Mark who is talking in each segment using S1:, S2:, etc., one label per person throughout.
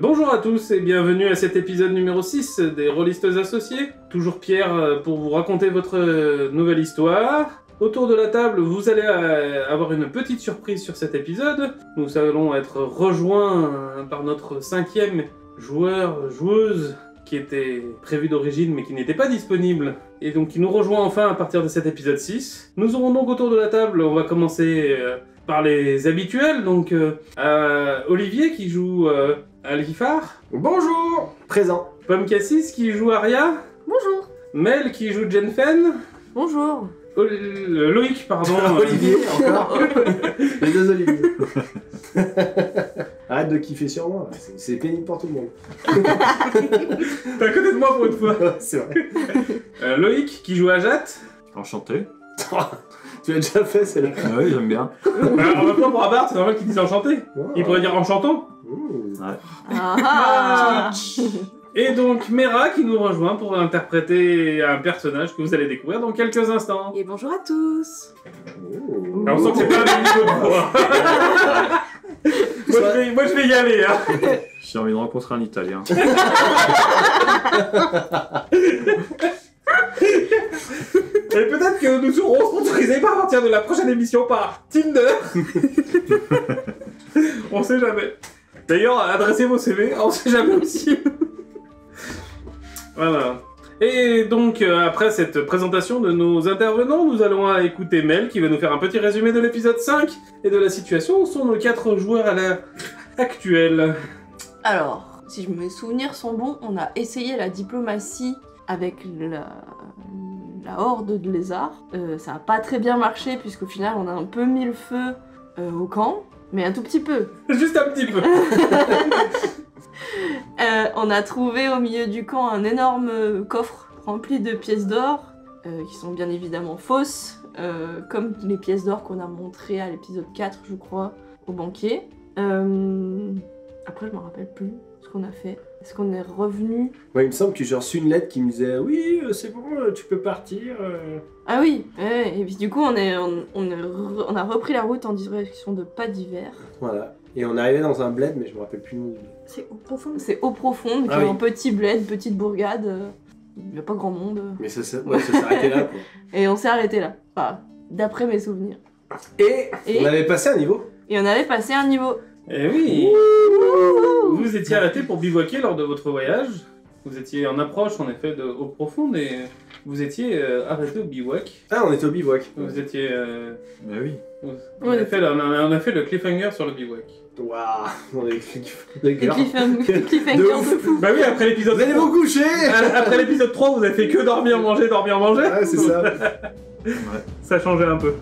S1: Bonjour à tous et bienvenue à cet épisode numéro 6 des Rôlistes Associés. Toujours Pierre pour vous raconter votre nouvelle histoire. Autour de la table, vous allez avoir une petite surprise sur cet épisode. Nous allons être rejoints par notre 5e joueuse qui était prévu d'origine mais qui n'était pas disponible et donc qui nous rejoint enfin à partir de cet épisode 6. Nous aurons donc autour de la table, on va commencer par les habituels, donc Olivier qui joue Alifar.
S2: Bonjour. Présent.
S1: Pomme Cassis qui joue Aria.
S3: Bonjour.
S1: Mel qui joue Jenfen.
S3: Bonjour.
S1: Loïc, pardon.
S2: Olivier, encore. Les deux Olivier. Arrête de kiffer sur moi, c'est pénible pour tout le monde.
S1: T'es à côté de moi pour une fois.
S2: C'est vrai.
S1: Loïc qui joue Ajat.
S4: Enchanté.
S2: Tu l'as déjà fait, c'est là.
S4: Ah oui, j'aime bien.
S1: Alors maintenant pour Abart, c'est normal qu'il dise enchanté.
S2: Wow.
S1: Il pourrait dire enchantant.
S4: Ouais.
S3: Ah.
S1: Et donc Mera qui nous rejoint pour interpréter un personnage que vous allez découvrir dans quelques instants.
S3: Et bonjour à tous.
S1: Alors, on sent que c'est pas le même niveau de voix. moi je vais y aller. Hein.
S4: J'ai envie de rencontrer un Italien.
S1: Et peut-être que nous serons sponsorisés à partir de la prochaine émission par Tinder. On sait jamais. D'ailleurs, adressez vos CV, on sait jamais aussi. Voilà. Et donc, après cette présentation de nos intervenants, nous allons écouter Mel qui va nous faire un petit résumé de l'épisode 5 et de la situation où sont nos 4 joueurs à l'heure actuelle.
S3: Alors, si mes souvenirs sont bons, on a essayé la diplomatie avec la horde de lézards. Ça n'a pas très bien marché puisqu'au final on a un peu mis le feu au camp, mais un tout petit peu.
S1: Juste un petit peu.
S3: On a trouvé au milieu du camp un énorme coffre rempli de pièces d'or, qui sont bien évidemment fausses, comme les pièces d'or qu'on a montrées à l'épisode 4, je crois, au banquier. Après, je me rappelle plus ce qu'on a fait. Est-ce qu'on est revenu?
S2: Ouais, il me semble que j'ai reçu une lettre qui me disait oui, c'est bon, tu peux partir.
S3: Ah oui, ouais, et puis du coup, on a repris la route en direction de Pas d'hiver.
S2: Voilà. Et on est arrivé dans un bled, mais je me rappelle plus le nom du bled.
S3: C'est Eau Profonde. C'est Eau Profonde, qui
S2: Ah
S3: est
S2: oui.
S3: un petit bled, petite bourgade. Il n'y a pas grand monde.
S2: Mais ça s'est arrêté là, quoi.
S3: Et on s'est arrêté là. Enfin, d'après mes souvenirs.
S2: Et on avait passé un niveau.
S3: Et on avait passé un niveau.
S1: Eh oui. Vous étiez arrêté pour bivouaquer lors de votre voyage. Vous étiez en approche, en effet, de Eau Profonde et vous étiez arrêté au bivouac.
S2: Ah, on était au bivouac.
S1: Vous étiez...
S4: Mais oui.
S1: On a fait le cliffhanger sur le bivouac.
S2: Waouh, on avait
S3: Le cliffhanger de fou.
S1: Bah oui, après l'épisode
S2: Vous allez
S1: 3,
S2: vous coucher.
S1: après l'épisode 3, vous avez fait que dormir, manger.
S2: Ouais, c'est ça.
S4: Ouais.
S1: Ça changeait un peu.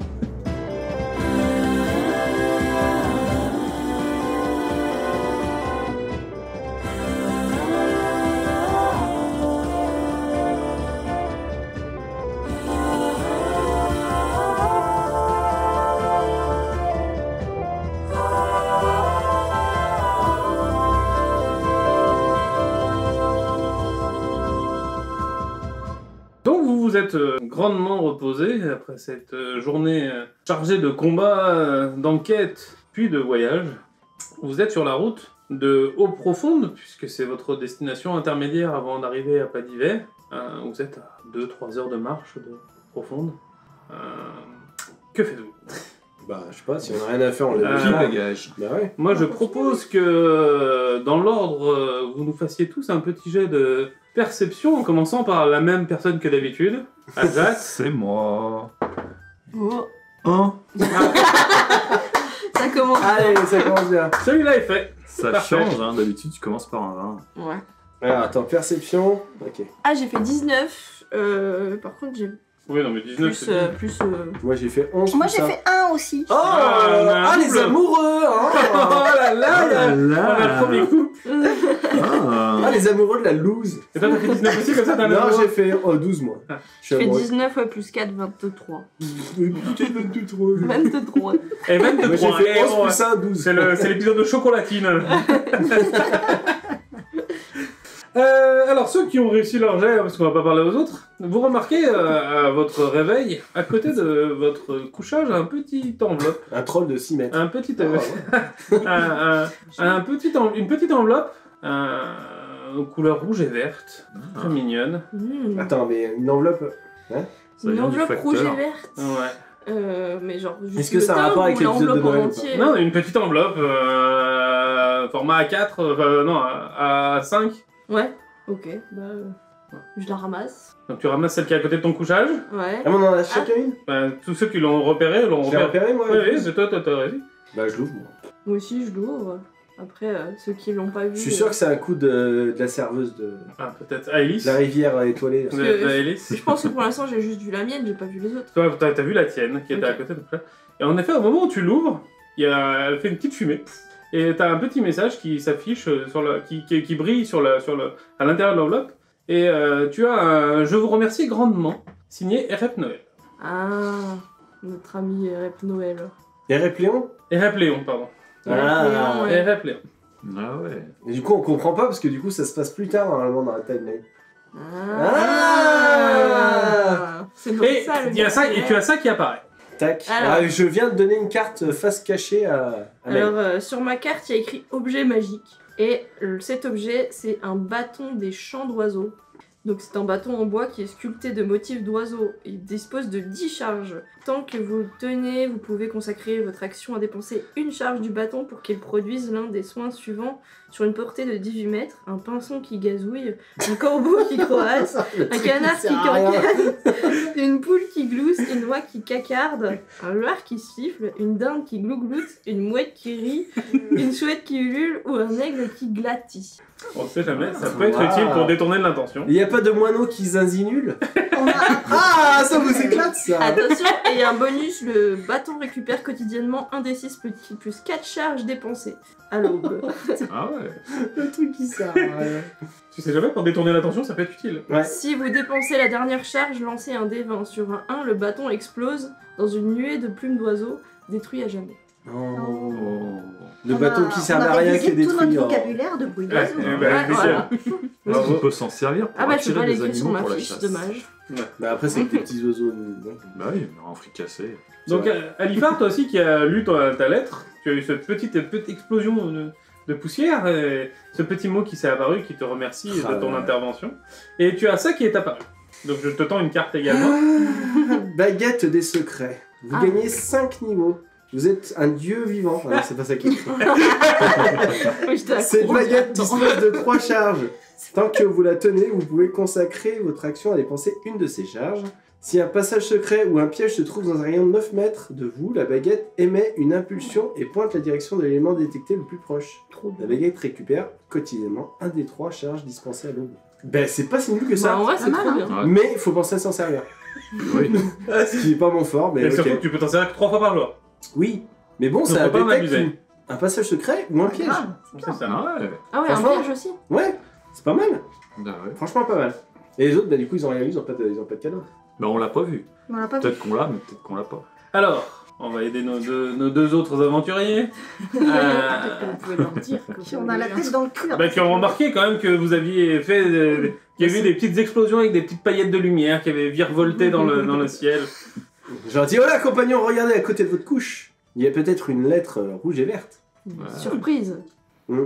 S1: Donc vous vous êtes grandement reposé après cette journée chargée de combats, d'enquêtes, puis de voyages. Vous êtes sur la route de Eau Profonde, puisque c'est votre destination intermédiaire avant d'arriver à Pas d'hiver. Vous êtes à 2-3 heures de marche de Eau Profonde. Que faites-vous?
S2: Bah, je sais pas, si on a rien à faire, on l'a
S4: Qui bagage.
S2: Bah ouais.
S1: Moi je propose que dans l'ordre, vous nous fassiez tous un petit jet de perception, en commençant par la même personne que d'habitude. Azat.
S4: C'est moi.
S3: Oh,
S4: 1.
S3: ça commence.
S2: Allez, ça commence bien.
S1: Celui-là est fait.
S4: Ça
S1: Parfait.
S4: change, hein. D'habitude, tu commences par un 20.
S3: Ouais.
S2: Alors, attends, perception. Ok.
S3: Ah, j'ai fait 19. Par contre, j'ai
S1: Oui, non mais 19
S3: plus...
S1: c'est...
S3: plus
S2: Moi j'ai fait 11.
S5: Moi
S2: plus
S5: j'ai
S2: un.
S5: fait 1 aussi.
S2: Oh,
S1: on a un
S2: les
S1: double.
S2: amoureux hein.
S1: Oh là là, on a le premier coup.
S2: Ah, les amoureux de la loose.
S1: Et toi t'as fait 19 aussi, comme ça t'as un
S2: Non,
S1: amoureux.
S2: j'ai fait 12 moi.
S1: Ah.
S2: Je suis
S3: J'ai fait
S2: amoureux.
S3: 19, ouais, plus 4, 23.
S2: Putain, 23.
S3: 23.
S1: Et 23.
S2: Moi j'ai fait
S1: Et
S2: 11 plus 1, 12.
S1: c'est l'épisode de chocolatine. Alors ceux qui ont réussi leur jet, parce qu'on va pas parler aux autres, vous remarquez à votre réveil, à côté de votre couchage, un petit enveloppe.
S2: Un troll de 6 mètres.
S1: Un petit,
S2: Ah, ouais.
S1: une petite enveloppe couleur rouge et verte, très mignonne.
S2: Attends, mais une enveloppe.
S4: Ça
S3: Une
S4: vient du
S3: enveloppe
S4: facteur.
S3: rouge et verte.
S1: Ouais.
S3: Mais genre juste
S2: Est-ce que
S3: le
S2: ça a un rapport
S3: timbre
S2: avec
S3: ou
S2: l'épisode de
S3: l'enveloppe en
S2: Noël ou
S3: entier
S1: Non, une petite enveloppe, format A4, non, A5.
S3: Ouais, ok, je la ramasse.
S1: Donc tu ramasses celle qui est à côté de ton couchage.
S3: Ouais.
S2: Ah, mais on en a chacun une.
S1: Ben, tous ceux qui l'ont repéré l'ont
S2: Je l'ai
S1: repéré.
S2: repéré, moi.
S1: Oui, oui, c'est toi, vas-y.
S2: Bah, je l'ouvre, moi.
S3: Moi aussi, je l'ouvre. Après, ceux qui l'ont pas vu.
S2: Je suis sûr que c'est un coup de la serveuse de
S1: Ah, peut-être Alice.
S2: la rivière étoilée.
S3: Parce que-
S1: Alice.
S3: Je pense que pour l'instant, j'ai juste vu la mienne, j'ai pas vu les autres.
S1: Toi, t'as vu la tienne qui était
S3: Ok.
S1: à côté. Donc là. Et en effet, au moment où tu l'ouvres, elle fait une petite fumée. Et t'as un petit message qui s'affiche, qui brille à l'intérieur de l'enveloppe. Et tu as un « Je vous remercie grandement » signé RF Noël.
S3: Ah, notre ami Rep Noël.
S2: Et Répléon.
S1: RF Léon, pardon.
S2: Ah.
S3: Ouais.
S1: RF Léon.
S4: Ah ouais.
S2: Et du coup, on comprend pas parce que du coup, ça se passe plus tard normalement dans la timeline.
S3: Ah. C'est pour
S1: Et
S3: ça, le
S1: il y a ça, et tu as ça qui apparaît.
S2: Tac.
S3: Alors.
S2: Ah, je viens de donner une carte face cachée à Meg.
S3: Alors, sur ma carte, il y a écrit objet magique. Et cet objet, c'est un bâton des chants d'oiseaux. Donc, c'est un bâton en bois qui est sculpté de motifs d'oiseaux. Il dispose de 10 charges. Tant que vous le tenez, vous pouvez consacrer votre action à dépenser une charge du bâton pour qu'il produise l'un des soins suivants sur une portée de 18 mètres. Un pinson qui gazouille, un corbeau qui croasse, un canard qui cancane, une poule qui glousse, une oie qui cacarde, un loir qui siffle, une dinde qui glougloute, une mouette qui rit, une chouette qui ulule ou un aigle qui glatit.
S1: On sait jamais, ça peut être
S2: Wow.
S1: utile pour détourner de l'intention.
S2: Il n'y a pas de moineau qui zinzinule.
S5: On a
S2: Ah, ça vous éclate ça.
S3: Attention, et un bonus, le bâton récupère quotidiennement un des 6 petits plus 4 charges dépensées à l'aube.
S4: Ah ouais.
S2: Le truc qui sert. Ouais.
S1: Tu sais jamais, pour détourner l'attention, ça peut être utile.
S2: Ouais.
S3: Si vous dépensez la dernière charge, lancez un D20 sur un 1, le bâton explose dans une nuée de plumes d'oiseaux, détruit à jamais.
S2: Oh.
S4: Oh.
S2: Le bâton qui sert à rien qui est
S5: tout
S2: détruit.
S5: notre
S2: oh.
S5: vocabulaire de bruit
S1: Ouais,
S5: d'oiseau.
S1: ben,
S3: Ouais, voilà.
S4: Est-ce qu'on peut s'en servir pour
S3: Ah bah je peux
S4: attirer
S3: pas
S4: des
S3: l'écrire sur
S4: animaux
S3: ma
S4: pour la
S3: fiche,
S4: chasse?
S3: dommage.
S2: Bah après, c'est que des petits oiseaux.
S4: Bah oui, mais en fricassé.
S1: Donc, Alifar, toi aussi qui as lu ta lettre, tu as eu cette petite explosion de poussière, et ce petit mot qui s'est apparu, qui te remercie
S2: Ah,
S1: de ton
S2: ouais.
S1: intervention. Et tu as ça qui est apparu. Donc, je te tends une carte également.
S2: Baguette des secrets. Vous
S3: Ah.
S2: gagnez 5 niveaux. Vous êtes un dieu vivant. Ah non, c'est pas ça qui est écrit.
S3: Oui, je te la
S2: Cette
S3: cours,
S2: baguette
S3: j'attends.
S2: dispose de 3 charges. Tant que vous la tenez, vous pouvez consacrer votre action à dépenser une de ces charges. Si un passage secret ou un piège se trouve dans un rayon de 9 mètres de vous, la baguette émet une impulsion et pointe la direction de l'élément détecté le plus proche.
S3: Trop
S2: La
S3: bien.
S2: baguette récupère quotidiennement un des 3 charges dispensées à l'aube. Ben, c'est pas si nul que ça.
S3: Bah, en vrai, c'est
S5: Pas
S3: trop
S5: mal,
S3: bien.
S4: Ouais.
S2: Mais il faut penser à s'en servir.
S4: Oui.
S2: Ce qui est pas mon fort, mais
S1: Et
S2: ok.
S1: surtout, tu peux t'en servir que 3 fois par jour.
S2: Oui, mais bon,
S1: Donc,
S2: ça
S1: faut pas en
S2: détecte
S1: abuser.
S2: un passage secret ou un
S5: Ah,
S2: piège.
S5: grave.
S1: C'est ça.
S4: Ah ouais.
S3: Ah ouais, un
S2: Franchement-
S3: piège aussi.
S2: Ouais, c'est pas mal.
S4: Bah ouais.
S2: Franchement, pas mal. Et les autres, bah, du coup, ils ont rien eu, ils ont pas de cadeau.
S4: Bah on l'a pas vu.
S5: On l'a pas vu.
S4: Peut-être qu'on l'a, mais peut-être qu'on l'a pas.
S1: Alors, on va aider nos deux autres aventuriers.
S3: Peut-être que vous pouvez leur dire que
S5: Puis on a la tête dans le cul.
S1: Qui ont remarqué quand même que vous aviez fait... qu'il y avait eu des petites explosions avec des petites paillettes de lumière qui avaient virevolté dans le ciel.
S2: J'ai dit, voilà, compagnon, regardez à côté de votre couche. Il y a peut-être une lettre rouge et verte.
S3: Surprise.
S2: Mm.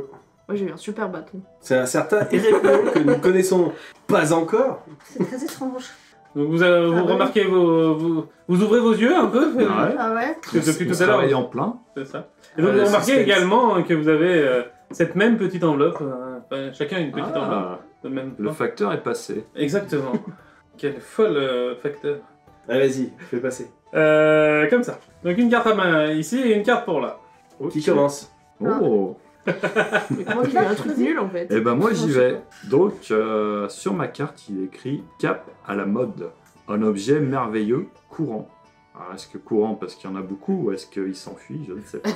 S3: Moi j'ai eu un super bâton.
S2: C'est un certain Erépléon que nous ne connaissons pas encore.
S5: C'est très étrange.
S1: Donc vous
S5: ouais.
S1: remarquez, vous ouvrez vos yeux un peu
S4: Ouais.
S5: Ah ouais.
S1: Parce que depuis
S4: On
S1: tout à l'heure,
S4: travaille en plein.
S1: c'est ça. Et donc
S2: Ouais,
S1: vous remarquez
S2: suspense.
S1: également que vous avez cette même petite enveloppe, chacun une petite enveloppe
S4: Ah,
S1: de même
S4: le facteur est passé.
S1: Exactement. Quel folle facteur.
S2: Allez, vas-y, fais passer.
S1: Comme ça. Donc une carte à main ici et une carte pour là.
S2: Qui
S4: Ok.
S2: commence?
S4: Oh.
S3: Mais comment tu fais un truc nul en fait?
S4: Eh ben moi
S3: Non,
S4: j'y
S3: je sais
S4: vais.
S3: pas.
S4: Donc sur ma carte il est écrit cap à la mode. Un objet merveilleux courant. Alors est-ce que courant parce qu'il y en a beaucoup ou est-ce qu'il s'enfuit? Je ne sais pas.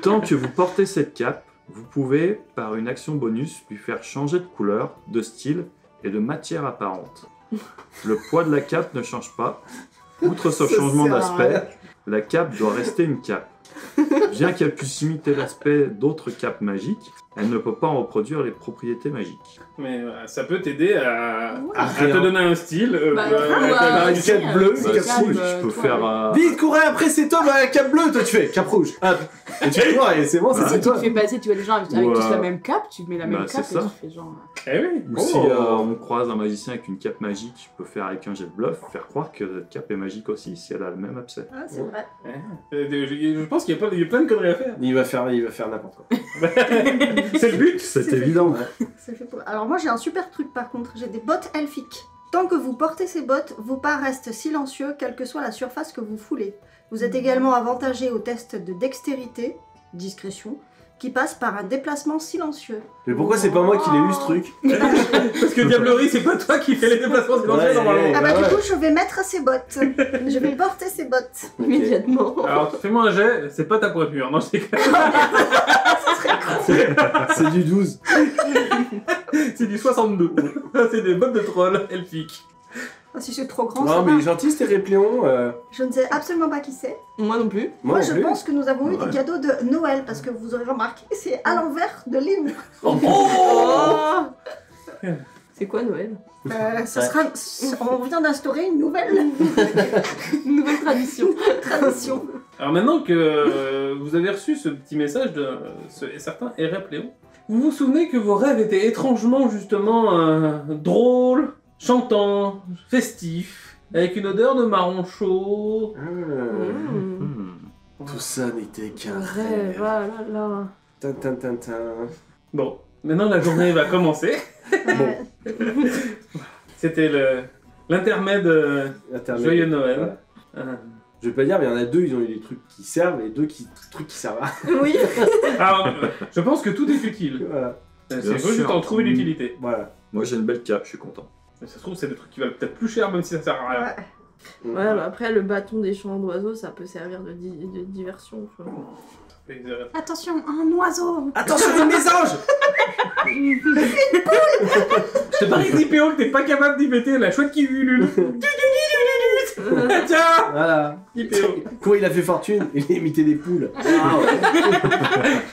S4: Tant que vous portez cette cape, vous pouvez par une action bonus lui faire changer de couleur, de style et de matière apparente. Le poids de la cape ne change pas. Outre ce
S2: Ça
S4: changement
S2: sert à
S4: d'aspect,
S2: rien.
S4: la cape doit rester une cape. Bien qu'elle puisse imiter l'aspect d'autres capes magiques, elle ne peut pas en reproduire les propriétés magiques.
S1: Mais ça peut t'aider à te
S2: rien.
S1: donner un style.
S3: Bah,
S2: avoir une cape bleue,
S4: Bah,
S2: une cape
S4: si,
S2: rouge.
S4: je peux faire...
S2: Vite, courez après cet homme à la cape bleue, toi tu fais cape rouge. Ah, et tu fais noir et c'est bon,
S4: Bah,
S2: c'est
S6: Tu
S2: toi.
S6: te fais passer, tu vois des gens avec
S4: Ouais.
S6: tous la même cape, tu mets la même
S4: Bah,
S6: cape
S4: c'est
S6: et
S4: ça.
S6: tu fais genre.
S1: Eh oui.
S4: Ou si
S2: Oh.
S4: on croise un magicien avec une cape magique, je peux faire avec un jet de bluff, faire croire que cette cape est magique aussi, si elle a le même abcès.
S5: Ah, c'est vrai.
S1: Je pense qu'il y a plein de conneries à faire.
S2: Il va faire n'importe quoi.
S1: C'est le but.
S4: C'est
S5: C'est
S4: évident.
S5: Ça fait pour- Alors moi j'ai un super truc par contre, j'ai des bottes elfiques. Tant que vous portez ces bottes, vos pas restent silencieux, quelle que soit la surface que vous foulez. Vous êtes également avantagé au test de dextérité, discrétion, qui passe par un déplacement silencieux.
S2: Mais pourquoi c'est pas moi qui l'ai eu ce truc?
S1: Parce que Diablerie, c'est pas toi qui fais les déplacements silencieux
S2: Ouais,
S1: normalement.
S2: ouais.
S5: Ah bah
S2: ouais.
S5: du coup je vais mettre ces bottes. Je vais porter ces bottes.
S2: Ok.
S3: Immédiatement.
S1: Alors fais-moi un jet, c'est pas ta pointure, non je sais que
S2: C'est du 12.
S1: c'est du 62. C'est des bottes de troll elfiques.
S5: Ah, si c'est trop grand, ça
S2: Non
S5: va.
S2: mais gentil c'était Répléon.
S5: Je ne sais absolument pas qui c'est.
S3: Moi non plus.
S5: Moi
S2: non
S5: je
S2: plus.
S5: pense que nous avons eu
S4: Ouais.
S5: des cadeaux de Noël, parce que vous aurez remarqué, c'est à l'envers de livre.
S3: Oh C'est quoi Noël?
S5: Ce sera... On vient d'instaurer une nouvelle
S3: Une nouvelle tradition.
S5: tradition.
S1: Alors maintenant que vous avez reçu ce petit message de ce certain Erepléon, vous vous souvenez que vos rêves étaient étrangement justement drôles, chantants, festifs, avec une odeur de marron chaud.
S3: Mmh.
S2: Tout ça n'était qu'un
S3: Rêve,
S2: rêve.
S3: ah là là.
S2: Tintin.
S1: Bon, maintenant la journée va commencer. C'était l'intermède
S2: Internet.
S1: Joyeux Noël.
S2: Voilà. Je vais pas dire, mais il y en a deux, ils ont eu des trucs qui servent et deux trucs qui servent à
S3: Oui.
S1: Alors, je pense que tout est utile.
S2: Voilà.
S1: C'est
S4: Bien
S1: faut juste
S4: sûr.
S1: en trouver l'utilité.
S2: Voilà.
S4: Moi j'ai une belle cape, je suis content.
S1: Mais ça se trouve, c'est des trucs qui valent peut-être plus cher, même si ça sert à rien.
S5: Ouais.
S3: Ouais, bah après, le bâton des chants d'oiseaux, ça peut servir de diversion. Tu vois.
S5: Attention, un oiseau.
S2: Attention, une mésange.
S1: Je te parie, Dipéo, que t'es pas capable d'imiter la chouette qui ulule. Tiens,
S2: Voilà.
S1: Dipéo.
S2: Quoi, il a fait fortune? Il a imité des poules.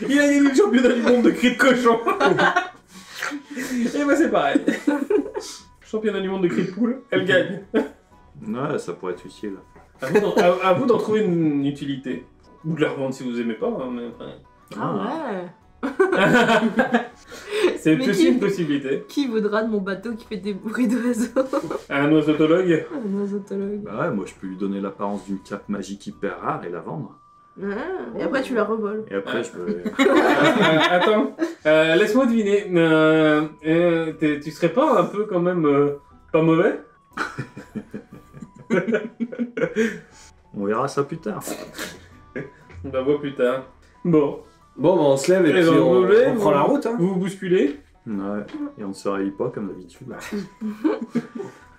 S1: Il a gagné le championnat du monde de cris de cochon. Et bah c'est pareil. Championnat du monde de cris de poule, elle gagne.
S4: Ouais, ça pourrait être utile.
S1: À vous d'en trouver une utilité. Ou de la revendre si vous aimez pas, hein, mais enfin...
S3: Ah ouais.
S1: C'est
S3: Mais
S1: aussi
S3: qui-
S1: une possibilité.
S3: Qui voudra de mon bateau qui fait des bruits d'oiseaux?
S1: Un oiseautologue.
S3: Un oiseautologue.
S4: Bah ouais, moi je peux lui donner l'apparence d'une cape magique hyper rare et la vendre.
S3: Ah, et après, tu la revoles.
S4: Et après je peux...
S1: Attends, laisse-moi deviner. Tu serais pas un peu quand même pas mauvais?
S4: On verra ça plus tard.
S1: On va voir plus tard. Bon,
S2: Bon, bah, on se lève et
S1: Les
S2: puis
S1: envolés,
S2: on prend la route. Hein.
S1: vous vous bousculez.
S4: Ouais, et on ne se réveille pas comme d'habitude.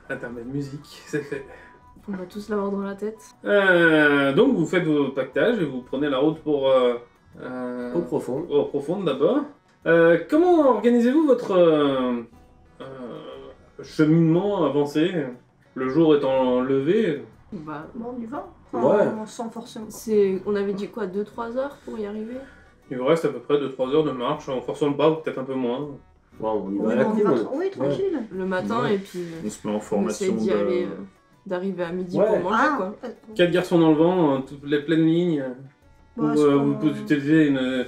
S1: Intermède musique, c'est fait.
S3: On va tous l'avoir dans la tête.
S1: Donc vous faites vos pactages et vous prenez la route pour
S2: Au profond.
S1: eau profonde d'abord. Comment organisez-vous votre cheminement avancé? Le jour étant levé.
S3: Bah,
S5: Bon, on y va.
S2: Ouais.
S5: On sent forcément.
S3: on avait dit quoi, 2-3 heures pour y arriver?
S1: Il vous reste à peu près 2-3 heures de marche en forçant le bras ou peut-être un peu moins.
S2: Bon, on y
S5: On
S2: va à la
S5: va-
S2: cool.
S5: Oui, tranquille.
S3: Le matin,
S4: Ouais.
S3: et puis
S4: On se met en
S3: on essaie
S4: formation
S3: d'y
S4: de...
S3: aller, d'arriver à midi
S2: Ouais.
S3: pour manger,
S5: Ah,
S3: quoi.
S1: 4 garçons dans le vent, toutes les pleines lignes. Ou
S5: Ouais, c'est
S1: vous
S5: pas-
S1: pouvez utiliser une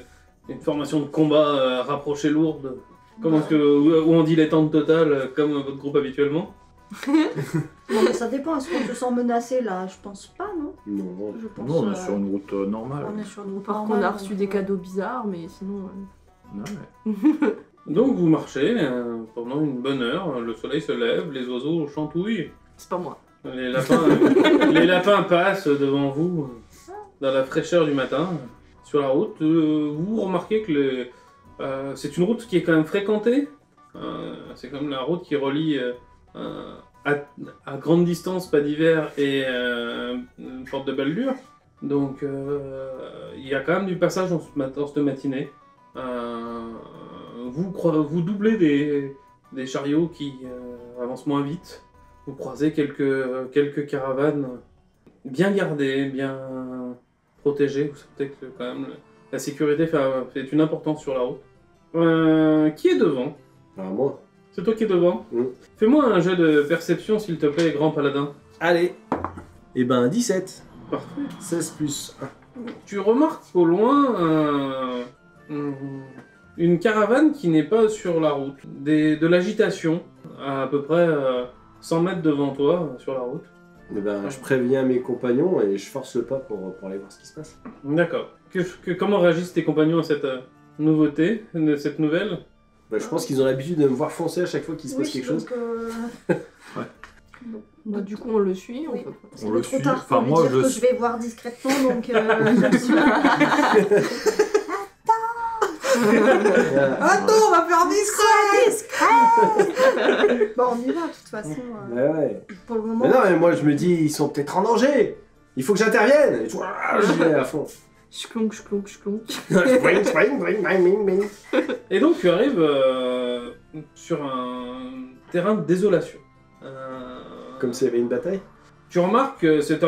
S1: formation de combat rapprochée lourde. Comment est-ce que, ou en dilettante totale, comme votre groupe habituellement.
S5: Non, mais ça dépend. Est-ce qu'on se sent menacé là? Je pense pas, non?
S2: Non.
S5: Je pense.
S4: Non, on est sur une route normale.
S5: On est sur une route
S3: Par contre,
S5: normale,
S3: on a reçu
S5: donc,
S3: des
S5: ouais.
S3: cadeaux bizarres, mais sinon...
S4: Ouais.
S1: Donc vous marchez pendant une bonne heure, le soleil se lève, les oiseaux chantouillent,
S3: c'est pas moi.
S1: les lapins passent devant vous dans la fraîcheur du matin sur la route. Vous remarquez que c'est une route qui est quand même fréquentée. C'est comme la route qui relie à grande distance pas d'hiver et Porte de Baldur. Donc il y a quand même du passage en cette matinée. Vous doublez des chariots qui avancent moins vite. Vous croisez quelques caravanes bien gardées, bien protégé. Vous savez que quand même la sécurité fait une importance sur la route. Qui est devant?
S2: Ah, moi.
S1: C'est toi qui es devant.
S2: Mm.
S1: Fais-moi un jet de perception, s'il te plaît, grand paladin.
S2: Allez. Et ben 17.
S1: Parfait.
S2: 16 plus 1.
S1: Tu remarques au loin une caravane qui n'est pas sur la route. De l'agitation, à peu près 100 mètres devant toi, sur la route.
S2: Et ben, je préviens mes compagnons et je force le pas pour aller voir ce qui se passe.
S1: D'accord. Comment réagissent tes compagnons à cette nouveauté, cette nouvelle?
S2: Bah, je pense qu'ils ont l'habitude de me voir foncer à chaque fois qu'il se passe quelque chose.
S3: Bah, du coup, on le suit.
S5: Oui.
S3: On peut...
S5: C'est
S4: On
S5: un
S4: le
S5: peu trop
S4: suit.
S5: tard pour
S4: Enfin,
S5: lui
S4: moi,
S5: dire
S4: je
S5: que
S4: suis-
S5: je vais voir discrètement, donc je le suis.
S2: Attends,
S5: on va faire discret. Bon, on y va, de toute façon.
S2: Ouais.
S5: Pour le moment.
S2: Mais non, mais moi je me dis, ils sont peut-être en danger. Il faut que j'intervienne. Et je vais à fond.
S3: Ch'clonk, ch'clonk, ch'clonk.
S2: Spring, spring, bring, bing, bing, bing.
S1: Et donc tu arrives sur un terrain de désolation.
S2: Comme s'il y avait une bataille.
S1: Tu remarques que cette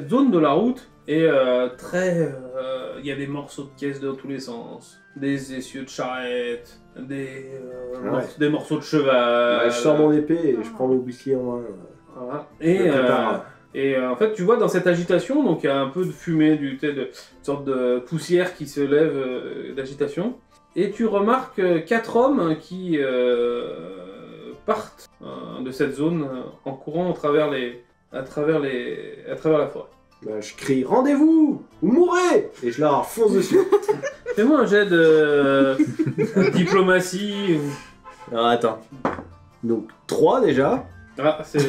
S1: zone de la route est très... Il y a des morceaux de caisses dans tous les sens, des essieux de charrette, des morceaux de cheval.
S2: Ouais, je sors mon épée et je prends mon bouclier en main.
S1: Voilà.
S2: Je me prépare.
S1: En fait, tu vois dans cette agitation, donc il y a un peu de fumée, une sorte de poussière qui se lève d'agitation. Et tu remarques 4 hommes qui partent de cette zone en courant à travers la forêt.
S2: Bah, je crie rendez-vous ou mourrez et je leur fonce dessus.
S1: Fais-moi un jet de diplomatie.
S2: Alors attends. Donc 3 déjà.
S1: Ah, c'est...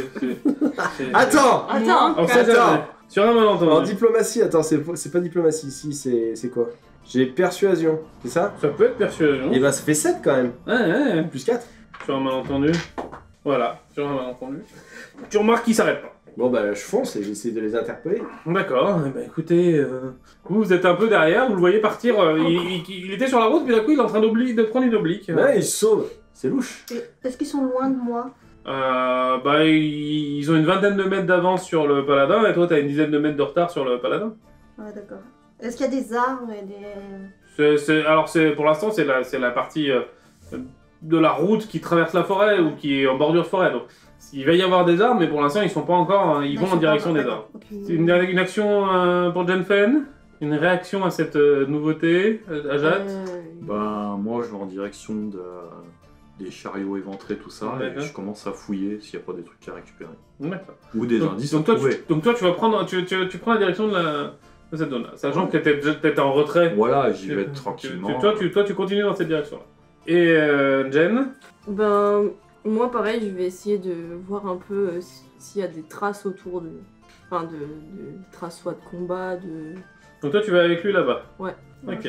S2: Attends.
S3: Attends,
S1: On sait jamais. Sur un
S2: Alors
S1: malentendu.
S2: diplomatie, attends, c'est pas diplomatie ici, c'est quoi? J'ai persuasion, c'est ça?
S1: Ça peut être persuasion.
S2: Et bah ça fait 7 quand même.
S1: Ouais.
S2: Plus 4.
S1: Sur un malentendu. Voilà, sur un malentendu. Tu remarques qu'ils s'arrêtent pas.
S2: Bon bah je fonce et j'essaie de les interpeller.
S1: D'accord, eh ben, écoutez, vous êtes un peu derrière, vous le voyez partir, il était sur la route, puis d'un coup il est en train de prendre une oblique.
S2: Ouais, ils se sauvent. C'est louche.
S5: Et est-ce qu'ils sont loin de moi?
S1: Bah, ils ont une vingtaine de mètres d'avance sur le paladin, et toi t'as une dizaine de mètres de retard sur le paladin.
S5: Ouais, d'accord. Est-ce qu'il y a des arbres et des...
S1: Alors pour l'instant c'est la partie de la route qui traverse la forêt ou qui est en bordure de forêt, donc il va y avoir des arbres, mais pour l'instant ils sont pas encore, ils vont en direction des arbres. C'est une action pour Jenfen, une réaction à cette nouveauté, Ajat.
S4: Ben, moi, je vais en direction des chariots éventrés, tout ça, et
S1: D'accord.
S4: je commence à fouiller s'il n'y a pas des trucs à récupérer.
S1: D'accord.
S4: Ou des
S1: Donc,
S4: indices
S1: donc
S4: à
S1: toi,
S4: trouver.
S1: donc toi tu vas prendre, tu prends la direction de cette zone-là, sachant que t'étais en retrait.
S4: Voilà, j'y vais tranquillement.
S1: Toi tu continues dans cette direction-là. Et Jen,
S3: Ben, moi, pareil, je vais essayer de voir un peu s'il y a des traces autour de... Enfin, de traces soit de combat, de...
S1: donc toi tu vas avec lui là-bas.
S3: Ouais.
S1: Ok.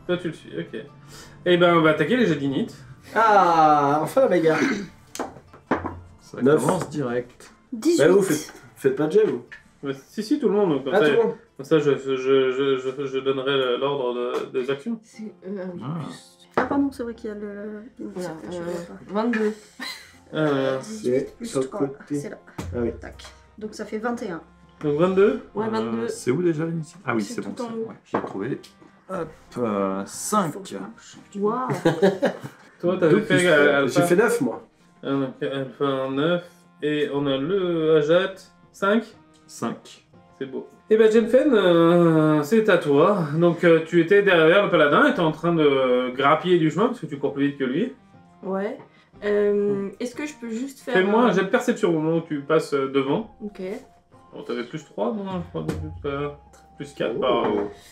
S1: Toi tu le suis, ok. Et ben on va attaquer les jets d'init.
S2: Ah, enfin la bagarre.
S4: Ça
S2: 9.
S4: commence direct.
S5: 18.
S2: Bah vous faites pas de jet vous.
S1: Si, tout le monde, donc comme
S2: Ah
S1: ça,
S2: tout le monde.
S1: comme ça je donnerai l'ordre des actions.
S5: Ah pardon, c'est vrai qu'il y a le...
S3: Voilà,
S5: Je vois pas.
S3: 22.
S5: 18 plus
S2: sur le
S5: 3,
S2: côté.
S5: c'est là.
S2: Ah oui.
S5: Tac. Donc ça fait 21.
S1: Donc 22.
S3: Ouais, 22.
S4: C'est où déjà l'initiative? Ah oui,
S3: C'est
S4: c'est bon,
S3: tout en
S4: ça.
S3: haut.
S4: Ouais, j'ai trouvé. Hop, 5.
S5: Faut que je marche.
S3: Waouh.
S1: Toi t'avais fait
S2: J'ai
S1: Alpha.
S2: fait 9 moi.
S1: Donc, Alpha 9. Et on a le Ajat 5.
S4: 5.
S1: C'est beau. Et ben Jenfen, c'est à toi. Donc tu étais derrière le paladin et t'es en train de grappiller du chemin parce que tu cours plus vite que lui.
S3: Ouais. Est-ce que je peux juste faire...
S1: Fais-moi un jet de perception au moment où tu passes devant.
S3: Ok.
S1: Bon, t'avais plus 3, non je crois, plus 4
S2: Oh.
S1: par...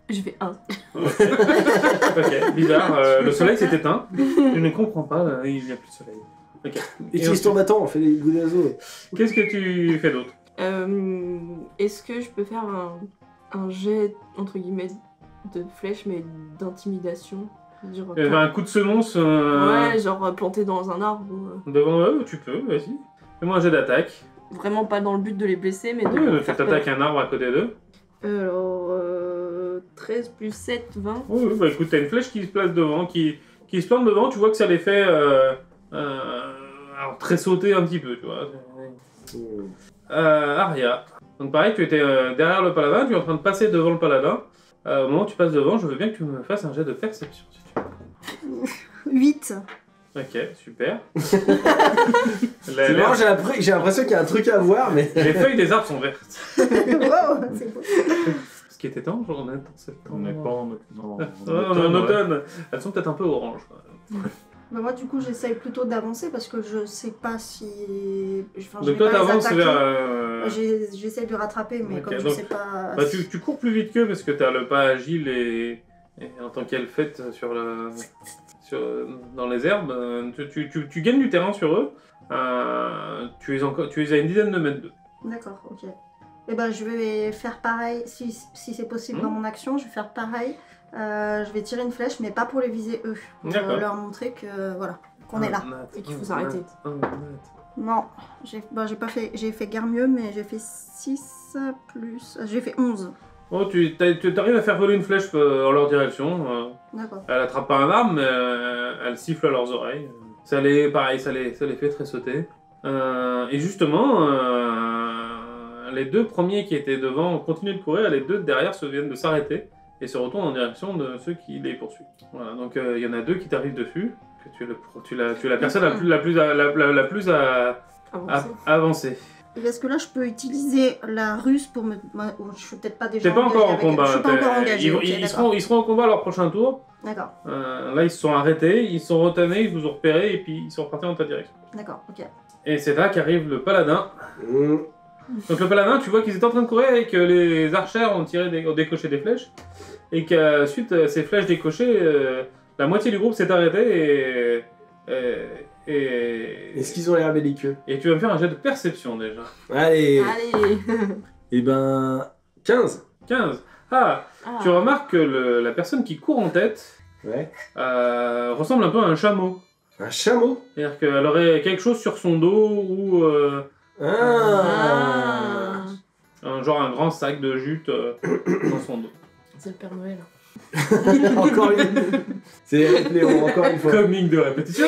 S3: Je fais 1.
S1: Ok, bizarre. Le soleil s'est éteint. Je ne comprends pas, là, il n'y a plus de soleil. Ok. Et
S2: Utilise ton bâton, on fait des goûts d'oiseaux.
S1: qu'est-ce que tu fais d'autre?
S3: Est-ce que je peux faire un jet, entre guillemets, de flèche, mais d'intimidation? Dire,
S1: Il y avait un coup de semonce
S3: Ouais, genre planté dans un arbre. Ou,
S1: devant eux, tu peux, vas-y. Fais-moi un jet d'attaque.
S3: vraiment pas dans le but de les blesser, mais de
S1: Oui,
S3: leur
S1: fais
S3: faire
S1: t'attaques un arbre à côté d'eux.
S3: peur. Alors, 13 plus 7, 20.
S1: Oui, bah écoute, t'as une flèche qui se place devant, qui se plante devant, tu vois que ça les fait alors, tressauter un petit peu, tu vois. Aria, Donc pareil, tu étais derrière le paladin, tu es en train de passer devant le paladin. Au moment où tu passes devant, je veux bien que tu me fasses un jet de perception. Si tu veux.
S5: 8.
S1: Ok, super.
S2: C'est marrant, j'ai l'impression qu'il y a un truc à voir, mais...
S1: Les feuilles des arbres sont vertes.
S5: Wow, c'est beau.
S1: Ce qui était temps, on est en septembre.
S4: On n'est pas en
S1: On est en automne. Elles sont peut-être un peu orange.
S5: Bah moi du coup j'essaye plutôt d'avancer parce que je sais pas si... Enfin, je
S1: Donc
S5: vais
S1: toi
S5: pas les
S1: t'avances
S5: attaquer.
S1: vers...
S5: J'essaye de rattraper mais
S1: Ok,
S5: comme je
S1: donc-
S5: sais pas...
S1: Bah, tu cours plus vite qu'eux parce que t'as le pas agile et en tant qu'elle faite dans les herbes, tu gagnes du terrain sur eux. Tu es à une dizaine de mètres d'eux.
S5: D'accord, ok. Et ben je vais faire pareil, si c'est possible dans mon action, je vais faire pareil. Je vais tirer une flèche mais pas pour les viser eux. Pour
S1: D'accord.
S5: leur montrer que voilà, qu'on est là.
S3: Et qu'il faut s'arrêter.
S5: Non, j'ai pas fait, j'ai fait guère mieux mais j'ai fait 6 plus... J'ai fait 11.
S1: Oh, tu arrives à faire voler une flèche en leur direction.
S5: D'accord.
S1: Elle attrape pas un arbre, mais elle siffle à leurs oreilles. Pareil, ça les fait tressauter. Et justement, les deux premiers qui étaient devant continuent de courir, et les deux derrière viennent de s'arrêter et se retournent en direction de ceux qui les poursuivent. Voilà, donc il y en a deux qui t'arrivent dessus. Que tu es la personne la plus avancée.
S5: Et est-ce que là je peux utiliser la ruse pour me... Je suis peut-être pas déjà
S1: T'es pas encore en
S5: engagée avec elle.
S1: combat.
S5: Je suis pas encore engagée. Ok,
S1: Ils seront au combat à leur prochain tour.
S5: D'accord,
S1: Là, ils se sont arrêtés, ils se sont retenus, ils vous ont repéré et puis ils sont repartis dans ta direction.
S5: d'accord, ok.
S1: Et c'est là qu'arrive le paladin. Donc le paladin, tu vois qu'ils étaient en train de courir et que les archères ont décoché des flèches. Et qu'à suite à ces flèches décochées, la moitié du groupe s'est arrêté
S2: Est-ce qu'ils ont l'air belliqueux?
S1: et tu vas me faire un jet de perception déjà.
S2: Allez.
S3: Allez.
S2: Et ben... 15.
S1: 15. Ah, tu remarques que la personne qui court en tête
S2: Ouais.
S1: ressemble un peu à un chameau.
S2: Un chameau?
S1: C'est-à-dire qu'elle aurait quelque chose sur son dos ou
S2: Ah.
S1: genre un grand sac de jute dans son dos.
S3: C'est le Père Noël.
S2: Encore une. C'est Léo, encore une fois.
S1: Comique de répétition.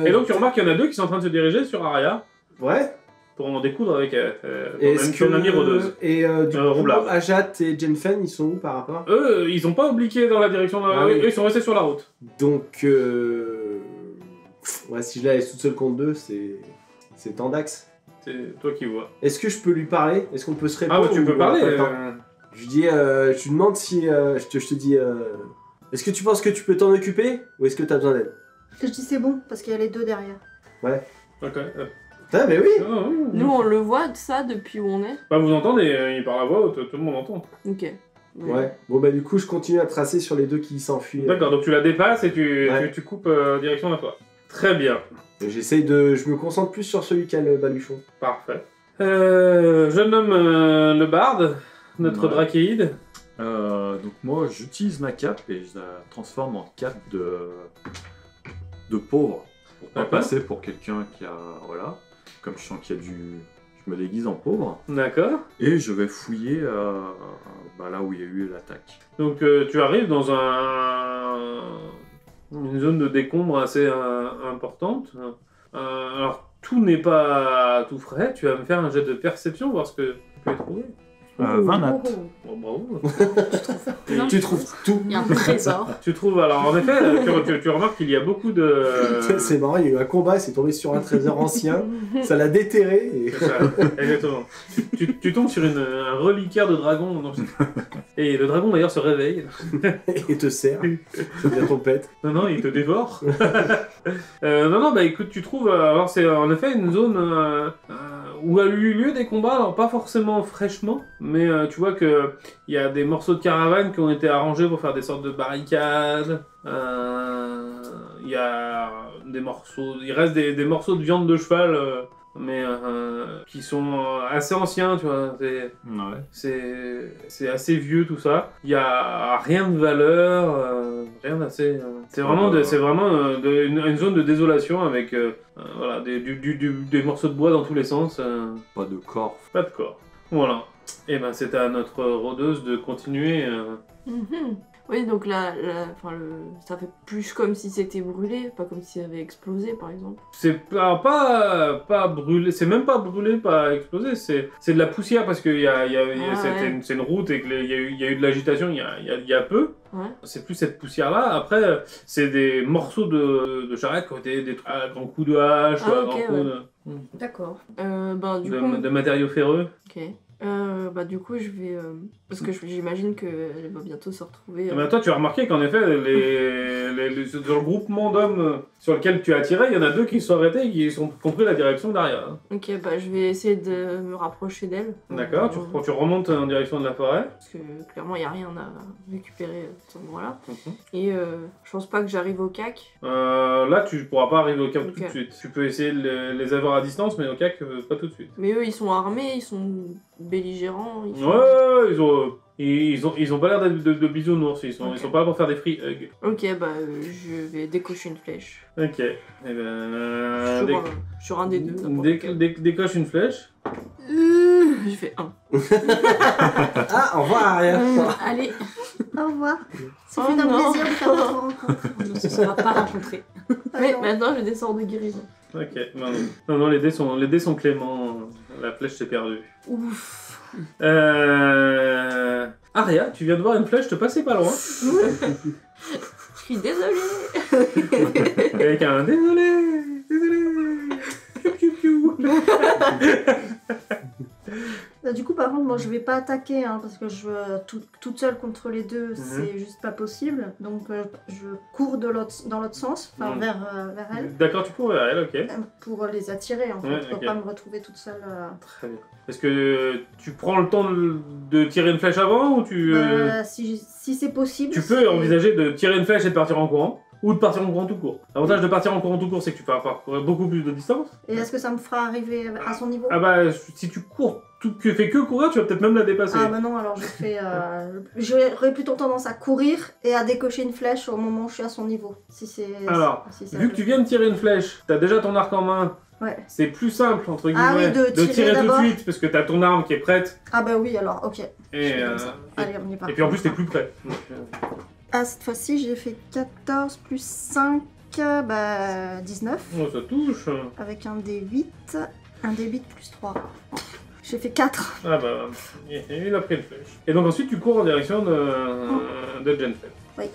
S1: Et donc tu remarques qu'il y en a deux qui sont en train de se diriger sur Aria
S2: Ouais.
S1: pour en découdre avec
S2: Est-ce
S1: ton amie rôdeuse.
S2: Et du coup,
S1: Roublard.
S2: Ajat et Jenfen, ils sont où par rapport?
S1: Eux, ils ont pas obliqué dans la direction de
S2: Ah oui.
S1: eux, ils sont restés sur la route.
S2: Donc, ouais, si je la laisse toute seule contre deux, c'est Tandax.
S1: C'est toi qui vois.
S2: Est-ce que je peux lui parler? Est-ce qu'on peut se
S1: Ah
S2: répondre?
S1: bah tu
S2: ou
S1: peux
S2: on a
S1: parler.
S2: pas le temps Je lui dis, je lui demande si, je te dis, est-ce que tu penses que tu peux t'en occuper ou est-ce que t'as besoin d'aide?
S5: Je dis c'est bon, parce qu'il y a les deux derrière.
S1: Ok.
S2: Ah, mais oui.
S3: Nous, on le voit de ça depuis où on est.
S1: Bah vous entendez, il parle à voix haute, tout le monde entend.
S3: Ok.
S2: Ouais. Bon, bah du coup, je continue à tracer sur les deux qui s'enfuient.
S1: D'accord, donc tu la dépasses et
S2: Ouais.
S1: tu coupes direction vers toi. Très bien.
S2: Et j'essaye de... Je me concentre plus sur celui qui a le baluchon.
S1: Parfait. Je nomme le barde, notre
S4: Ouais.
S1: drachéide.
S4: Donc moi j'utilise ma cape et je la transforme en cape de pauvre. Pour pas
S1: D'accord.
S4: passer pour quelqu'un qui a... Voilà. Comme je sens qu'il y a du... Je me déguise en pauvre.
S1: D'accord.
S4: Et je vais fouiller là où il y a eu l'attaque.
S1: Donc tu arrives dans une zone de décombre assez importante. Alors tout n'est pas tout frais. Tu vas me faire un jet de perception, voir ce que tu peux y trouver.
S4: 20 nat.
S1: Oh, bravo.
S2: Tu trouves tout.
S6: Il y a un trésor.
S1: Tu trouves, alors en effet, tu remarques qu'il y a beaucoup de...
S2: C'est marrant, il y a eu un combat, c'est tombé sur un trésor ancien, ça l'a déterré et...
S1: C'est ça, exactement. Tu tombes sur un reliquaire de dragon. Et le dragon d'ailleurs se réveille.
S2: et te sert. C'est bien ton pet.
S1: Non, il te dévore. Non, bah écoute, tu trouves... alors c'est en effet une zone où a eu lieu des combats, alors pas forcément fraîchement, mais tu vois que il y a des morceaux de caravane qui ont été arrangés pour faire des sortes de barricades. Il y a des morceaux... Il reste des morceaux de viande de cheval, mais qui sont assez anciens, tu vois. C'est assez vieux tout ça. Il y a rien de valeur, rien d'assez. C'est vraiment, une zone de désolation avec voilà, des morceaux de bois dans tous les sens.
S4: Pas de corps.
S1: Pas de corps. Voilà. Et ben c'est à notre rôdeuse de continuer.
S3: Oui, donc là, ça fait plus comme si c'était brûlé, pas comme si ça avait explosé, par exemple.
S1: C'est pas brûlé, c'est même pas brûlé, pas explosé, c'est de la poussière parce que c'est une route et qu'il y a eu de l'agitation il y a peu.
S3: Ouais.
S1: C'est plus cette poussière-là. Après, c'est des morceaux de charrette qui ont été détruits à grands coups de hache,
S3: Ah,
S1: à
S3: ok,
S1: grands coups
S3: D'accord. Du coup...
S1: de matériaux ferreux.
S3: Ok. Du coup, je vais... parce que j'imagine qu'elle va bientôt se retrouver...
S1: Toi, tu as remarqué qu'en effet, dans le groupement d'hommes sur lequel tu as tiré, il y en a 2 qui se sont arrêtés et qui ont pris la direction derrière.
S3: Ok, je vais essayer de me rapprocher d'elle.
S1: D'accord, tu remontes en direction de la forêt.
S3: Parce que clairement, il n'y a rien à récupérer à cet endroit-là. Et je pense pas que j'arrive au CAC.
S1: Là, tu pourras pas arriver au CAC tout de
S3: Ok.
S1: suite. Tu peux essayer de les avoir à distance, mais au CAC, pas tout de suite.
S3: Mais eux, ils sont armés, ils sont belligérants.
S1: Ouais, ils ont pas l'air d'être de bisounours, ils sont pas là pour faire des free hugs.
S3: Ok, je vais décocher une flèche.
S1: Ok. Et
S3: Sur un des deux. n'importe lequel.
S1: décoche une flèche.
S3: J'ai fait 1.
S2: Ah, au revoir, Aria.
S6: Allez,
S5: Au revoir. Ça
S3: Oh
S5: fait un
S3: non.
S5: plaisir de faire votre rencontre.
S6: on ne se sera pas rencontrés.
S3: Mais
S5: Alors,
S3: maintenant, j'ai des sorts de guérison.
S1: Ok, non, les dés sont cléments, la flèche s'est perdue.
S3: Ouf.
S1: Aria, tu viens de voir une flèche te passer pas loin.
S3: Je suis désolée.
S1: Avec un désolé. Piou, piou, piou.
S5: Du coup, par contre, moi, je vais pas attaquer, hein, parce que toute seule contre les deux, c'est juste pas possible. Donc, je cours dans l'autre sens, enfin, vers elle,
S1: D'accord, tu cours vers elle, ok.
S5: pour les attirer, en fait,
S1: Ouais,
S5: pour
S1: ok.
S5: pas me retrouver toute seule.
S1: Très bien. Est-ce que tu prends le temps de tirer une flèche avant ou
S5: Si c'est possible.
S1: tu peux envisager de tirer une flèche et de partir en courant ou de partir en courant tout court. L'avantage de partir en courant tout court, c'est que tu peux parcourir beaucoup plus de distance.
S5: Et est-ce que ça me fera arriver à son niveau?
S1: Ah bah, si tu cours, tu fais que courir, tu vas peut-être même la dépasser.
S5: Ah bah non, alors j'aurais plutôt tendance à courir et à décocher une flèche au moment où je suis à son niveau.
S1: Alors,
S5: si ça
S1: vu que tu viens de tirer une flèche, t'as déjà ton arc en main,
S5: Ouais.
S1: c'est plus simple, entre guillemets,
S5: Ah oui, de tirer
S1: tout de
S5: d'abord.
S1: suite, parce que t'as ton arme qui est prête,
S5: Ah bah oui, alors, ok.
S1: et,
S5: Je fais comme ça. Allez, on y va.
S1: et puis en plus t'es plus prêt. Donc,
S5: Ah, cette fois-ci, j'ai fait 14 plus 5, 19.
S1: oh, ça touche.
S5: Avec un D8. Un D8 plus 3. J'ai fait 4.
S1: Ah bah, il a pris une flèche. Et donc ensuite tu cours en direction de Genfeld.
S5: Oui.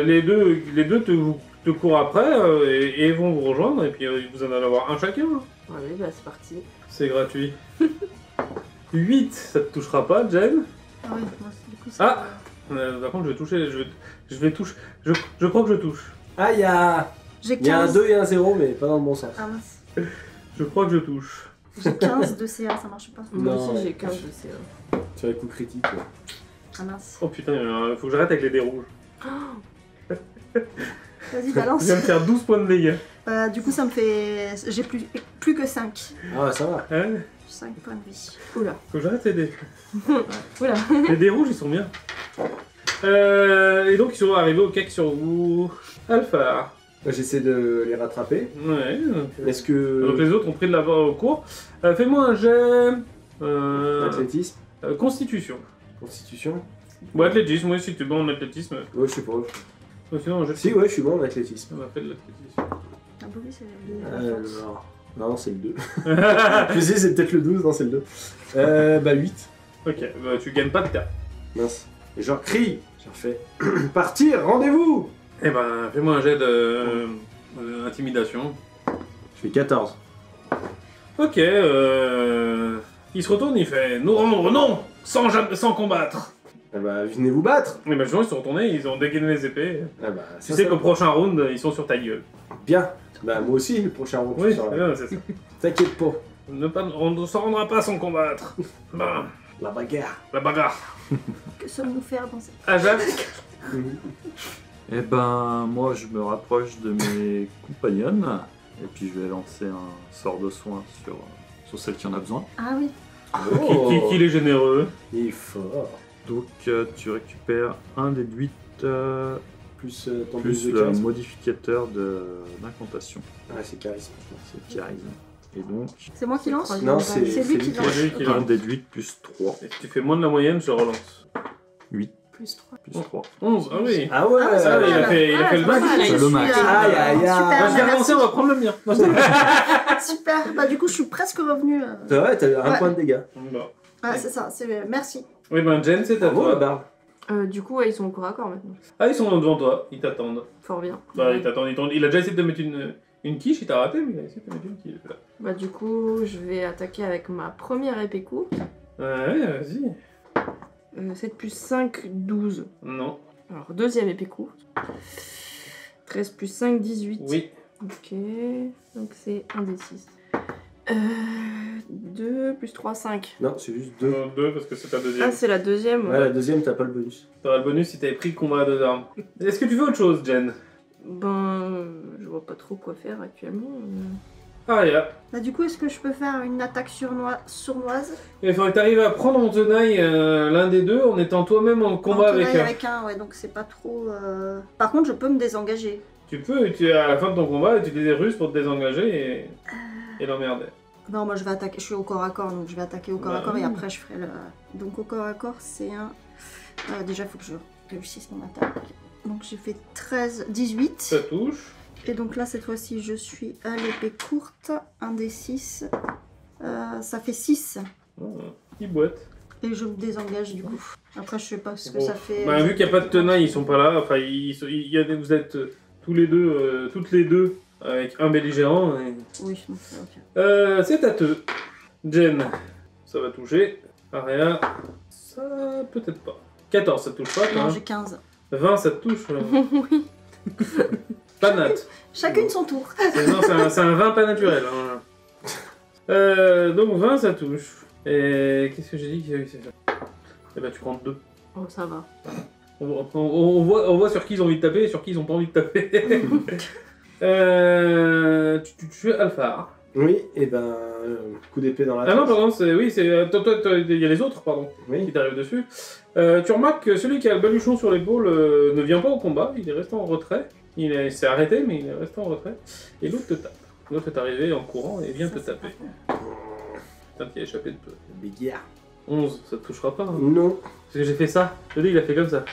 S1: Les deux te courent après et vont vous rejoindre, et puis vous en allez avoir un chacun.
S3: Allez, c'est parti.
S1: C'est gratuit. 8, ça te touchera pas, Jen.
S5: Ah oui, moi, du coup, ça...
S1: Par contre, je vais toucher. Je vais toucher. Je crois que je touche.
S2: Ah, il y a
S5: J'ai
S2: un
S5: 15.
S2: 2 et un 0, mais pas dans le bon sens.
S5: Ah mince.
S1: Je crois que je touche.
S5: J'ai 15 de CA, ça marche pas.
S3: Moi
S2: Non,
S3: aussi, j'ai
S2: ouais.
S3: 15 de CA.
S2: Sur les coups critiques. Ouais.
S5: Ah mince.
S1: Oh putain, il faut que j'arrête avec les dés rouges.
S5: Vas-y,
S1: Je
S5: balance.
S1: viens de faire 12 points de dégâts.
S5: Du coup, ça me fait... J'ai plus que 5.
S2: Ah, ouais, ça va.
S1: Hein
S5: 5 points de vie.
S3: Oula.
S1: Faut que j'arrête les dés.
S3: Oula.
S1: Les dés rouges, ils sont bien. Et donc, ils sont arrivés au cake sur vous. Alpha.
S2: J'essaie de les rattraper.
S1: Ouais.
S2: Est-ce que.
S1: Donc les autres ont pris de la voie au cours. Fais-moi un jet.
S2: Athlétisme,
S1: Constitution.
S2: constitution.
S1: Ou athlétisme, oui, si tu es bon en athlétisme.
S2: Ouais, je sais pas.
S1: Sinon, un jet.
S2: Si, ouais, je suis bon en athlétisme.
S1: On a fait de l'athlétisme.
S5: Ah bah oui, c'est la force.
S2: Alors. Non, c'est le 2. Je me suis dit, c'est peut-être le 12, non, c'est le 2. 8.
S1: Ok, bah, tu gagnes pas de terre.
S2: Mince. Et je crie. Je refais. Partir, rendez-vous.
S1: Eh ben, fais-moi un jet de intimidation.
S2: Je fais 14.
S1: Ok, il se retourne, il fait nous rendre, non, sans combattre.
S2: Ah bah, venez vous battre.
S1: Et ben, les gens, ils sont retournés, ils ont dégainé les épées.
S2: Ah bah,
S1: Tu sais qu'au prochain round, ils sont sur ta gueule.
S2: Bien. Bah, moi aussi, le prochain round.
S1: Oui,
S2: sur la-
S1: c'est ça.
S2: T'inquiète pas.
S1: On ne s'en rendra pas sans combattre. Ben,
S2: La bagarre.
S1: la bagarre.
S5: Que sommes-nous faire dans cette...
S1: Ajax.
S4: Eh ben, moi, je me rapproche de mes compagnonnes, et puis je vais lancer un sort de soin sur celle qui en a besoin.
S5: Ah oui.
S1: Qu'il est généreux.
S2: Il est fort.
S4: Donc, tu récupères un déduit
S2: Plus ton
S4: plus
S2: plus de
S4: le
S2: 15.
S4: modificateur d'incantation.
S2: Ah, c'est charisme.
S4: C'est charisme. Et donc,
S5: C'est moi qui lance?
S2: Non, c'est
S5: C'est lui qui lance.
S1: C'est lui qui
S4: un
S1: lance.
S4: déduit plus 3.
S1: Et si tu fais moins de la moyenne, je relance.
S4: 8.
S6: Plus 3.
S4: Plus 3.
S1: 11, ah oui.
S2: Ah ouais,
S5: Ah,
S1: Ah oui, il a fait
S3: Ah,
S1: le max.
S3: pas mal.
S4: C'est le max.
S2: Aïe, aïe, aïe.
S5: Super,
S1: Moi, je vais
S5: merci.
S1: avancer, on va prendre le mien. Non, je déconne.
S5: Super. Bah, du coup, je suis presque revenue.
S2: C'est vrai, t'as eu un
S5: Ouais.
S2: point de dégâts.
S1: Bon.
S5: Ah, c'est ça, merci.
S1: Oui, ben Jen, c'est à
S2: Bravo, la
S1: toi.
S2: barbe.
S3: Du coup, ouais, ils sont au corps à corps maintenant.
S1: Ah, ils sont devant toi, ils t'attendent.
S3: Fort bien.
S1: Bah, ils t'attendent, il a déjà essayé de te mettre une quiche, il t'a raté, mais il a essayé de te mettre une quiche. Là.
S3: Bah, du coup, je vais attaquer avec ma première épée courte.
S1: Ouais, vas-y.
S3: 7 plus 5, 12.
S1: Non.
S3: Alors, deuxième épée courte. 13 plus 5, 18.
S1: Oui.
S3: Ok, donc c'est 1 des 6. 2 plus 3, 5.
S2: Non, c'est juste 2.
S1: Non, 2 parce que c'est ta deuxième.
S3: Ah, c'est la deuxième.
S2: Ouais, la deuxième, t'as pas le bonus.
S1: T'auras le bonus si t'avais pris le combat à 2 armes. Est-ce que tu veux autre chose, Jen?
S3: Ben, je vois pas trop quoi faire actuellement.
S1: Ah, yeah.
S5: Bah, du coup, est-ce que je peux faire une attaque sournoise
S1: Il faudrait que t'arrives à prendre en tenaille l'un des deux en étant toi-même en combat
S5: En tenaille
S1: avec un.
S5: ouais, donc c'est pas trop. Par contre, je peux me désengager.
S1: Tu peux, à la fin de ton combat, utiliser des ruses pour te désengager et l'emmerder.
S5: Non, moi je vais attaquer, je suis au corps à corps, donc je vais attaquer au corps à
S1: Bah
S5: corps et
S1: oui.
S5: après je ferai le. Donc au corps à corps, c'est un. Déjà, il faut que je réussisse mon attaque. Donc j'ai fait 13, 18.
S1: Ça touche.
S5: Et donc là, cette fois-ci, je suis à l'épée courte, un des 6. Ça fait 6.
S1: Oh, petite boîte.
S5: Et je me désengage du coup. Après, je sais pas ce que
S1: Bon.
S5: ça fait.
S1: Bah, vu qu'il n'y a pas de tenaille, ils sont pas là. Enfin, vous êtes tous les deux, toutes les deux, avec un belligérant. Et...
S5: Oui, donc, ok.
S1: C'est à te. Jen, ça va toucher. Aria, ça peut-être pas. 14, ça te touche pas, toi,
S5: Non,
S1: hein.
S5: j'ai 15.
S1: 20, ça te touche.
S3: Oui.
S1: Pas nat.
S5: Chacune son tour.
S1: Non, c'est un 20 pas naturel. Hein. Donc 20, ça touche. Et qu'est-ce que j'ai dit? Oui, c'est ça. Et bah tu prends 2.
S3: Oh, ça va.
S1: On voit sur qui ils ont envie de taper et sur qui ils ont pas envie de taper. Tu es Alphar.
S2: Oui, et ben, coup d'épée dans la
S1: Ah non,
S2: tête.
S1: pardon, il y a les autres, pardon, qui
S2: Oui.
S1: t'arrivent dessus. Tu remarques que celui qui a le baluchon sur l'épaule ne vient pas au combat, il est resté en retrait. Il s'est arrêté, mais il est resté en retrait. Et l'autre te tape. L'autre est arrivé en courant et vient te taper. Putain, qui a échappé de peu.
S2: Béguerre.
S1: 11, ça te touchera pas. Hein.
S2: Non.
S1: Parce que j'ai fait ça. Je te dis, il a fait comme ça.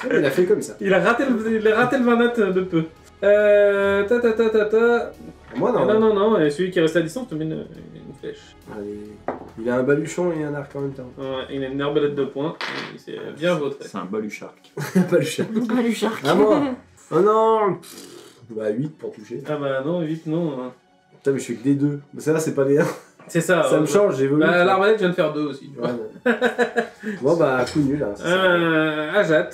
S2: Il a fait comme ça.
S1: Il a raté le 20 nat de peu.
S2: Moi, non.
S1: Non, et celui qui est resté à distance te met une flèche.
S2: Allez. Il a un baluchon et un arc en même temps.
S1: Ouais, il a une arbalète de poing, et il s'est bien vautré.
S4: C'est un baluchark.
S2: Pas le chat.
S3: Pas du shark.
S2: Ah moi. Oh non. Bah 8 pour toucher.
S1: Ah bah non, 8 non. Hein.
S2: Putain, mais je suis que des 2. Mais ça va, c'est pas des 1.
S1: C'est ça.
S2: Ça me change, j'évolue.
S1: Bah, l'arbalète vient de faire 2 aussi. Tu vois.
S2: Ouais, ouais. Bon bah, coup nul. Hein, c'est ça.
S1: Ajat.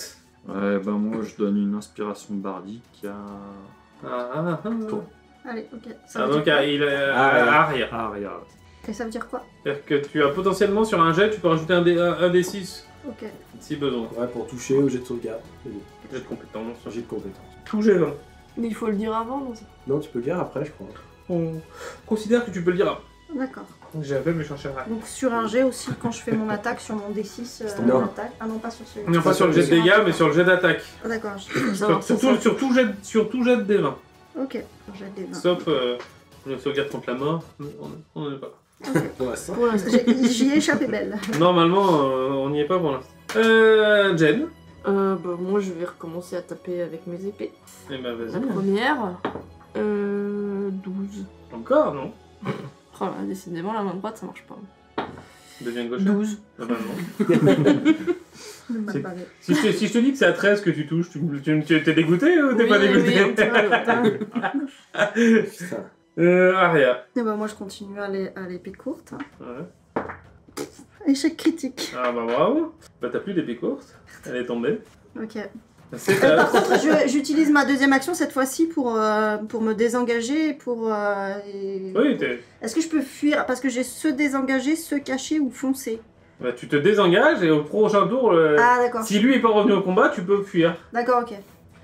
S4: Ouais, ben moi je donne une inspiration bardique à Pour-
S5: Allez, ok. Ça
S1: Ah,
S5: veut
S1: donc
S5: dire quoi
S1: il est
S2: Ah,
S1: Aria.
S4: Aria.
S5: Et ça veut dire quoi?
S1: C'est-à-dire que tu as potentiellement sur un jet, tu peux rajouter un des 6
S5: Ok.
S1: si besoin.
S2: Ouais, pour toucher au jet de sauvegarde. C'est bon.
S1: Jet de compétence.
S2: Jet de compétence.
S1: Tout jet 20.
S3: Mais il faut le dire avant, non?
S2: Non, tu peux le dire après, je crois.
S1: On considère que tu peux le dire.
S5: D'accord.
S1: J'ai appelé mais je cherchais rien.
S5: Donc sur un jet aussi, quand je fais mon attaque sur mon D6
S2: Non.
S5: attaque. Ah non, pas sur celui-là.
S1: Non, pas sur le jet de dégâts, mais sur le jet d'attaque.
S5: Ah, d'accord.
S1: Sur tout jet de D20.
S5: Ok. Jet des 20.
S1: Sauf le sauvegarde contre la mort, on n'en est pas.
S2: Pour l'instant.
S3: Pour l'instant.
S5: J'y ai échappé belle.
S1: Normalement, on n'y est pas pour l'instant. Jen.
S3: Bah, moi, je vais recommencer à taper avec mes épées.
S1: Eh ben
S3: La
S1: vas-y.
S3: première, 12.
S1: Encore, non?
S3: Oh là, décidément, la main droite, ça marche pas.
S1: Deviens gauche.
S3: 12.
S1: Ah bah non.
S5: Ne m'a
S1: C'est-
S5: pas vu.
S1: Si je te dis que c'est à 13 que tu touches, tu t'es dégoûté ou t'es
S3: Oui,
S1: pas
S3: oui,
S1: dégoûté?
S3: un petit peu.
S2: Putain.
S1: Aria.
S5: Et bah moi je continue à l'épée courte. Hein.
S1: Ouais.
S5: Échec critique.
S1: Ah bah bravo. Bah t'as plus d'épée courte. Elle est tombée.
S5: Ok.
S1: C'est
S5: Par contre, j'utilise ma deuxième action cette fois-ci pour me désengager.
S1: Oui,
S5: Est-ce que je peux fuir? Parce que j'ai se désengager, se cacher ou foncer.
S1: bah, tu te désengages et au prochain tour,
S5: Ah d'accord.
S1: si lui est pas revenu au combat, tu peux fuir.
S5: D'accord, ok.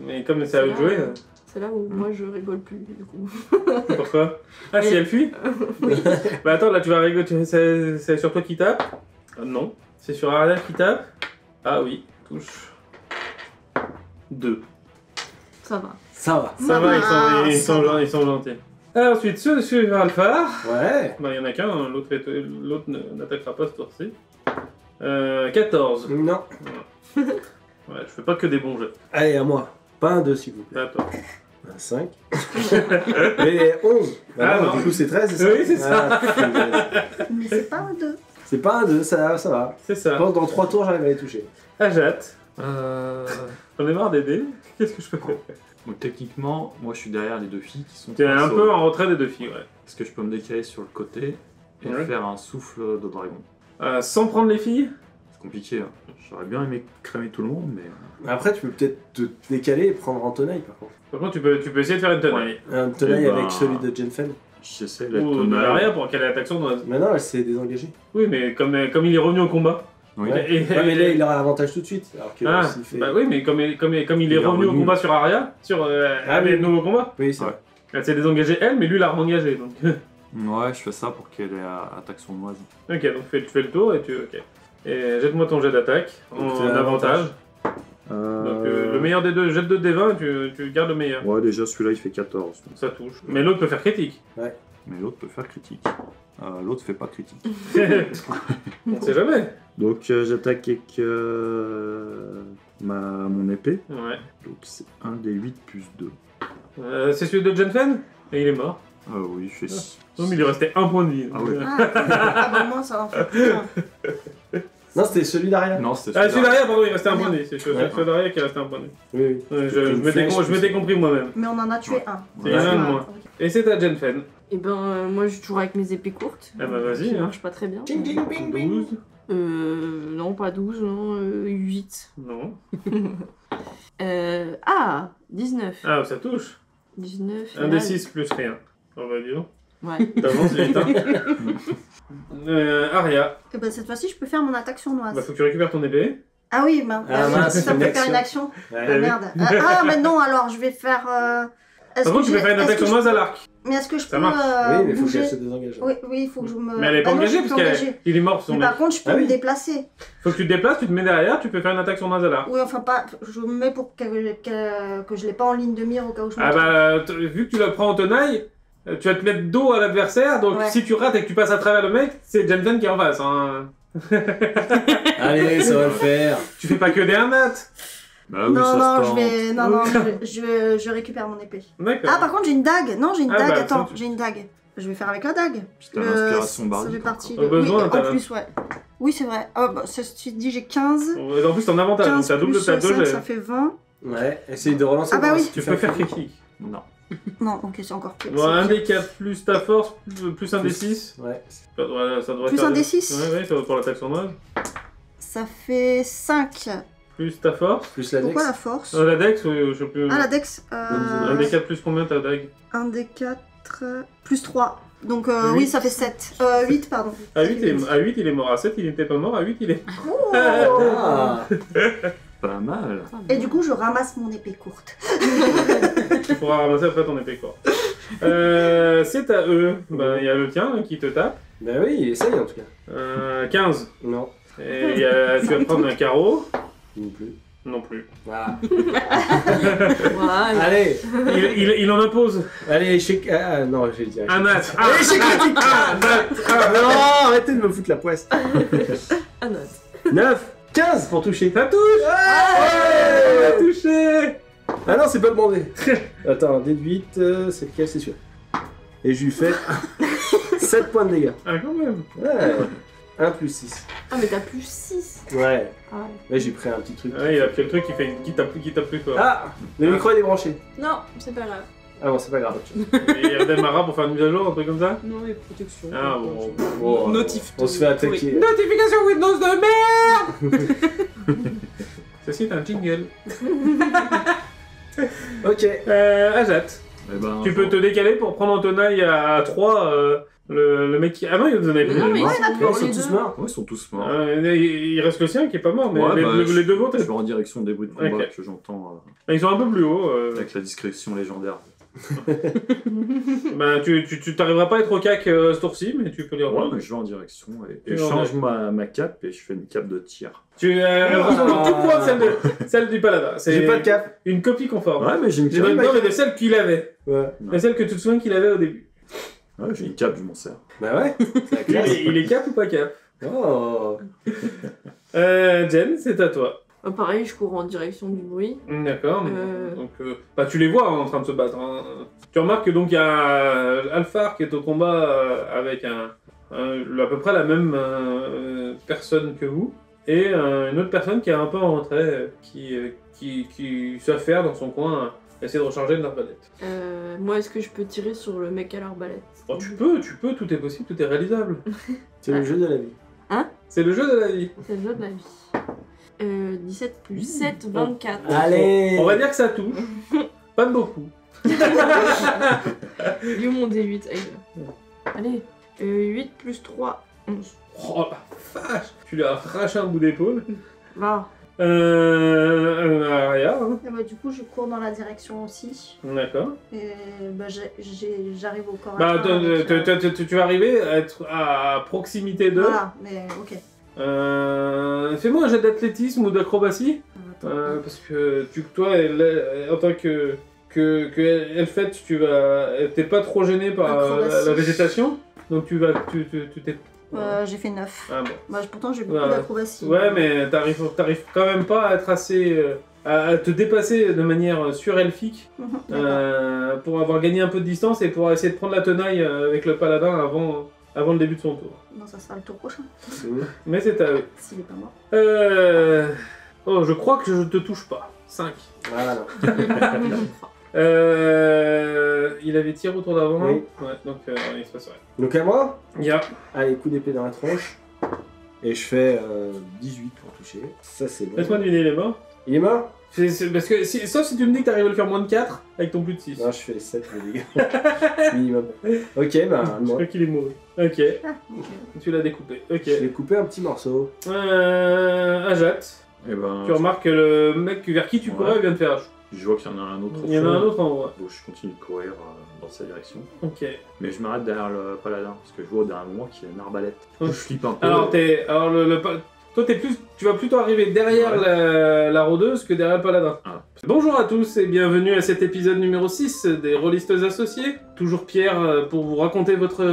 S1: Mais comme c'est à eux de jouer,
S3: C'est là où moi je rigole plus, du coup.
S1: pourquoi? Ah, si elle fuit? Bah attends, là tu vas rigoler, c'est sur toi qui tape? Non. C'est sur Aria qui tape? Ah oui, touche. 2.
S3: Ça va.
S2: Ça va.
S1: Ça va,
S5: Ah,
S1: ils
S5: ça va.
S1: sont gentils. Ensuite, ceux sur Alpha.
S2: Ouais.
S1: Bah, il y en a qu'un, l'autre n'attaquera pas ce tour-ci. 14.
S2: Non.
S1: Voilà. Ouais, je fais pas que des bons jeux.
S2: Allez, à moi. Pas un 2, s'il vous plaît.
S1: Attends.
S2: Un 5. Mais 11. Bah
S1: Ah,
S2: non,
S1: non.
S2: du coup, c'est 13, c'est ça?
S1: Oui, c'est ça.
S2: Ah, punaise.
S5: Mais c'est pas un 2.
S2: C'est pas un 2, ça va.
S1: C'est
S2: Je
S1: ça.
S2: pense que dans 3 tours, j'arrive à les toucher.
S1: Ajat. J'en ai marre d'aider. Qu'est-ce que je peux faire?
S4: Donc techniquement, moi je suis derrière les deux filles qui sont.
S1: Tu es un
S4: face au-
S1: peu en retrait des deux filles, ouais.
S4: Est-ce que je peux me décaler sur le côté et
S1: Ouais.
S4: faire un souffle de dragon?
S1: Sans prendre les filles?
S4: C'est compliqué. Hein. J'aurais bien aimé cramer tout le monde, mais.
S2: Après, tu peux peut-être te décaler et prendre un tenaille, par contre.
S1: Par contre, tu peux essayer de faire une tenaille.
S2: Un tenaille
S4: Eh ben,
S2: avec celui de Jenfen.
S4: J'essaie d'être
S1: Ou de
S4: tonal.
S1: l'arrière pour qu'elle ait l'attaque sournoise.
S2: Maintenant, elle s'est désengagée.
S1: Oui, mais comme il est revenu au combat.
S4: Oui.
S2: Ouais.
S1: Et-
S2: Ouais, mais là, il aura avantage tout de suite. Alors que
S1: Ah,
S2: s'il fait.
S1: bah oui, mais comme il est
S4: Il est
S1: revenu au
S4: revenu.
S1: combat sur Arya, sur
S2: Ah oui.
S1: le nouveau combat,
S2: Oui, c'est
S4: Ouais.
S2: vrai.
S1: elle s'est désengagée elle, mais lui l'a engagé. Donc...
S4: Ouais, je fais ça pour qu'elle ait attaque sournoise.
S1: ok, donc tu fais le tour et tu. Ok. Et jette-moi ton jet d'attaque
S2: Donc,
S1: en
S2: c'est un
S1: avantage. Donc le meilleur des deux, jette 2 des 20 et tu gardes le meilleur.
S4: Ouais, déjà celui-là il fait 14. donc.
S1: Ça touche. Mais l'autre peut faire critique.
S4: Mais l'autre peut faire critique. L'autre fait pas critique.
S1: On sait jamais.
S4: Donc j'attaque avec mon épée.
S1: Ouais.
S4: Donc c'est 1 des 8 plus 2.
S1: C'est celui de Jenfen et il est mort.
S4: Ah oui, je fais 6.
S1: Non, mais il lui restait un point de vie.
S4: Ah ouais.
S5: Ah bah moi ça en fait plus un.
S2: Non, c'était celui d'Aria.
S4: Non, c'était
S1: Ah, celui
S4: celui-là.
S1: derrière, pardon, il restait un point de vie. C'est celui
S2: Ouais.
S1: derrière qui restait un point de vie.
S2: Oui, oui.
S1: Ouais,
S2: C'était une flèche,
S1: je m'étais compris moi-même.
S5: Mais on en a tué un.
S1: Il y en a un de
S5: Ah,
S1: moins.
S5: ok.
S1: Et c'est à Jenfen.
S3: Et ben, moi, je suis toujours avec mes épées courtes.
S1: Ah bah, vas-y,
S3: Qui
S1: hein.
S3: marchent pas très bien.
S2: Ding, ding, bing, bing.
S1: 12.
S3: Non, pas 12, non, 8.
S1: Non.
S3: 19.
S1: Ah, ça touche.
S3: 19.
S1: Un des 6 plus rien. On va dire.
S3: Ouais.
S1: T'avances vite, hein. Arya.
S5: Et bah cette fois-ci je peux faire mon attaque sournoise.
S1: Bah, faut que tu récupères ton épée.
S5: Ah oui, bah,
S2: Ah, mince,
S5: ça
S2: une
S5: peut faire une
S2: action.
S5: action.
S2: Ouais.
S5: Ah merde. Ah mais non, alors je vais faire. Est-ce
S1: Par contre, tu
S5: que
S1: peux faire une
S5: est-ce
S1: attaque
S5: que je-
S1: sournoise à l'arc.
S5: Mais est-ce que je
S1: Ça
S5: peux
S1: marche.
S2: Oui, mais il faut
S5: bouger
S2: qu'elle se désengage.
S5: Oui, il faut que je me.
S1: Mais elle est pas
S5: Ah non, je
S1: engagée
S5: suis
S1: parce
S5: pas engagée.
S1: qu'il est mort son
S5: Mais
S1: mec.
S5: par contre, je peux
S2: Ah
S5: me
S2: oui.
S5: déplacer.
S1: Faut que tu te déplaces, tu te mets derrière, tu peux faire une attaque sournoise à l'arc.
S5: Oui, enfin pas. Je me mets pour que je l'ai pas en ligne de mire au cas où je me
S1: Ah
S5: trompe.
S1: bah, vu que tu la prends en tenaille, tu vas te mettre dos à l'adversaire, donc
S5: Ouais.
S1: si tu rates et que tu passes à travers le mec, c'est Jensen qui est en face. Hein.
S2: Allez, ça va le faire.
S1: Tu fais pas que des 1 nat.
S4: Bah oui,
S5: non,
S4: ça
S5: non,
S4: se
S5: je
S4: tente.
S5: vais. Non, non, je récupère mon épée.
S1: D'accord.
S5: Ah, par contre, j'ai une dague. Non, j'ai une
S1: Ah,
S5: dague.
S1: bah,
S5: Attends,
S1: ça, tu-
S5: j'ai une dague. Je vais faire avec la dague.
S4: Puis t'as l'inspiration
S5: Ça
S4: bardique.
S5: fait partie
S1: Au besoin,
S5: oui,
S1: t'as
S5: en
S1: la-
S5: plus, ouais. Oui, c'est vrai. Oh, bah, ceci dit, j'ai 15.
S1: En plus, t'en avantage, donc
S5: 15
S1: t'as double
S5: plus
S1: ta
S5: 5,
S1: deux jets.
S5: ça fait 20.
S2: Ouais, essaye de relancer.
S5: Ah bah
S2: pour voir
S5: oui.
S2: si
S1: Tu
S2: fais
S1: peux
S2: un
S1: faire
S2: critique.
S1: critique.
S4: Non.
S5: Non, ok, c'est encore plus.
S1: Bon, un des 4 plus ta force, plus un des 6.
S2: Ouais.
S1: Ça devrait
S5: Plus
S1: faire
S5: un des 6.
S1: Ouais, ouais, ça va pour l'attaque sournoise.
S5: Ça fait 5.
S1: Plus ta force.
S2: Plus la dex.
S5: Pourquoi la force
S1: La dex, je sais plus.
S5: Ah, la dex.
S1: Un des 4 plus combien ta dague
S5: 1 des 4 plus 3. Donc
S1: Huit.
S5: oui, ça fait 7. 8, pardon.
S1: À 8, il est mort. À 7, il n'était pas mort. À 8, il est.
S5: Oh
S2: Ah.
S4: Pas mal.
S5: Et du coup, je ramasse mon épée courte.
S1: Tu pourras ramasser après ton épée quoi. C'est à eux. Ben, il y a le tien hein, qui te tape.
S2: Bah oui, il essaye en tout cas.
S1: 15.
S2: Non,
S1: Et tu vas prendre un carreau.
S2: non plus.
S1: Non plus.
S2: Voilà.
S3: Voilà.
S2: Allez,
S1: Il en impose.
S2: allez, échec. Ah non, j'ai dit.
S1: Un nat.
S2: Échec critique. Non, arrêtez de me foutre la poisse.
S3: Un autre.
S2: 9, 15 pour toucher.
S1: Ça touche.
S2: Ouais.
S1: Ouais, touché.
S2: Ah non, c'est pas le bandé. Attends, déduite, c'est lequel, c'est sûr. Et je lui fais 7 points de dégâts.
S1: Ah, quand même.
S2: Ouais. 1 plus 6.
S3: Ah, mais t'as plus 6.
S2: Ouais.
S3: Ah ouais.
S2: Là, j'ai pris un petit truc.
S1: Ouais, il a pris le truc qui tape plus fort.
S2: Ah, le micro est débranché.
S3: Non, c'est pas grave.
S2: Ah bon, c'est pas grave.
S1: Et il redémarra pour faire une mise à jour, un truc comme ça.
S3: Non, les protections.
S1: Ah bon.
S2: Bon,
S3: Notif.
S2: on se fait attaquer.
S1: Notification Windows de merde. Ceci est un jingle.
S2: Ok.
S1: Ajat,
S4: Eh ben,
S1: tu peux te décaler pour prendre en tenaille à 3 le mec qui. Ah non, il en avait plus.
S3: Non, mais
S2: Ouais,
S3: ils sont
S2: ils
S3: morts,
S2: sont
S3: les
S2: tous
S3: deux.
S2: morts.
S4: Ouais, ils sont tous morts.
S1: Il reste le sien qui est pas mort, mais
S4: Ouais, bah,
S1: les deux vôtres,
S4: Je vais en direction des bruits de combat
S1: Ok.
S4: que j'entends
S1: ils sont un peu plus hauts.
S4: avec la discrétion légendaire.
S1: Ben, tu t'arriveras pas à être au cac ce tour-ci, mais tu peux les
S4: Ouais,
S1: rejoindre.
S4: mais je vais en direction et
S1: Tu
S4: je
S1: vas en
S4: change ma cape et je fais une cape de tir.
S1: Elle ressemble en tout point à celle du paladin. C'est
S2: J'ai pas de cap.
S1: une copie conforme.
S4: Ouais, mais j'ai une
S1: J'ai
S4: cape.
S1: même pas de celle qu'il avait.
S2: Ouais.
S1: Mais celle que tu te souviens qu'il avait au début.
S4: Ouais, j'ai une cape, je m'en sers.
S2: Bah ouais. C'est la classe.
S1: Il est cap ou pas cap?
S2: Oh.
S1: Jen, c'est à toi.
S3: Pareil, je cours en direction du bruit.
S1: D'accord. Donc, bah, tu les vois en train de se battre. Hein. Tu remarques que donc il y a Alphar qui est au combat avec à peu près la même personne que vous. Et une autre personne qui est un peu en retrait, qui s'affaire dans son coin, essayer de recharger de l'arbalète.
S3: Moi, est-ce que je peux tirer sur le mec à l'arbalète?
S1: Oh, tu peux, tout est possible, tout est réalisable.
S2: C'est le jeu de la vie.
S1: C'est le jeu de la vie.
S3: C'est le jeu de la vie. 17 plus 7, 24.
S2: Allez.
S1: On va dire que ça touche. Pas de beaucoup.
S3: Yo mon D8. Allez. 8 plus 3, 11.
S1: Oh la vache. Tu lui as arraché un bout d'épaule.
S3: Va.
S1: Aria. Hein.
S5: Et bah, du coup, je cours dans la direction aussi.
S1: D'accord.
S5: Et bah, j'arrive au corps à
S1: Bah,
S5: corps avec,
S1: tu vas arriver à être à proximité d'eux.
S5: Voilà, mais ok.
S1: Fais-moi un jet d'athlétisme ou d'acrobatie.
S5: Attends.
S1: Parce que toi, en tant que Elfette, t'es pas trop gêné par
S5: Acrobatie.
S1: la végétation. Donc tu t'es...
S5: J'ai fait 9.
S1: Ah bon.
S5: Bah, pourtant, j'ai beaucoup
S1: Ouais.
S5: d'acrobatie.
S1: Ouais, mais t'arrives quand même pas à être assez... à te dépasser de manière surelfique
S5: D'accord.
S1: pour avoir gagné un peu de distance et pour essayer de prendre la tenaille avec le paladin avant le début de son tour.
S5: Non, ça sera le tour prochain.
S1: Mais c'est à eux.
S5: S'il est pas mort.
S1: Oh, je crois que je te touche pas. 5.
S2: Voilà.
S1: Il avait tiré autour d'avant.
S2: Oui.
S1: Ouais, donc il se passe rien.
S2: Donc à moi.
S1: Ya.
S2: Allez, coup d'épée dans la tronche. Et je fais 18 pour toucher. Ça, c'est bon.
S1: Laisse-moi deviner, il est mort.
S2: Il est mort?
S1: Parce que, sauf si tu me dis que t'arrives à le faire moins de 4 avec ton plus de 6.
S2: Non, je fais 7 de dégâts. Minimum. Ok, bah,
S1: Je
S2: moi.
S1: crois qu'il est mort. Ok,
S5: Ah, ok.
S1: tu l'as découpé. Ok.
S2: Je vais couper un petit morceau.
S1: Ajat,
S4: Et ben,
S1: tu remarques que le mec vers qui tu
S4: Ouais.
S1: courais vient de faire.
S4: je vois qu'il y en a un autre. au
S1: Il y en a
S4: fond.
S1: un autre en haut. Ouais.
S4: Donc je continue de courir dans sa direction.
S1: Ok.
S4: Mais je m'arrête derrière le paladin, parce que je vois au dernier moment qu'il y a une arbalète.
S1: Ok.
S4: Je flippe un peu.
S1: Alors, toi, tu vas plutôt arriver derrière la rôdeuse que derrière le paladin.
S4: Ah.
S1: Bonjour à tous et bienvenue à cet épisode numéro 6 des Rôlistes Associés. Toujours Pierre pour vous raconter votre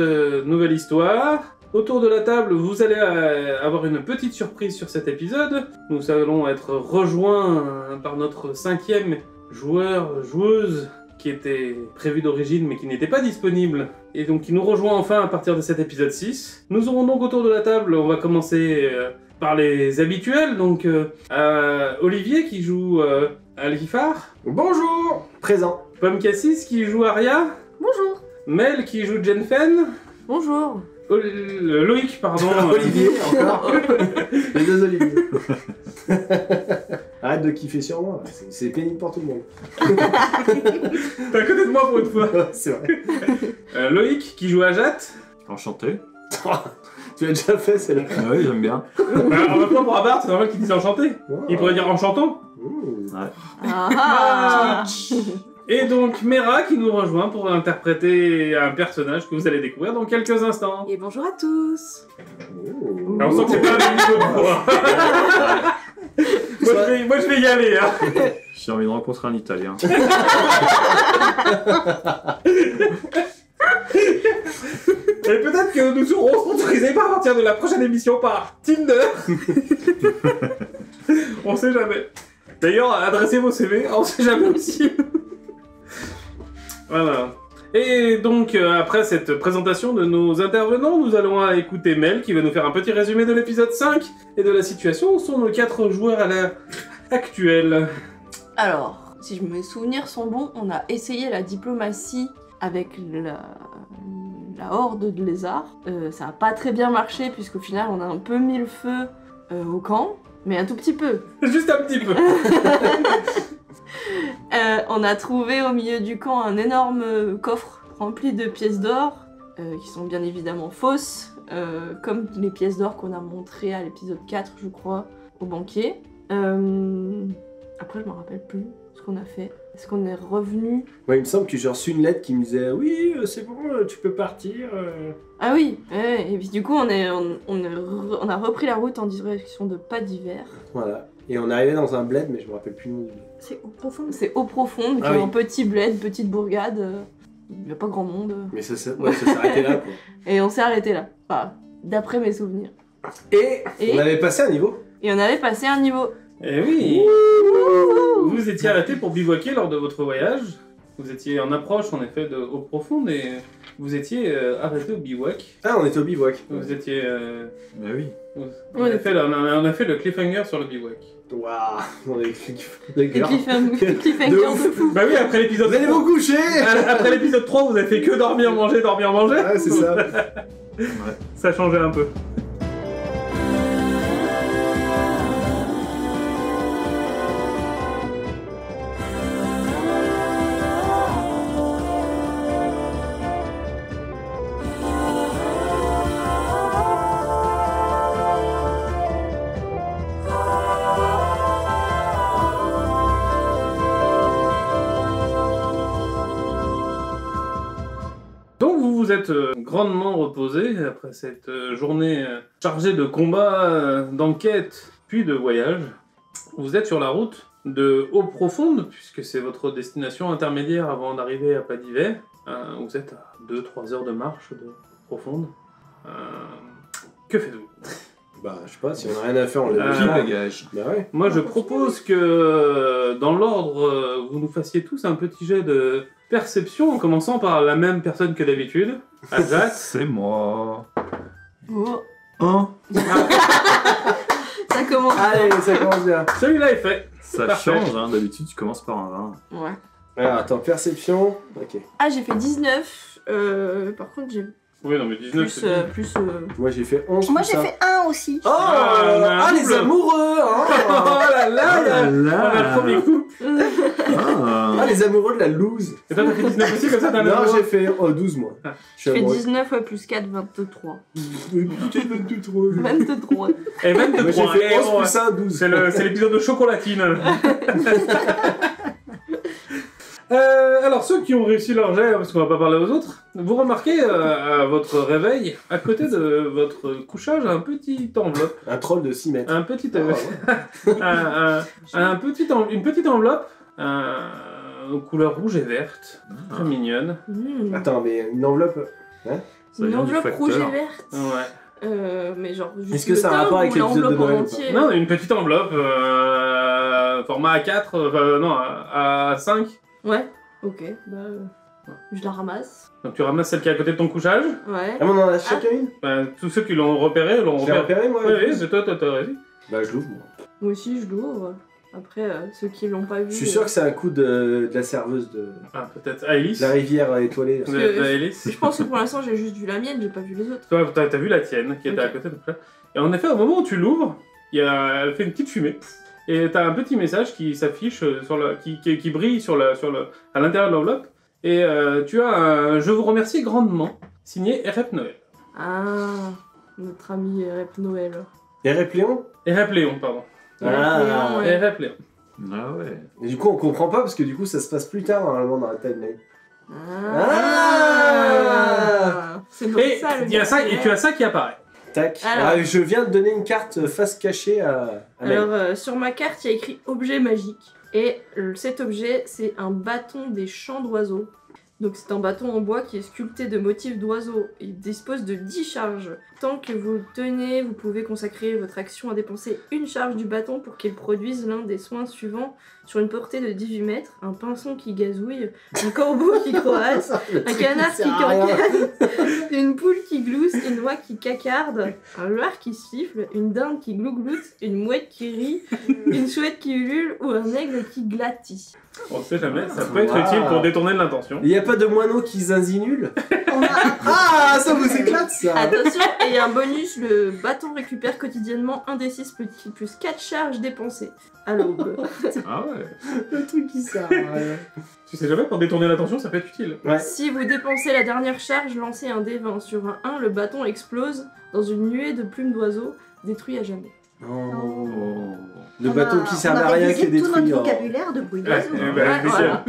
S1: nouvelle histoire. Autour de la table, vous allez avoir une petite surprise sur cet épisode. Nous allons être rejoints par notre 5e joueuse qui était prévu d'origine mais qui n'était pas disponible et donc qui nous rejoint enfin à partir de cet épisode 6. Nous aurons donc autour de la table, on va commencer par les habituels, donc Olivier qui joue Alphar,
S2: Bonjour. Présent.
S1: Pomme Cassis qui joue Aria,
S5: Bonjour.
S1: Mel qui joue Jenfen,
S3: Bonjour.
S1: Loïc, pardon.
S2: Olivier, encore. Les deux Olivier. Arrête de kiffer sur moi, c'est pénible pour tout le monde.
S1: T'es à côté de moi pour une fois.
S2: C'est vrai.
S1: Loïc qui joue Ajat.
S4: Enchanté.
S2: Tu l'as déjà fait, c'est là.
S4: Ah oui, j'aime bien.
S1: En même temps, pour Abart, c'est normal qu'il dise enchanté. Il pourrait dire enchantant.
S3: Ah.
S1: Et donc Mera qui nous rejoint pour interpréter un personnage que vous allez découvrir dans quelques instants.
S6: Et bonjour à tous.
S1: Alors, on sent que c'est pas le même niveau de voix. moi, je vais y aller. Hein.
S4: J'ai envie de rencontrer un Italien.
S1: Et peut-être que nous serons sponsorisés à partir de la prochaine émission par Tinder. On sait jamais. D'ailleurs, adressez vos CV, on sait jamais aussi. Voilà. Et donc, après cette présentation de nos intervenants, nous allons écouter Mel qui va nous faire un petit résumé de l'épisode 5 et de la situation où sont nos 4 joueurs à l'heure actuelle.
S3: Alors, si mes souvenirs sont bons, on a essayé la diplomatie avec la horde de lézards. Ça n'a pas très bien marché puisqu'au final on a un peu mis le feu au camp, mais un tout petit peu.
S1: Juste un petit peu.
S3: On a trouvé au milieu du camp un énorme coffre rempli de pièces d'or, qui sont bien évidemment fausses, comme les pièces d'or qu'on a montrées à l'épisode 4, je crois, au banquier. Après, je me rappelle plus ce qu'on a fait. Est-ce qu'on est revenu?
S2: Ouais, il me semble que j'ai reçu une lettre qui me disait oui, c'est bon, tu peux partir.
S3: Ah oui, ouais, et puis du coup, on a repris la route en direction de Pas d'hiver.
S2: Voilà. Et on est arrivé dans un bled, mais je me rappelle plus le nom du bled.
S5: C'est au profond.
S3: C'est eau profonde, qui
S2: Ah
S3: est
S2: oui.
S3: un petit bled, petite bourgade. Il n'y a pas grand monde.
S2: Mais ça s'est arrêté là, quoi.
S3: Et on s'est arrêté là. Enfin, d'après mes souvenirs.
S2: Et
S3: Et
S2: on avait passé un niveau.
S3: on avait passé un niveau.
S1: Eh oui. Vous étiez arrêté pour bivouaquer lors de votre voyage. Vous étiez en approche, en effet, de eau profonde et vous étiez arrêté au bivouac.
S2: Ah, on était au bivouac.
S1: Vous étiez...
S4: Mais oui.
S1: On a fait le cliffhanger sur le bivouac.
S2: Waouh, on a écrit
S3: Et cliffhanger
S2: De
S3: de
S2: ouf.
S3: fou.
S1: Bah oui, après l'épisode
S2: Vous allez
S1: 3,
S2: vous coucher.
S1: après l'épisode 3, vous avez fait que dormir, manger.
S2: Ah, c'est ça.
S1: Ça changeait un peu. Donc vous vous êtes grandement reposé après cette journée chargée de combats, d'enquêtes, puis de voyages. Vous êtes sur la route de eau profonde, puisque c'est votre destination intermédiaire avant d'arriver à Pas d'Hiver. Vous êtes à 2-3 heures de marche de profonde. Que faites-vous?
S2: Bah, je sais pas, si on a rien à faire, on l'a
S4: Qui bagage.
S2: Bah ouais.
S1: Moi je propose que dans l'ordre, vous nous fassiez tous un petit jet de perception, en commençant par la même personne que d'habitude, Azat.
S4: C'est moi.
S3: Oh.
S4: 1.
S3: Ça commence.
S2: Allez, ça commence bien.
S1: Celui-là est fait.
S4: Ça
S1: Parfait.
S4: change, hein. D'habitude, tu commences par un 20.
S3: Ouais.
S2: Alors, attends, perception. Ok.
S3: Ah, j'ai fait 19. Par contre, j'ai
S1: Oui, non mais 19
S3: plus...
S1: c'est...
S3: plus
S2: Moi, j'ai fait 11.
S5: Moi
S2: plus
S5: j'ai
S2: un.
S5: fait 1 aussi.
S2: Oh,
S1: on a un
S2: les
S1: double.
S2: amoureux hein.
S1: Oh là là, on a le premier coup.
S2: Ah, les amoureux de la loose.
S1: Et toi t'as fait 19 aussi, comme ça t'as un
S2: Non,
S1: amoureux.
S2: j'ai fait 12 moi.
S1: Ah.
S2: Je suis
S3: Je fais
S2: amoureux.
S3: 19, ouais, plus 4, 23.
S2: Putain, de trop.
S3: 23.
S1: Et 23.
S2: Moi, j'ai fait 11
S1: bon,
S2: plus 1, 12.
S1: c'est l'épisode de Chocolatine. Alors ceux qui ont réussi leur jet, parce qu'on va pas parler aux autres, vous remarquez à votre réveil, à côté de votre couchage, un petit enveloppe.
S2: Un troll de 6 mètres.
S1: Un petit,
S2: Ah,
S1: une petite enveloppe aux couleurs rouge et verte, très mignonne.
S3: Mmh.
S2: Attends, mais une enveloppe.
S4: Ça
S3: Une
S4: vient du
S3: enveloppe
S4: facteur.
S3: rouge et verte.
S1: Ouais.
S3: Mais genre juste
S2: Est-ce que
S3: le
S2: ça a un rapport
S3: timbre
S2: avec
S3: ou
S2: l'épisode de
S3: l'enveloppe
S2: Noël
S3: en
S2: ou
S3: entier?
S1: Non, une petite enveloppe, format A4, non, A5.
S3: Ouais, ok, bah je la ramasse.
S1: Donc tu ramasses celle qui est à côté de ton couchage.
S3: Ouais.
S2: Ah, mais on en a chacun une.
S1: Ben, tous ceux qui l'ont repéré l'ont
S2: Je l'ai
S1: repéré.
S2: repéré moi.
S1: Oui, oui, c'est toi, t'as réussi.
S2: Bah, je l'ouvre moi.
S3: Moi aussi je l'ouvre. Après, ceux qui l'ont pas vu.
S2: Je suis sûr que c'est un coup de la serveuse de
S1: Ah, peut-être Alice.
S2: la rivière étoilée. là.
S3: Parce que-
S1: Alice.
S3: Je pense que pour l'instant j'ai juste vu la mienne, j'ai pas vu les autres.
S1: Toi, t'as vu la tienne qui était
S3: Ok.
S1: à côté de toi. Et en effet, au moment où tu l'ouvres, elle fait une petite fumée. Et t'as un petit message qui s'affiche, qui brille à l'intérieur de l'enveloppe. Et tu as un « Je vous remercie grandement » signé RF Noël.
S3: Ah, notre ami Rep Noël.
S2: Et Répléon.
S1: RF Léon, pardon.
S2: Ah.
S3: Ouais.
S1: RF Léon.
S4: Ah ouais.
S2: Et du coup, on comprend pas parce que du coup, ça se passe plus tard normalement dans la timeline.
S3: Ah. C'est pour
S1: Et
S3: ça le
S1: il y a ça, et tu as ça qui apparaît.
S2: Tac.
S3: Alors.
S2: Ah, je viens de donner une carte face cachée à Mel.
S3: Alors, sur ma carte, il y a écrit objet magique. Et cet objet, c'est un bâton des chants d'oiseaux. Donc, c'est un bâton en bois qui est sculpté de motifs d'oiseaux. Il dispose de 10 charges. Tant que vous le tenez, vous pouvez consacrer votre action à dépenser une charge du bâton pour qu'il produise l'un des soins suivants sur une portée de 18 mètres. Un pinson qui gazouille, un corbeau qui croasse, un canard qui cancane, une poule qui glousse, une oie qui cacarde, un loir qui siffle, une dinde qui glougloute, une mouette qui rit, une chouette qui ulule ou un aigle qui glatit.
S1: On sait jamais, ça peut être
S2: Wow.
S1: utile pour détourner de l'intention.
S2: Il n'y a pas de moineau qui zinzinule.
S5: On a
S2: Ah, ça vous éclate ça.
S3: Attention, et il y a un bonus, le bâton récupère quotidiennement un des 6 plus 4 charges dépensées à l'aube.
S4: Ah ouais.
S2: Le truc qui sert à rien.
S1: Tu sais jamais, pour détourner l'attention, ça peut être utile.
S2: Ouais.
S3: Si vous dépensez la dernière charge, lancez un D20 sur un 1, le bâton explose dans une nuée de plumes d'oiseaux, détruit à jamais.
S2: Oh.
S4: Oh.
S2: Le bâton qui sert à rien qui est
S5: tout
S2: détruit.
S5: notre
S2: oh.
S5: vocabulaire de bruit
S1: Ouais,
S5: d'oiseau.
S1: eh ben,
S3: Ouais, voilà.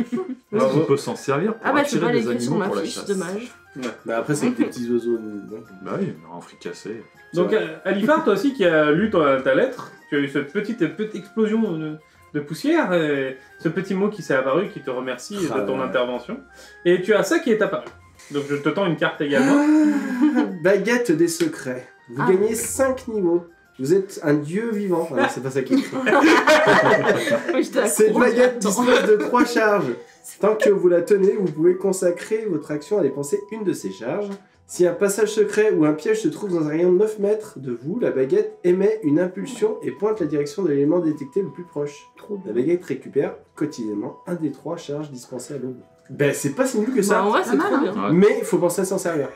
S4: Est-ce qu'on peut s'en servir pour
S3: Ah bah je peux
S4: attirer
S3: pas
S4: des
S3: l'écrire sur
S4: animaux
S3: ma
S4: pour la
S3: fiche,
S4: chasse?
S3: dommage.
S2: Bah après, c'est que des petits oiseaux.
S4: Bah oui, mais en fricassé.
S1: Donc, Alifar, toi aussi qui as lu ta lettre, tu as eu cette petite explosion de poussière, et ce petit mot qui s'est apparu, qui te remercie
S2: Ah
S1: de ton
S2: ouais.
S1: intervention. Et tu as ça qui est apparu. Donc, je te tends une carte également.
S2: Baguette des secrets. Vous
S3: Ah.
S2: gagnez 5 niveaux. Vous êtes un dieu vivant. Ah non, c'est pas ça qui est écrit.
S3: Oui, j'étais à
S2: Cette
S3: court.
S2: baguette dispose de 3 charges. Tant que vous la tenez, vous pouvez consacrer votre action à dépenser une de ces charges. Si un passage secret ou un piège se trouve dans un rayon de 9 mètres de vous, la baguette émet une impulsion et pointe la direction de l'élément détecté le plus proche.
S3: Trop
S2: La
S3: bien.
S2: baguette récupère quotidiennement un des 3 charges dispensées à l'aube. Ben, c'est pas si nul que ça,
S3: Bah, en vrai, c'est
S5: Pas
S3: trop
S5: mal,
S3: bien.
S4: Ouais.
S2: mais il faut penser à s'en servir.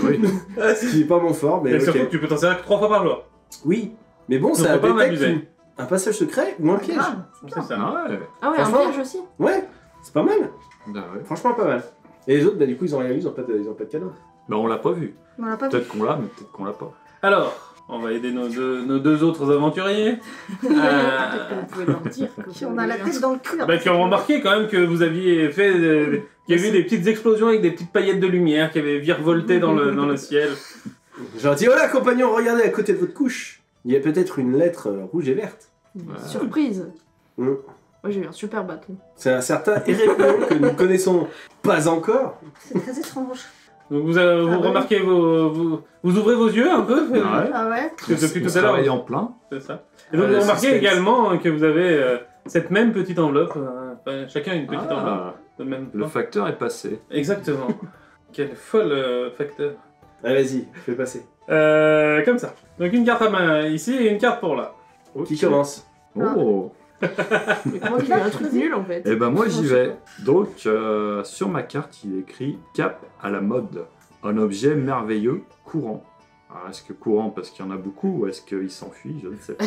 S4: Oui.
S2: Ce qui est pas mon fort, mais
S1: Et
S2: ok.
S1: surtout, tu peux t'en servir que 3 fois par jour.
S2: Oui, mais bon,
S1: Donc,
S2: ça
S1: faut pas
S2: détecte
S1: m'abuser.
S2: un passage secret ou un piège.
S5: Grave, c'est
S1: C'est
S5: bien.
S1: ça.
S4: Ah ouais.
S3: Ah ouais, un
S2: Franchement.
S3: piège aussi.
S2: Ouais, c'est pas mal.
S4: Bah ouais.
S2: Franchement, pas mal. Et les autres, bah, du coup, ils ont rien eu, ils ont pas de cadeau.
S4: Bah on l'a pas vu.
S5: On l'a pas vu.
S4: Peut-être qu'on l'a, mais peut-être qu'on l'a pas.
S1: Alors, on va aider nos deux autres aventuriers.
S6: Peut-être que vous pouvez leur dire que
S5: Qui
S6: vous
S5: on a la
S6: avez
S5: tête dans le cul.
S1: Bah, qui ont remarqué quand même que vous aviez fait. Qu'il y a eu des petites explosions avec des petites paillettes de lumière qui avaient virevolté dans le ciel.
S2: J'aurais dit, voilà, compagnon, regardez à côté de votre couche. Il y a peut-être une lettre rouge et verte.
S3: Surprise.
S2: Mm.
S3: Moi, j'ai eu un super bâton.
S2: C'est un certain Erépléon que nous ne connaissons pas encore.
S5: C'est très étrange.
S1: Donc vous
S5: Ah ouais.
S1: remarquez vous ouvrez vos yeux un peu.
S4: Ouais.
S5: Ah ouais.
S1: Parce que depuis
S4: On
S1: tout à l'heure.
S4: travaille en plein.
S1: C'est ça. Et donc
S2: Ouais,
S1: vous remarquez
S2: suspense.
S1: également que vous avez cette même petite enveloppe. Enfin, chacun une petite enveloppe.
S4: Ah,
S1: De même
S4: le facteur est passé.
S1: Exactement. Quel folle facteur.
S2: Allez, vas-y, fais passer.
S1: Comme ça. Donc une carte à main ici et une carte pour là.
S2: Qui commence?
S4: Oh.
S3: Mais comment tu fais un truc nul en fait?
S4: Et ben moi j'y vais. Donc sur ma carte il est écrit Cap à la mode. Un objet merveilleux courant. Alors est-ce que courant parce qu'il y en a beaucoup ou est-ce qu'il s'enfuit? Je ne sais pas.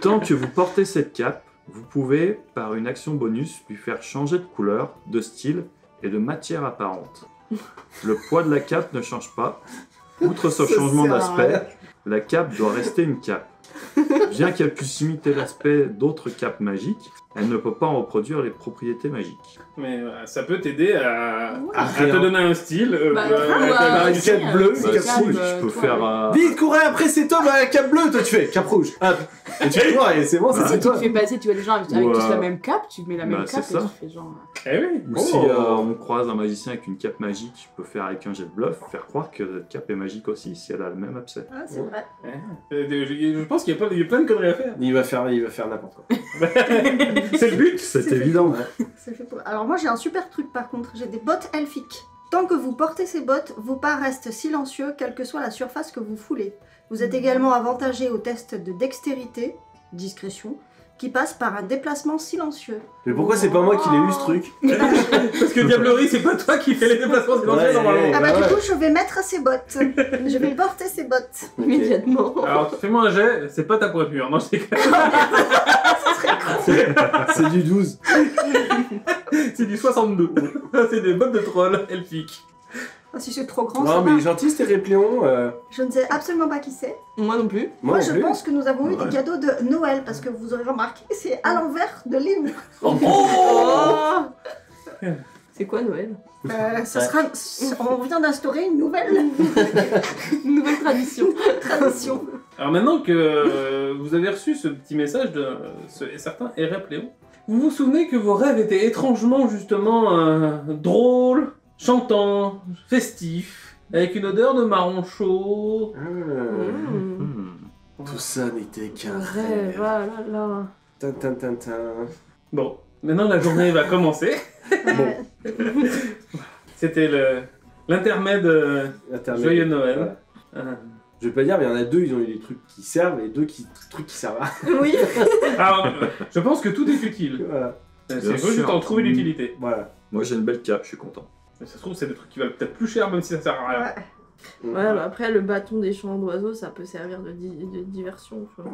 S4: Tant que vous portez cette cape, vous pouvez, par une action bonus, lui faire changer de couleur, de style et de matière apparente. Le poids de la cape ne change pas. Outre ce
S2: Ça
S4: changement
S2: sert à
S4: d'aspect,
S2: rien.
S4: la cape doit rester une cape. Bien qu'elle puisse imiter l'aspect d'autres capes magiques, elle ne peut pas en reproduire les propriétés magiques.
S1: Mais ça peut t'aider à te
S2: rien.
S1: donner un style.
S3: Bah,
S2: une cape bleue,
S4: Bah,
S2: une cape
S4: si,
S2: rouge.
S4: je peux faire...
S2: Vite, courez après cet homme à la cape bleue, toi tu fais cape rouge. Ah, et tu cours et c'est bon,
S4: Bah,
S2: c'est
S6: Tu
S2: toi.
S6: te fais passer, tu vois des gens avec
S4: Ou,
S6: tous la même cape, tu mets la même
S4: bah,
S6: cape
S4: c'est
S6: et
S4: ça.
S6: tu fais genre.
S1: Eh oui.
S4: Ou si
S2: Oh.
S4: on croise un magicien avec une cape magique, je peux faire avec un jet de bluff, faire croire que cette cape est magique aussi si elle a le même abcès.
S5: Ah, c'est vrai.
S1: Je pense qu'il y a plein de conneries à faire.
S2: Il va faire n'importe quoi.
S1: C'est le but.
S4: C'est évident.
S5: C'est fait pour- Alors moi j'ai un super truc par contre, j'ai des bottes elfiques. Tant que vous portez ces bottes, vos pas restent silencieux quelle que soit la surface que vous foulez. Vous êtes également avantagé au test de dextérité, discrétion, qui passe par un déplacement silencieux.
S2: Mais pourquoi c'est pas moi qui l'ai eu ce truc?
S1: Parce que Diablerie, c'est pas toi qui fais les déplacements silencieux
S2: Ouais,
S1: normalement.
S5: Ah bah
S2: ouais.
S5: du coup je vais mettre ces bottes. Je vais porter ces bottes.
S3: Immédiatement.
S1: Alors fais-moi un jet, c'est pas ta pointure, non c'est
S2: C'est du 12.
S1: c'est du 62. C'est des bottes de troll elfiques.
S5: Ah, si c'est trop grand,
S2: Non,
S5: ça
S2: mais
S5: va.
S2: il est gentil, c'était Répléon.
S5: Je ne sais absolument pas qui c'est.
S3: Moi non plus.
S5: Moi
S2: non
S5: je
S2: plus.
S5: pense que nous avons eu
S4: Ouais.
S5: des cadeaux de Noël parce que vous aurez remarqué, c'est à l'envers de Léon.
S3: Oh c'est quoi Noël?
S5: Ça sera... On vient d'instaurer une nouvelle
S3: Une nouvelle tradition.
S5: tradition.
S1: Alors maintenant que vous avez reçu ce petit message de ce certain Erépléon, vous vous souvenez que vos rêves étaient étrangement justement drôles, chantants, festifs, avec une odeur de marron chaud.
S3: Mmh.
S2: Tout ça n'était qu'un
S3: Rêve,
S2: rêve.
S3: ah là là.
S2: Tin, tin, tin, tin.
S1: Bon, maintenant la journée va commencer. C'était l'intermède
S2: Internet.
S1: Joyeux Noël.
S2: Voilà. Je vais pas dire, mais il y en a deux, ils ont eu des trucs qui servent et deux trucs qui servent à.
S5: Oui.
S1: Alors, je pense que tout est utile.
S2: Voilà.
S1: C'est
S4: Bien
S1: juste
S4: sûr.
S1: en trouver l'utilité.
S2: Voilà.
S4: Moi j'ai une belle cape, je suis content.
S1: Mais ça se trouve, c'est des trucs qui valent peut-être plus cher, même si ça sert à rien.
S5: Ouais.
S3: Ouais, bah après le bâton des chants d'oiseaux, ça peut servir de diversion. tu vois.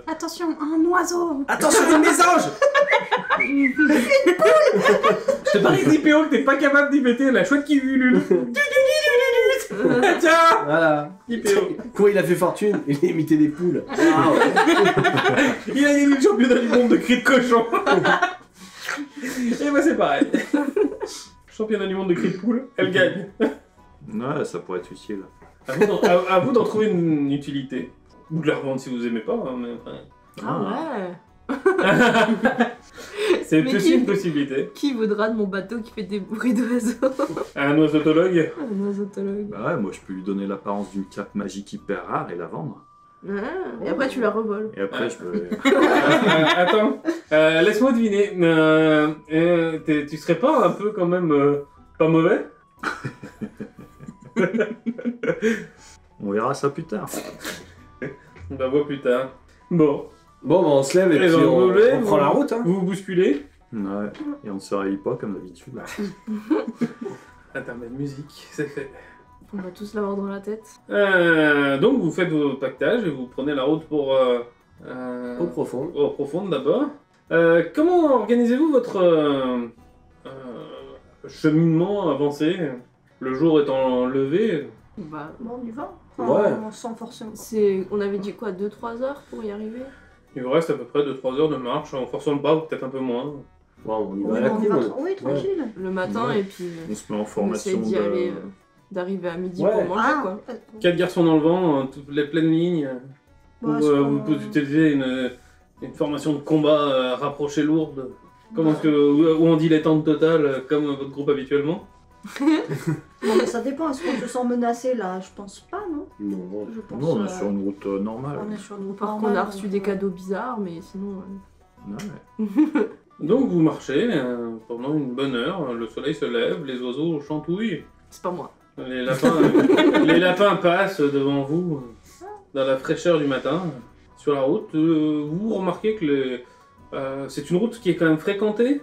S5: Attention, un oiseau.
S2: Attention, une mésange.
S1: Je te parie, DPO, que t'es pas capable d'y mettre la chouette qui ulule. Tiens,
S2: Voilà.
S1: DPO.
S2: Comment il a fait fortune? Il a imité des poules. Waouh.
S1: Il a gagné le championnat du monde de cris de cochon. Et bah c'est pareil. Championnat du monde de cris de poule, elle gagne.
S4: Ouais, ça pourrait être utile.
S1: À vous d'en trouver une utilité. Ou de la revendre si vous aimez pas. Hein, mais enfin...
S3: Ah ouais.
S1: C'est
S3: Mais
S1: aussi
S3: qui-
S1: une possibilité.
S3: Qui voudra de mon bateau qui fait des bruits d'oiseaux?
S1: Un oiseautologue.
S3: Un oiseautologue.
S4: Bah ouais, moi je peux lui donner l'apparence d'une cape magique hyper rare et la vendre.
S3: Et après, tu la revoles.
S4: Et après, je peux.
S1: Attends, laisse-moi deviner. Tu serais pas un peu quand même pas mauvais?
S4: On verra ça plus tard.
S1: On va voir plus tard. Bon,
S2: Bon, bah, on se lève et
S1: Eh
S2: puis
S1: ben,
S2: on
S1: vous levez,
S2: prend
S1: vous-
S2: la route. Hein.
S1: vous vous bousculez.
S4: Ouais. Et on ne se réveille pas comme d'habitude.
S1: Intermède musique, c'est fait.
S3: On va tous l'avoir dans la tête.
S1: Donc vous faites vos pactages et vous prenez la route pour
S2: Au profond.
S1: eau profonde d'abord. Comment organisez-vous votre cheminement avancé? Le jour étant levé.
S3: Bah,
S5: Bon, on y va.
S2: Ouais.
S5: Sans forcément.
S3: on avait dit quoi, 2-3 heures pour y arriver?
S1: Il vous reste à peu près 2-3 heures de marche en forçant le pas, ou peut-être un peu moins.
S2: Bon, on y va
S5: Oui,
S2: à la
S5: on y
S2: cour.
S5: va oui, tranquille.
S3: Le matin,
S4: Ouais.
S3: et puis
S4: On se met en
S3: on
S4: formation
S3: essaie d'y
S4: de.
S3: aller, d'arriver à midi
S2: Ouais.
S3: pour manger,
S5: Ah,
S3: quoi.
S1: 4 garçons dans le vent, toutes les pleines lignes.
S5: bah,
S1: Vous pouvez utiliser une formation de combat rapprochée lourde. Comment est-ce que, où on dit les temps total comme votre groupe habituellement?
S5: Non, mais ça dépend. Est-ce qu'on se sent menacé là? Je pense pas, non?
S2: Non.
S5: Je pense.
S4: Non, on est sur une route normale.
S5: On est sur une route
S3: Par
S5: normale,
S3: qu'on a reçu
S5: donc,
S3: des cadeaux bizarres, mais sinon...
S4: Ouais.
S1: Donc vous marchez pendant une bonne heure, le soleil se lève, les oiseaux chantouillent,
S3: c'est pas moi.
S1: les lapins passent devant vous dans la fraîcheur du matin sur la route. Vous remarquez que c'est une route qui est quand même fréquentée.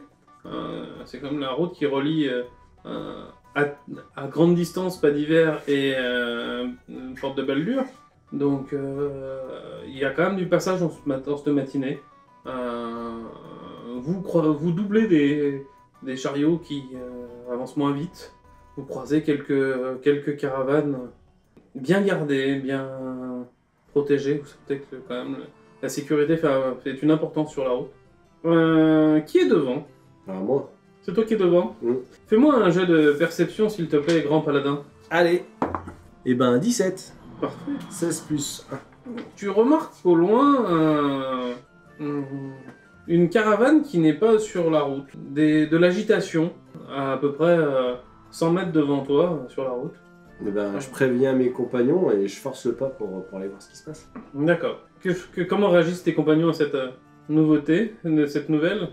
S1: C'est comme la route qui relie à grande distance pas d'hiver et Porte de Baldur. Donc il y a quand même du passage en cette matinée. Vous doublez des chariots qui avancent moins vite. Vous croisez quelques caravanes bien gardées, bien protégées. Vous sentez que quand même la sécurité fait une importance sur la route. Qui est devant?
S2: Alors moi.
S1: C'est toi qui es devant?
S2: Mm.
S1: Fais-moi un jet de perception s'il te plaît, grand paladin.
S2: Allez. Et ben 17.
S1: Parfait.
S2: 16 plus 1.
S1: Tu remarques au loin une caravane qui n'est pas sur la route. De l'agitation à peu près 100 mètres devant toi sur la route.
S2: Et ben je préviens mes compagnons et je force le pas pour aller voir ce qui se passe.
S1: D'accord. Comment réagissent tes compagnons à cette nouveauté, cette nouvelle?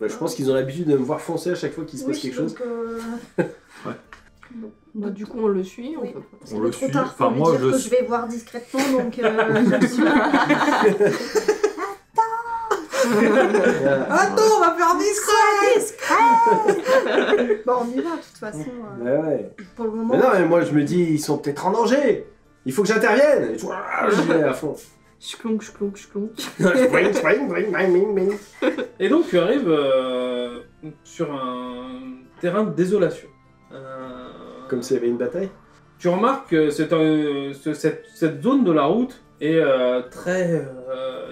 S2: Bah, je pense qu'ils ont l'habitude de me voir foncer à chaque fois qu'il se passe quelque chose.
S3: Bah, du coup, on le suit.
S5: Oui.
S3: On peut...
S5: C'est
S4: On le
S5: trop
S4: suit.
S5: tard pour
S4: Enfin,
S5: lui
S4: moi,
S5: dire
S4: je
S5: que
S4: suis-
S5: je vais voir discrètement, donc je suis
S2: Voilà.
S5: Attends, on va faire discret. Bon, on y va de toute façon.
S2: Ouais, ouais.
S5: Pour le moment.
S2: Mais non, mais moi je me dis, ils sont peut-être en danger. Il faut que j'intervienne. Et je vais à fond.
S3: Ch'clonk, ch'clonk, ch'clonk.
S2: Spring, spring, bring, bring, bring, bring.
S1: Et donc tu arrives sur un terrain de désolation.
S2: Comme s'il y avait une bataille.
S1: Tu remarques que cette zone de la route est très...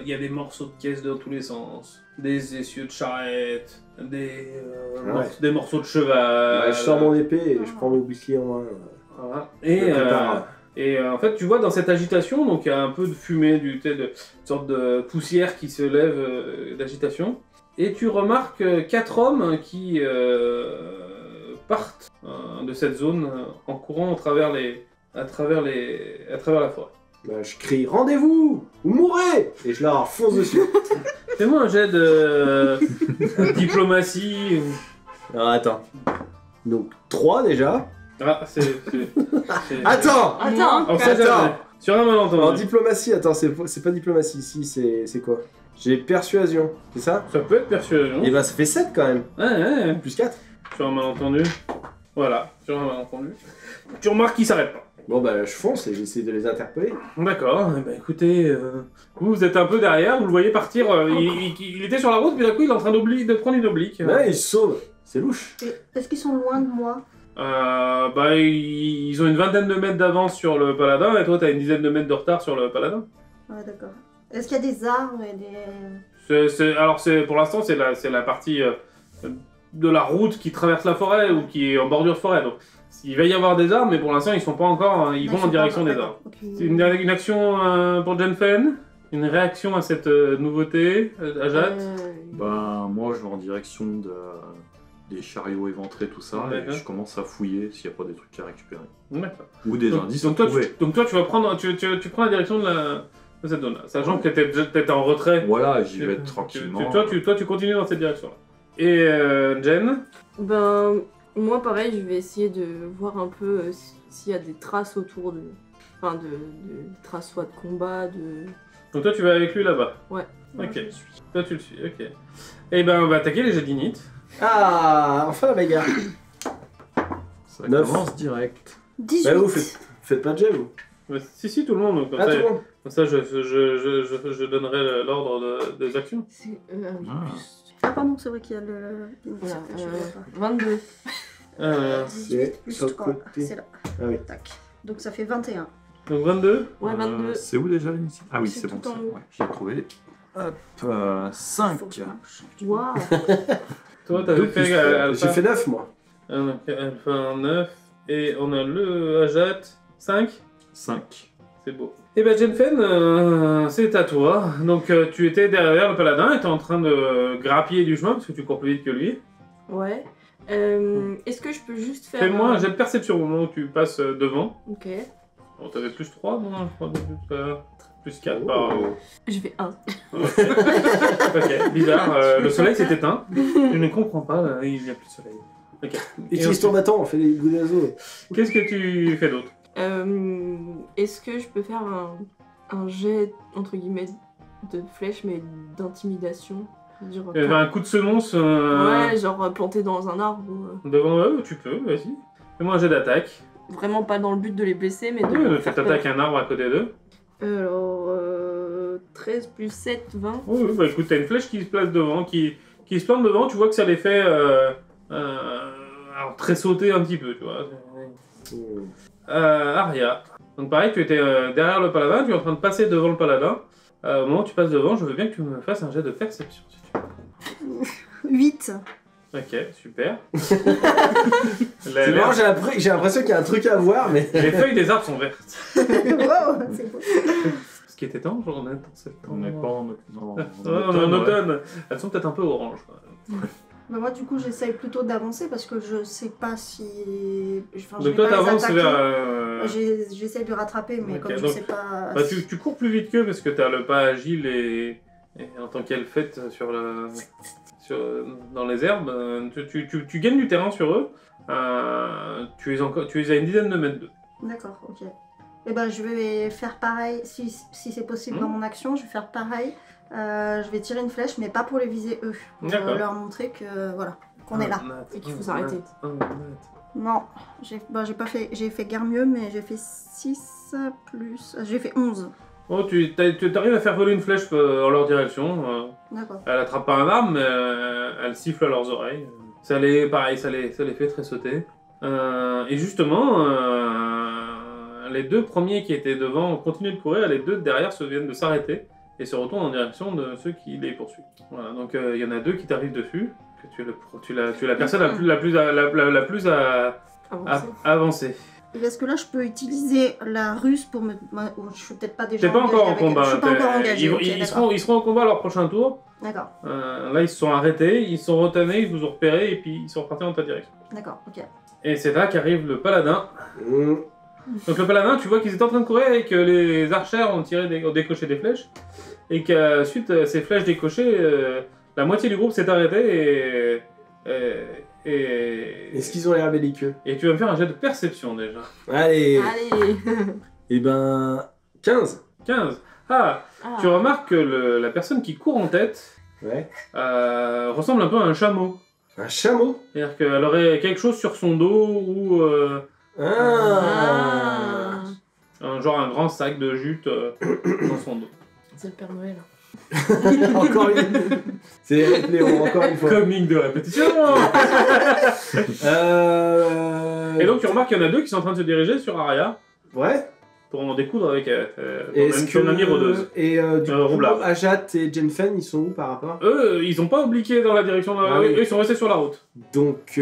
S1: Il y a des morceaux de caisses dans tous les sens, des essieux de charrette,
S2: Ouais.
S1: des morceaux de cheval.
S2: Ouais, je sors mon épée et je prends mon bouclier en main.
S1: Voilà.
S2: Je me prépare.
S1: En fait, tu vois dans cette agitation, donc il y a un peu de fumée, une sorte de poussière qui se lève d'agitation. Et tu remarques 4 hommes qui partent de cette zone en courant à travers la forêt.
S2: Bah, je crie rendez-vous ou mourrez et je leur fonce dessus.
S1: Fais-moi un jet de diplomatie.
S2: Alors attends. Donc 3 déjà.
S1: Ah, c'est...
S2: Attends.
S3: Attends,
S1: On sait
S2: Attends.
S1: jamais. Sur un
S2: En
S1: malentendu.
S2: diplomatie, attends, c'est pas diplomatie ici, c'est quoi? J'ai persuasion, c'est ça?
S1: Ça peut être persuasion.
S2: Et bah ça fait 7 quand même.
S1: Ouais.
S2: Plus 4.
S1: Sur un malentendu. Voilà, sur un malentendu. Tu remarques qu'ils s'arrêtent pas.
S2: Bon bah je fonce et j'essaie de les interpeller.
S1: D'accord, eh ben, écoutez, vous êtes un peu derrière, vous le voyez partir, il était sur la route, puis d'un coup il est en train de prendre une oblique.
S2: Ouais, ils se sauvent, c'est louche.
S5: Et est-ce qu'ils sont loin de moi?
S1: Ils ont une vingtaine de mètres d'avance sur le paladin, et toi t'as une dizaine de mètres de retard sur le paladin.
S5: Ouais, d'accord. Est-ce qu'il y a des arbres et des...
S1: Alors pour l'instant c'est la partie de la route qui traverse la forêt, ou qui est en bordure de forêt, donc il va y avoir des arbres, mais pour l'instant ils sont pas encore, ils vont en direction des arbres. C'est une action pour Jenfen, une réaction à cette nouveauté, à Jade.
S4: Ben, moi, je vais en direction des chariots éventrés, tout ça, et
S1: D'accord.
S4: je commence à fouiller s'il n'y a pas des trucs à récupérer.
S1: D'accord.
S4: Ou des indices à
S1: donc toi,
S4: trouver.
S1: donc toi, tu vas prendre, tu prends la direction de cette zone-là, sachant que t'étais en retrait.
S4: Voilà, j'y vais
S1: Tu-
S4: tranquillement.
S1: Toi, tu continues dans cette direction-là. Et Jen,
S3: Ben, moi pareil, je vais essayer de voir un peu s'il y a des traces autour de. Enfin, de traces soit de combat, de.
S1: donc toi, tu vas avec lui là-bas.
S3: Ouais.
S1: Ok. Toi, tu le suis. Ok. Et ben, on va attaquer les jets d'init.
S2: Ah, enfin la bagarre.
S4: Ça
S2: 9.
S4: commence direct.
S5: 18.
S2: Bah, vous faites pas de jet, vous.
S1: Si, tout le monde. Donc,
S2: Ah, tout le monde.
S1: comme ça, je donnerai l'ordre des actions.
S3: C'est.
S5: Ah, pardon, c'est vrai qu'il y a le.
S3: Voilà,
S5: Je vois pas.
S3: 22.
S5: 18 plus
S2: sur le
S5: 3.
S2: côté.
S5: C'est là.
S2: Ah oui.
S5: Tac. Donc ça fait 21.
S1: Donc 22.
S3: Ouais, 22.
S4: C'est où déjà l'initiative? Ah oui,
S3: C'est
S4: c'est bon,
S3: tout en
S4: ça.
S3: haut.
S4: Ouais, j'ai trouvé. Hop, 5.
S5: Faut que je marche.
S3: Waouh.
S1: Toi, t'avais fait
S2: J'ai
S1: Alpha.
S2: fait 9, moi.
S1: Alpha 9. Et on a le Ajat 5.
S4: 5.
S1: C'est beau. Et ben Jenfen, c'est à toi. Donc tu étais derrière le paladin et t'es en train de grappiller du chemin parce que tu cours plus vite que lui.
S3: Ouais. Est-ce que je peux juste faire.
S1: Fais-moi un jet de perception au moment où tu passes devant.
S3: Ok.
S1: Bon, t'avais plus 3, non je crois, plus 4
S2: Oh.
S1: par...
S3: Je fais 1.
S1: Ok, bizarre. Le soleil s'est éteint. Je ne comprends pas, il n'y a plus de soleil. Ok. Et
S2: Utilise ton bâton, on fait des goûts d'oiseaux.
S1: qu'est-ce que tu fais d'autre?
S3: Est-ce que je peux faire un jet, entre guillemets, de flèche, mais d'intimidation? Dire,
S1: Un coup de semonce
S3: Ouais, genre planté dans un arbre.
S1: devant eux, tu peux, vas-y. Fais-moi un jet d'attaque.
S3: Vraiment pas dans le but de les blesser, mais de.
S1: Oui,
S3: leur
S1: fais
S3: faire
S1: t'attaques un arbre à côté d'eux.
S3: peur. Alors, 13 plus 7, 20.
S1: Oui, bah écoute, t'as une flèche qui se place devant, qui se plante devant, tu vois que ça les fait alors, très sauter un petit peu, tu vois. Aria. Donc pareil, tu étais derrière le paladin, tu es en train de passer devant le paladin. Au moment où tu passes devant, je veux bien que tu me fasses un jet de perception, si tu veux.
S5: 8.
S1: Ok, super.
S2: C'est marrant, j'ai l'impression qu'il y a un truc à voir, mais.
S1: Les feuilles des arbres sont vertes.
S5: Wow, c'est beau.
S1: Ce qui était temps, genre on est en septembre.
S4: On n'est pas en
S1: Ouais, on est en automne. Elles sont peut-être un peu orange.
S5: Bah moi du coup j'essaye plutôt d'avancer parce que je sais pas si... Enfin, je
S1: Donc
S5: vais
S1: toi
S5: pas les
S1: t'avances
S5: attaquer.
S1: vers...
S5: J'essaye de rattraper mais
S1: Ok,
S5: comme je
S1: donc,
S5: sais pas...
S1: Bah, tu cours plus vite qu'eux parce que t'as le pas agile et en tant qu'elle faite dans les herbes, tu gagnes du terrain sur eux. Tu es à une dizaine de mètres d'eux.
S5: D'accord, ok. Et ben je vais faire pareil, si c'est possible dans mon action, je vais faire pareil. Je vais tirer une flèche mais pas pour les viser eux. Pour
S1: D'accord.
S5: leur montrer que voilà, qu'on est là.
S3: Et qu'il faut s'arrêter.
S5: Non, j'ai pas fait, j'ai fait guère mieux mais j'ai fait 6 plus... J'ai fait 11.
S1: Oh, tu arrives à faire voler une flèche en leur direction.
S5: D'accord.
S1: Elle attrape pas un arbre, mais elle siffle à leurs oreilles. Pareil, ça les fait très sauter. Et justement, les deux premiers qui étaient devant continuent de courir, et les deux derrière viennent de s'arrêter et se retournent en direction de ceux qui les poursuivent. Voilà, donc il y en a deux qui t'arrivent dessus. Que tu es la personne la plus avancée.
S5: Et est-ce que là je peux utiliser la ruse pour me... Je suis peut-être pas déjà
S1: T'es pas encore en
S5: engagée avec elle.
S1: combat.
S5: Je suis pas encore engagée.
S1: Ils,
S5: ok,
S1: ils
S5: d'accord.
S1: seront au combat à leur prochain tour.
S5: D'accord,
S1: Là, ils se sont arrêtés, ils se sont retanés, ils vous ont repéré et puis ils sont repartis dans ta direction.
S5: d'accord, ok.
S1: Et c'est là qu'arrive le paladin.
S2: Mmh.
S1: Donc le paladin, tu vois qu'ils étaient en train de courir et que les archers ont décoché des flèches. Et qu'à suite à ces flèches décochées, la moitié du groupe s'est arrêté
S2: Est-ce qu'ils ont l'air belliqueux?
S1: et tu vas me faire un jet de perception déjà.
S2: Allez.
S3: Allez.
S2: Et ben. 15.
S1: 15. Ah, tu remarques que la personne qui court en tête
S2: Ouais.
S1: ressemble un peu à un chameau.
S2: Un chameau?
S1: C'est-à-dire qu'elle aurait quelque chose sur son dos ou
S2: Ah.
S1: genre un grand sac de jute dans son dos.
S3: C'est le Père Noël.
S2: Encore une. C'est Léon, encore une fois.
S1: Comique de répétition. Et donc tu remarques qu'il y en a deux qui sont en train de se diriger sur Aria
S2: Ouais.
S1: pour en découdre avec
S2: Est-ce
S1: ton amie rôdeuse.
S2: Et du coup,
S1: Roublard.
S2: Ajat et Jenfen, ils sont où par rapport?
S1: Eux, ils ont pas obliqué dans la direction de...
S2: Ah oui.
S1: Eux, ils sont restés sur la route.
S2: Donc,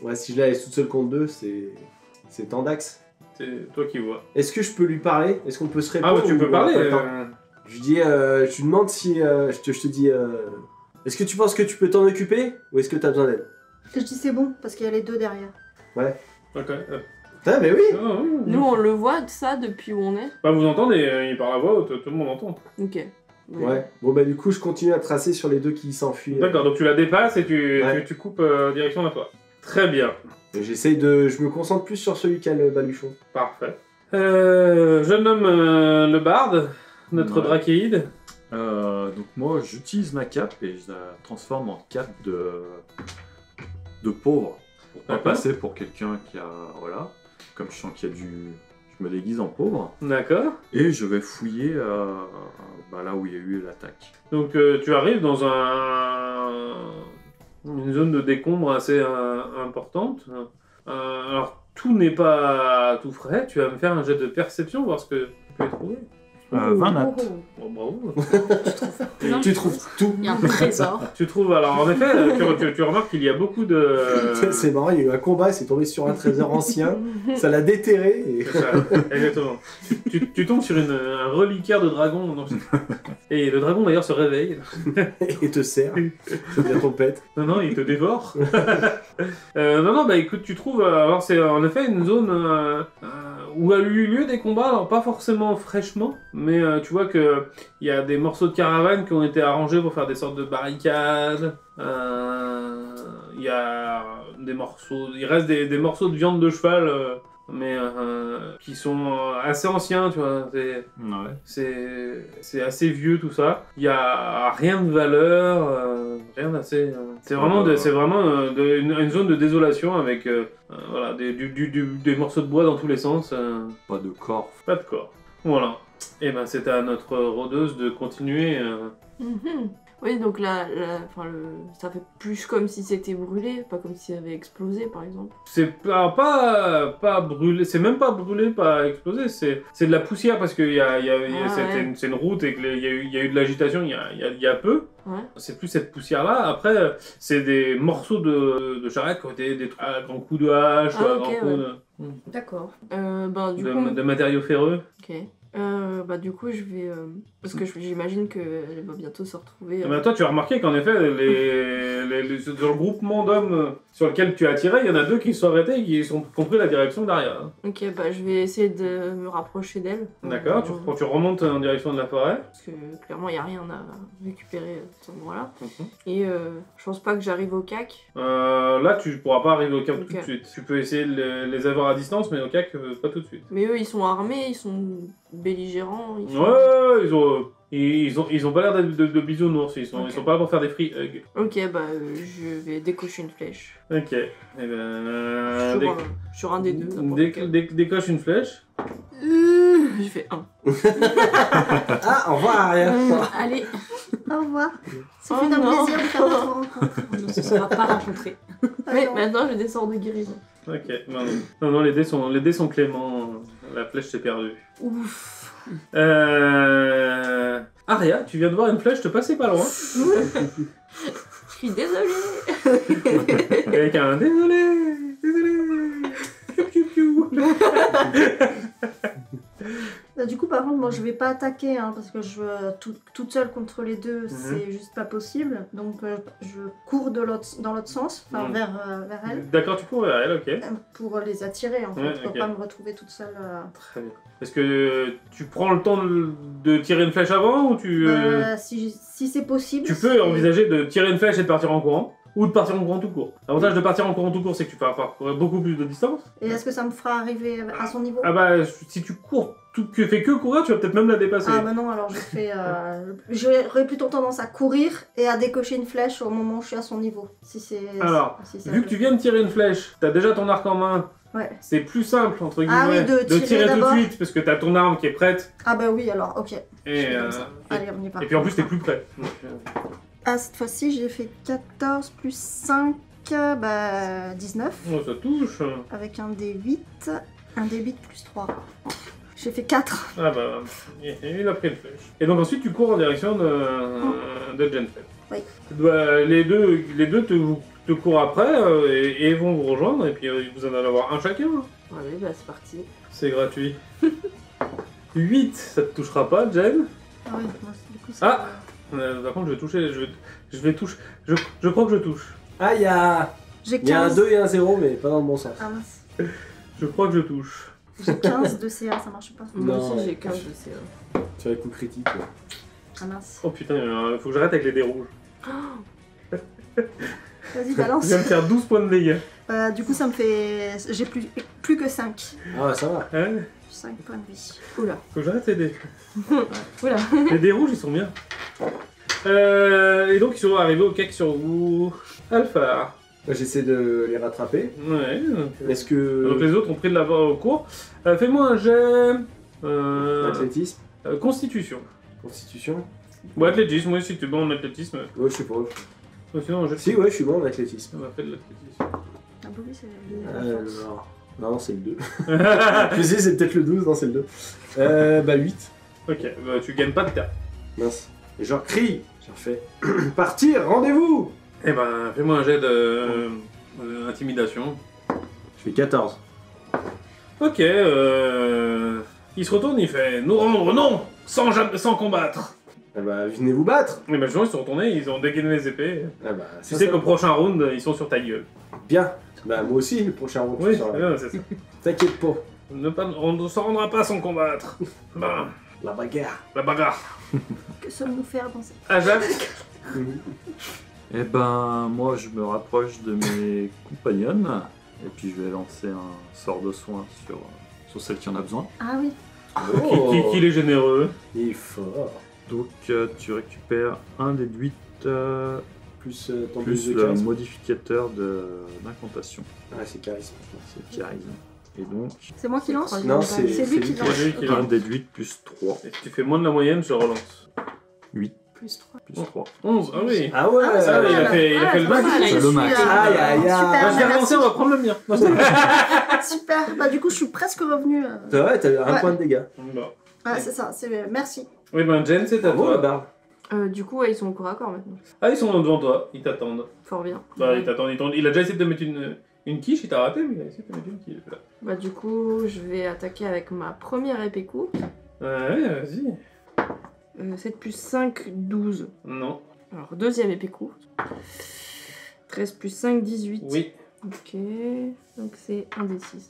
S2: ouais, si je la laisse toute seule contre deux, c'est Tandax.
S1: C'est toi qui vois.
S2: Est-ce que je peux lui parler? Est-ce qu'on peut se répondre?
S1: Ah ouais, tu peux
S2: ou on
S1: parler.
S2: a pas le temps Je lui dis, je lui demande si, je te dis, est-ce que tu penses que tu peux t'en occuper ou est-ce que t'as besoin d'aide?
S5: Je dis c'est bon, parce qu'il y a les deux derrière.
S1: Ok.
S2: Ah, mais oui.
S3: Nous, on le voit de ça depuis où on est.
S1: Bah, vous entendez, il parle à voix haute, tout le monde entend.
S3: Ok.
S2: Ouais. Bon, bah, du coup, je continue à tracer sur les deux qui s'enfuient.
S1: D'accord, donc tu la dépasses et
S2: Ouais.
S1: tu coupes direction de toi. Très bien.
S2: Et j'essaye de. Je me concentre plus sur celui qui a le baluchon.
S1: Parfait. Je nomme le barde, notre
S4: Ouais.
S1: drachéide.
S4: Donc moi, j'utilise ma cape et je la transforme en cape de pauvre. Pour pas
S1: D'accord.
S4: passer pour quelqu'un qui a... Voilà. Comme je sens qu'il y a du... Je me déguise en pauvre.
S1: D'accord.
S4: Et je vais fouiller là où il y a eu l'attaque.
S1: Donc tu arrives dans une zone de décombre assez importante. Alors tout n'est pas tout frais. Tu vas me faire un jet de perception, voir ce que tu peux y trouver.
S4: 20 nat.
S1: Oh, bravo.
S2: Tu trouves tout.
S6: Il y a un trésor.
S1: Tu trouves, alors en effet, tu remarques qu'il y a beaucoup de...
S2: C'est marrant, il y a eu un combat, c'est tombé sur un trésor ancien, ça l'a déterré et...
S1: C'est ça, exactement. Tu tombes sur un reliquaire de dragon. Non, et le dragon d'ailleurs se réveille.
S2: et te sert. C'est bien ton pète.
S1: Non, il te dévore. Non, bah écoute, tu trouves... alors c'est en effet une zone où a eu lieu des combats, alors pas forcément fraîchement, mais tu vois que il y a des morceaux de caravane qui ont été arrangés pour faire des sortes de barricades. Il y a des morceaux... Il reste des morceaux de viande de cheval, mais qui sont assez anciens, tu vois. C'est assez vieux tout ça. Il y a rien de valeur, rien d'assez. C'est vraiment, une zone de désolation avec voilà, des morceaux de bois dans tous les sens.
S4: Pas de corps.
S1: Pas de corps. Voilà. Et ben c'est à notre rôdeuse de continuer.
S3: Mhm. Oui, donc là, ça fait plus comme si c'était brûlé, pas comme si ça avait explosé, par exemple.
S1: C'est pas brûlé, c'est même pas brûlé, pas explosé, c'est de la poussière parce que
S3: ouais.
S1: c'est une route et qu'il y a eu de l'agitation il y a peu.
S3: Ouais.
S1: C'est plus cette poussière-là. Après, c'est des morceaux de charrette qui ont été détruits à grands coups de hache,
S3: Ah,
S1: à grands
S3: ok,
S1: coups
S3: D'accord. Du coup...
S1: de matériaux ferreux.
S3: Ok. Du coup, je vais... parce que j'imagine qu'elle va bientôt se retrouver...
S1: Eh ben, toi, tu as remarqué qu'en effet, dans le groupement d'hommes sur lequel tu as tiré, il y en a deux qui se sont arrêtés et qui ont pris la direction derrière. Hein.
S3: Ok, je vais essayer de me rapprocher d'elle.
S1: D'accord, tu remontes en direction de la forêt.
S3: Parce que clairement, il n'y a rien à récupérer à ce moment-là.
S1: Mhm.
S3: Et je pense pas que j'arrive au CAC.
S1: Là, tu pourras pas arriver au CAC tout de
S3: Ok.
S1: suite. Tu peux essayer de les avoir à distance, mais au CAC, pas tout de suite.
S3: Mais eux, ils sont armés, ils sont belligérants.
S1: Ils ont pas l'air d'être de bisounours, ils sont pas là pour faire des free hugs.
S3: Ok, je vais décocher une flèche.
S1: Ok. Eh ben,
S3: Sur un des deux. n'importe lequel.
S1: décoche une flèche.
S3: J'ai fait 1.
S2: Ah, au revoir, Aria.
S6: Allez,
S5: Au revoir. Ça
S3: Oh
S5: fait un
S3: non.
S5: plaisir de faire votre rencontre.
S6: on ne se sera pas rencontrés.
S3: Mais
S5: non.
S3: maintenant, j'ai des sorts de guérison.
S1: Ok, non, les dés sont cléments, la flèche s'est perdue.
S3: Ouf.
S1: Aria, tu viens de voir une flèche te passer pas loin.
S3: Je suis désolée.
S1: Avec un désolé. Piou, piou, piou.
S5: Du coup, par contre, moi, je vais pas attaquer, hein, parce que toute seule contre les deux, c'est juste pas possible. Donc, je cours dans l'autre sens, enfin, vers elle,
S1: D'accord, tu cours vers elle, ok.
S5: pour les attirer, en fait,
S1: Ouais,
S5: pour
S1: ok.
S5: pas me retrouver toute seule.
S1: Très bien. Est-ce que tu prends le temps de tirer une flèche avant ou tu
S5: Si c'est possible.
S1: peux
S5: c'est-
S1: envisager de tirer une flèche et de partir en courant ou de partir en courant tout court. L'avantage de partir en courant tout court, c'est que tu vas parcourir beaucoup plus de distance.
S5: Et est-ce que ça me fera arriver à son niveau?
S1: Ah bah, si tu cours, tu fais que courir, tu vas peut-être même la dépasser.
S5: Ah bah non, alors je fais... J'aurais plutôt tendance à courir et à décocher une flèche au moment où je suis à son niveau. Si c'est...
S1: Alors,
S5: si ça
S1: vu
S5: peut-
S1: que tu viens de tirer une flèche, t'as déjà ton arc en main,
S5: Ouais.
S1: c'est plus simple, entre guillemets,
S5: Ah oui, de tirer
S1: tout de
S5: d'abord.
S1: suite, parce que t'as ton arme qui est prête,
S5: Ah bah oui, alors, ok. Je
S1: et,
S5: fais comme ça. Allez, on y va.
S1: et puis en plus t'es plus prêt. Donc,
S5: Ah, cette fois-ci, j'ai fait 14 plus 5, 19.
S1: oh, ça touche.
S5: Avec un D8. Un D8 plus 3. J'ai fait 4.
S1: Ah bah, il a pris une flèche. Et donc ensuite tu cours en direction de Genfeld.
S5: Oui.
S1: Bah, les deux te courent après et vont vous rejoindre, et puis vous en allez avoir un chacun.
S3: Allez, c'est parti.
S1: C'est gratuit. 8, ça te touchera pas, Jen.
S5: Ah oui, moi, du coup,
S1: Ah Par contre, je vais toucher. Je vais toucher. Je crois que je touche.
S2: Ah, il y a un 2 et un 0, mais pas dans le bon sens.
S5: Ah mince.
S1: Je crois que je touche.
S5: J'ai 15 de CA, ça marche pas.
S3: Moi
S2: Non,
S3: aussi j'ai
S2: ouais.
S3: 15 de CA.
S2: Sur les coups critiques. Ouais.
S5: Ah mince.
S1: Oh putain, faut que j'arrête avec les dés rouges.
S5: Vas-y,
S1: Je
S5: balance.
S1: viens de faire 12 points de dégâts.
S5: Du coup, ça me fait. J'ai plus que 5.
S2: Ah, ouais, ça va.
S1: Hein
S5: 5 points de vie.
S3: Oula.
S1: Faut que j'arrête les dés.
S3: Oula.
S1: Les dés rouges, ils sont bien. Et donc, ils sont arrivés au cake sur vous. Alpha.
S2: Moi, j'essaie de les rattraper.
S1: Ouais. Donc,
S2: Est-ce que.
S1: donc les autres ont pris de l'avant au cours. Fais-moi un jet.
S2: Athlétisme,
S1: Constitution.
S2: constitution.
S1: Ou athlétisme, moi si tu es bon en athlétisme.
S2: Ouais, je sais pas.
S1: Sinon, un jet.
S2: Si, ouais, je suis bon en athlétisme.
S1: On va faire de l'athlétisme.
S5: Ah bah oui, c'est.
S2: Alors. Non, c'est le 2. Je me disais, c'est peut-être le 12, non, c'est le 2. Bah, 8.
S1: Ok, bah, tu gagnes pas de cas.
S2: Mince. Et je crie. Je refais. Partir, rendez-vous.
S1: Eh ben, fais-moi un jet de intimidation.
S2: Je fais 14.
S1: Ok, il se retourne, il fait nous rendre, non, sans combattre.
S2: Ah bah, venez vous battre.
S1: Et ben, justement, ils sont retournés, ils ont dégainé les épées.
S2: Ah bah,
S1: Tu sais qu'au prochain round, ils sont sur ta gueule.
S2: Bien. Bah, moi aussi, le prochain round.
S1: Oui,
S2: tu sauras.
S1: c'est ça.
S2: T'inquiète pas.
S1: On ne s'en rendra pas sans combattre. Ben,
S2: La bagarre.
S1: la bagarre.
S5: Que sommes-nous faire dans cette.
S1: Ajax.
S4: Eh ben, moi, je me rapproche de mes compagnonnes, et puis je vais lancer un sort de soin sur celle qui en a besoin.
S5: Ah oui.
S1: Qu'il est généreux.
S2: Il est fort.
S4: Donc, tu récupères un des 8
S2: Plus ton
S4: plus
S2: bonus de
S4: le
S2: charisme.
S4: modificateur d'incantation.
S2: Ah, c'est charisme.
S4: C'est charisme. Et donc,
S5: C'est moi qui lance
S2: Non, c'est
S5: lui qui lance.
S1: C'est lui qui
S4: un
S1: lance.
S4: des 8 plus 3.
S1: Et si tu fais moins de la moyenne, je relance.
S4: 8
S5: Plus 3.
S4: plus 3.
S1: 11, ah oui.
S2: Ah ouais.
S5: Ah,
S1: Ah oui, il a fait
S3: Ah,
S1: le
S3: c'est
S1: max.
S3: pas mal.
S4: C'est le max.
S2: Aïe, aïe, aïe.
S1: Ah, je vais
S5: Super,
S1: relancer, on va prendre le mien. Non, c'est-
S5: super. Bah du coup, je suis presque revenu.
S2: C'est vrai, t'as un
S5: Ouais.
S2: point de dégâts.
S1: Bon.
S5: Ouais, c'est ça. Merci.
S1: Oui, ben Jen, c'est à
S2: Bravo,
S1: toi.
S2: la barbe.
S3: Du coup, ouais, ils sont au corps à corps maintenant.
S1: Ah, ils sont devant toi, ils t'attendent.
S3: Fort bien.
S1: Bah, ils t'attendent, il a déjà essayé de te mettre une quiche, il t'a raté, mais il a essayé de te mettre une quiche. Là.
S3: Bah du coup, je vais attaquer avec ma première épée courte.
S1: Ouais, vas-y.
S3: 7 plus 5, 12.
S1: Non.
S3: Alors, deuxième épée courte. 13 plus 5, 18.
S1: Oui.
S3: Ok, donc c'est 1 des 6.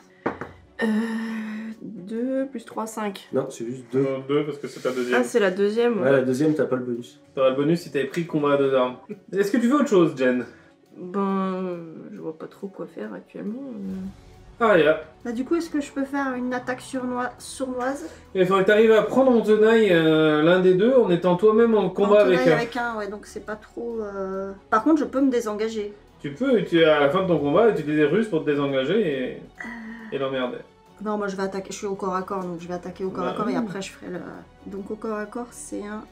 S3: 2 plus 3, 5.
S2: Non, c'est juste 2.
S1: Deux, parce que c'est ta deuxième.
S3: Ah, c'est la deuxième.
S2: Ouais, la deuxième, t'as pas le bonus.
S1: T'auras le bonus si t'avais pris le combat à deux armes. Est-ce que tu veux autre chose, Jen?
S3: Ben, je vois pas trop quoi faire actuellement.
S1: Ah, yeah.
S5: Bah du coup, est-ce que je peux faire une attaque sournoise
S1: Il faudrait que t'arrives à prendre en tenaille l'un des deux en étant toi-même en combat
S5: En
S1: avec
S5: tenaille
S1: un.
S5: avec un, ouais, donc c'est pas trop. Par contre, je peux me désengager.
S1: Tu peux, à la fin de ton combat, utiliser des ruses pour te désengager et l'emmerder.
S5: Non, moi je vais attaquer. Je suis au corps à corps, donc je vais attaquer au corps
S1: Bah
S5: à corps et
S1: oui.
S5: après je ferai le. Donc au corps à corps, c'est un.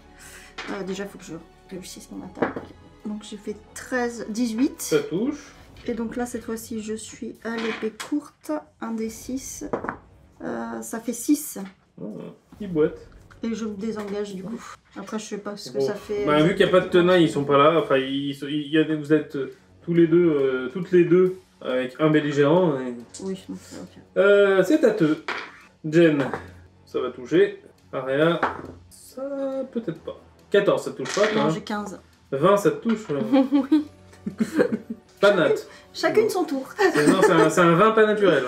S5: Déjà, il faut que je réussisse mon attaque. Donc j'ai fait 13, 18.
S1: Ça touche.
S5: Et donc là, cette fois-ci, je suis à l'épée courte, un des 6. Ça fait 6.
S1: Oh, il boite.
S5: Et je me désengage du coup. Après, je sais pas ce que
S1: Bon.
S5: ça fait.
S1: Bah, vu qu'il n'y a pas de tenaille, ils sont pas là. Enfin, vous êtes tous les deux, toutes les deux, avec un belligérant. Et...
S5: Oui, donc, ok.
S1: C'est à te. Jen, ça va toucher. Aria, ça peut-être pas. 14, ça te touche pas, toi,
S5: Non,
S1: hein.
S5: j'ai 15.
S1: 20, ça te touche.
S3: Oui.
S1: Pas nat.
S5: Chacune son tour.
S1: Non, c'est un 20 pas naturel.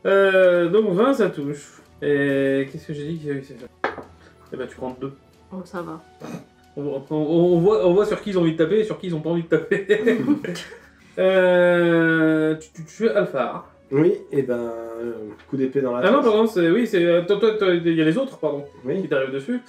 S1: Hein. Donc 20, ça touche. Et qu'est-ce que j'ai dit que c'est ça? Eh ben, tu prends 2.
S3: Oh, ça va.
S1: On voit sur qui ils ont envie de taper et sur qui ils ont pas envie de taper. Tu es Alpha.
S2: Oui, et ben. Coup d'épée dans la
S1: Ah non,
S2: tête.
S1: pardon, toi, il y a les autres, pardon,
S2: Oui.
S1: qui t'arrivent dessus.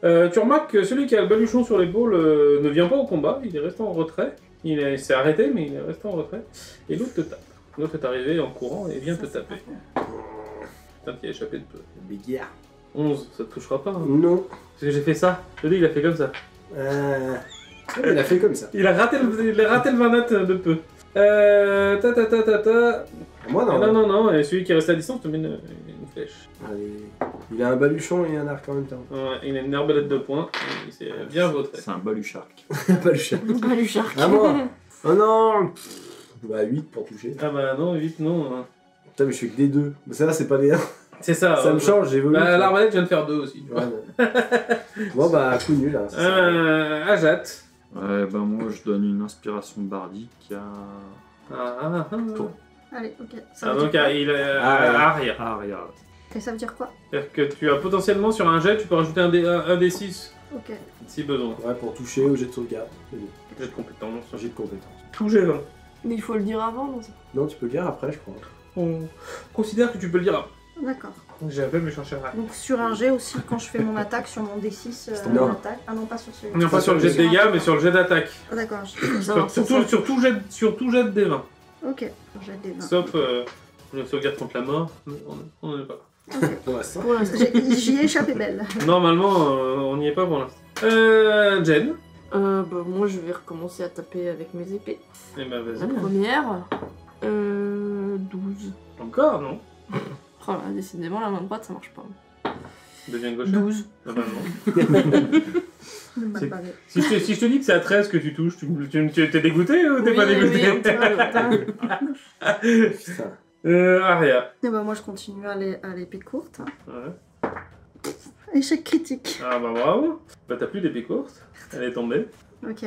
S1: Tu remarques que celui qui a le baluchon sur l'épaule ne vient pas au combat, il est resté en retrait. Il s'est arrêté, mais il est resté en retrait. Et l'autre te tape. L'autre est arrivé en courant et vient te taper. Putain, t'y as échappé de peu.
S2: Bagarre.
S1: 11, ça te touchera pas. Hein.
S2: Non.
S1: Parce que j'ai fait ça. Je dis, il a fait comme ça.
S2: Il a fait comme ça.
S1: Il a raté le 20 nat de peu.
S2: Moi, non.
S1: Non, et celui qui est resté à distance te met une flèche.
S2: Allez. Il a un baluchon et un arc en même temps.
S1: Ouais, il a une arbalète de poing, et il s'est bien vautré.
S4: C'est un baluchark.
S2: Baluchon.
S3: Pas le shark.
S2: Ah moi. Oh non. Bah 8 pour toucher.
S1: Ah bah non, vite non. Hein.
S2: Putain, mais je fais que des 2. Mais ça va, c'est pas les 1.
S1: C'est ça.
S2: Ça me change, j'évolue.
S1: Bah, l'arbalète, je viens de faire 2 aussi. Tu vois.
S2: Ouais, bon, bah, coup nul. Hein, c'est ça.
S1: Ajat.
S4: Ouais, ben moi je donne une inspiration bardique à Toi.
S5: Allez, ok. Ça
S1: Ah,
S5: veut
S1: donc,
S5: dire quoi
S1: il est
S2: Ah,
S1: Aria.
S4: Aria.
S5: Et ça veut dire quoi?
S1: C'est-à-dire que tu as potentiellement sur un jet, tu peux rajouter un D6
S5: Ok.
S1: si besoin.
S2: Ouais, pour toucher au jet de sauvegarde. C'est bon.
S1: Jet de compétence.
S2: Un jet de compétence.
S1: Tout G20.
S3: Mais il faut le dire avant, non?
S2: Non, tu peux le dire après, je crois.
S1: On considère que tu peux le dire.
S5: D'accord.
S1: J'ai appelé mais je cherchais rien.
S5: Donc sur un jet aussi, quand je fais mon attaque sur mon D6,
S2: Non.
S5: attaque. Ah non, pas sur celui-là.
S1: Non, pas sur le jet de dégâts, mais sur le jet d'attaque.
S5: Ah, d'accord.
S1: Sur tout jet de D20.
S5: Ok. Jet des 20.
S1: Sauf le sauvegarde contre la mort. On n'en est pas.
S2: Pour l'instant.
S3: Pour l'instant.
S5: J'y ai échappé belle.
S1: Normalement, on n'y est pas pour l'instant. Jen.
S3: Bah, moi, je vais recommencer à taper avec mes épées.
S1: Eh ben
S3: La
S1: vas-y.
S3: première, 12.
S1: Encore, non?
S3: Oh là, décidément, la main droite, ça marche pas.
S1: Deviens gauche.
S3: 12.
S1: Ah bah non.
S5: Mal
S1: C'est-
S5: barré.
S1: Si je te dis que c'est à 13 que tu touches, tu t'es dégoûté ou t'es
S3: Oui,
S1: pas dégoûté?
S3: oui,
S2: Putain.
S1: Aria.
S5: Et bah moi je continue à l'épée courte.
S1: Ouais.
S5: Échec critique.
S1: Ah bah bravo. Bah t'as plus d'épée courte. Elle est tombée.
S5: Ok.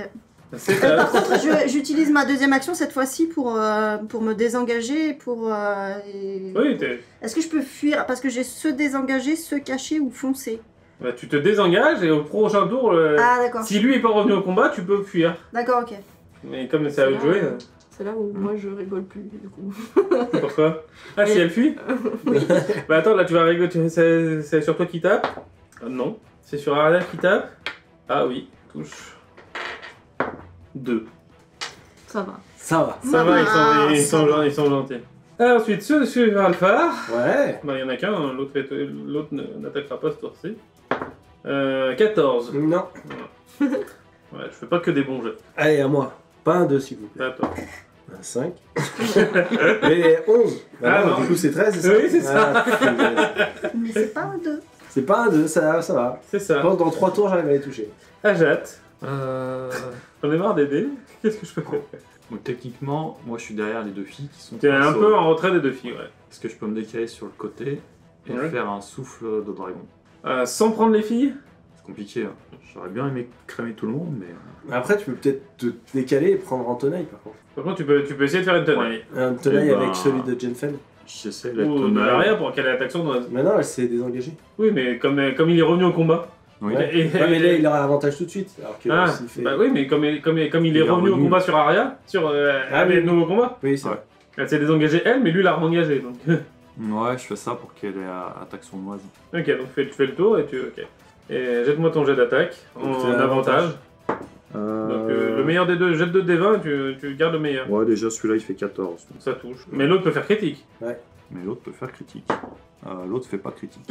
S1: C'est
S5: Par contre, j'utilise ma deuxième action cette fois-ci pour me désengager.
S1: Oui,
S5: Est-ce que je peux fuir? Parce que j'ai se désengager, se cacher ou foncer.
S1: bah, tu te désengages et au prochain tour,
S5: Ah d'accord.
S1: si lui est pas revenu au combat, tu peux fuir.
S5: D'accord, ok.
S1: Mais comme c'est à eux de jouer,
S3: C'est là où moi je rigole plus, du coup.
S1: pourquoi? Ah, si elle fuit? Bah attends, là tu vas rigoler, c'est sur toi qui tape? Non. C'est sur Aria qui tape? Ah oui, touche. 2.
S3: Ça va.
S2: Ça va.
S1: Ça va,
S5: Ah, ça va.
S1: ils sont gentils. Alors ensuite, ceux sur Alpha.
S2: Ouais.
S1: Bah il y en a qu'un, hein, l'autre n'attaquera pas ce tour-ci. 14.
S2: Non.
S1: Ouais, je fais pas que des bons jeux.
S2: Allez, à moi. Pas un 2, s'il vous plaît.
S1: À toi.
S2: Un 5. Et 11. Bah
S1: Ah,
S2: non,
S1: non.
S2: du coup, c'est 13, c'est ça?
S1: Oui, c'est ça.
S2: Ah, putain.
S5: Mais c'est pas un 2.
S2: C'est pas un 2, ça va.
S1: C'est
S2: Je
S1: ça.
S2: pense que dans 3 tours, j'arrive à les toucher.
S1: Ajat. J'en ai marre d'aider. Qu'est-ce que je peux faire?
S4: Donc techniquement, moi je suis derrière les deux filles qui sont
S1: T'es un
S4: au
S1: peu
S4: sol.
S1: en retrait des deux filles, ouais.
S4: Est-ce que je peux me décaler sur le côté et
S1: Ouais.
S4: faire un souffle de dragon?
S1: Sans prendre les filles?
S4: C'est compliqué, hein. J'aurais bien aimé cramer tout le monde, mais...
S2: Après, tu peux peut-être te décaler et prendre en tenaille, par contre.
S1: Par contre, tu peux essayer de faire une tenaille.
S2: Un tenaille
S4: Eh ben,
S2: avec celui de Jenfen.
S4: J'essaie de la
S1: Ou de
S4: tenaille.
S1: l'arrière pour qu'elle attaque sournoise.
S2: Mais non, elle s'est désengagée.
S1: Oui, mais comme il est revenu au combat.
S4: Oui.
S2: Ouais.
S1: Et-
S2: Ouais, mais là, il aura avantage tout de suite. Alors que
S1: Ah,
S2: s'il fait...
S1: bah oui, mais comme il est revenu au combat sur Aria, sur
S2: oui.
S1: le nouveau combat,
S2: Oui, c'est
S4: Ouais.
S2: vrai.
S1: elle s'est désengagée elle, mais lui l'a re-engagée. Donc...
S4: Ouais, je fais ça pour qu'elle ait attaque sournoise.
S1: ok, donc tu fais le tour et tu. Ok. Et jette-moi ton jet d'attaque en
S2: Donc, t'as
S1: avantage.
S4: Euh...
S1: Donc le meilleur des deux, jette 2 D20 et tu gardes le meilleur.
S4: Ouais, déjà celui-là il fait 14.
S1: Donc ça touche. Mais l'autre peut faire critique.
S4: Mais l'autre peut faire critique. L'autre fait pas critique.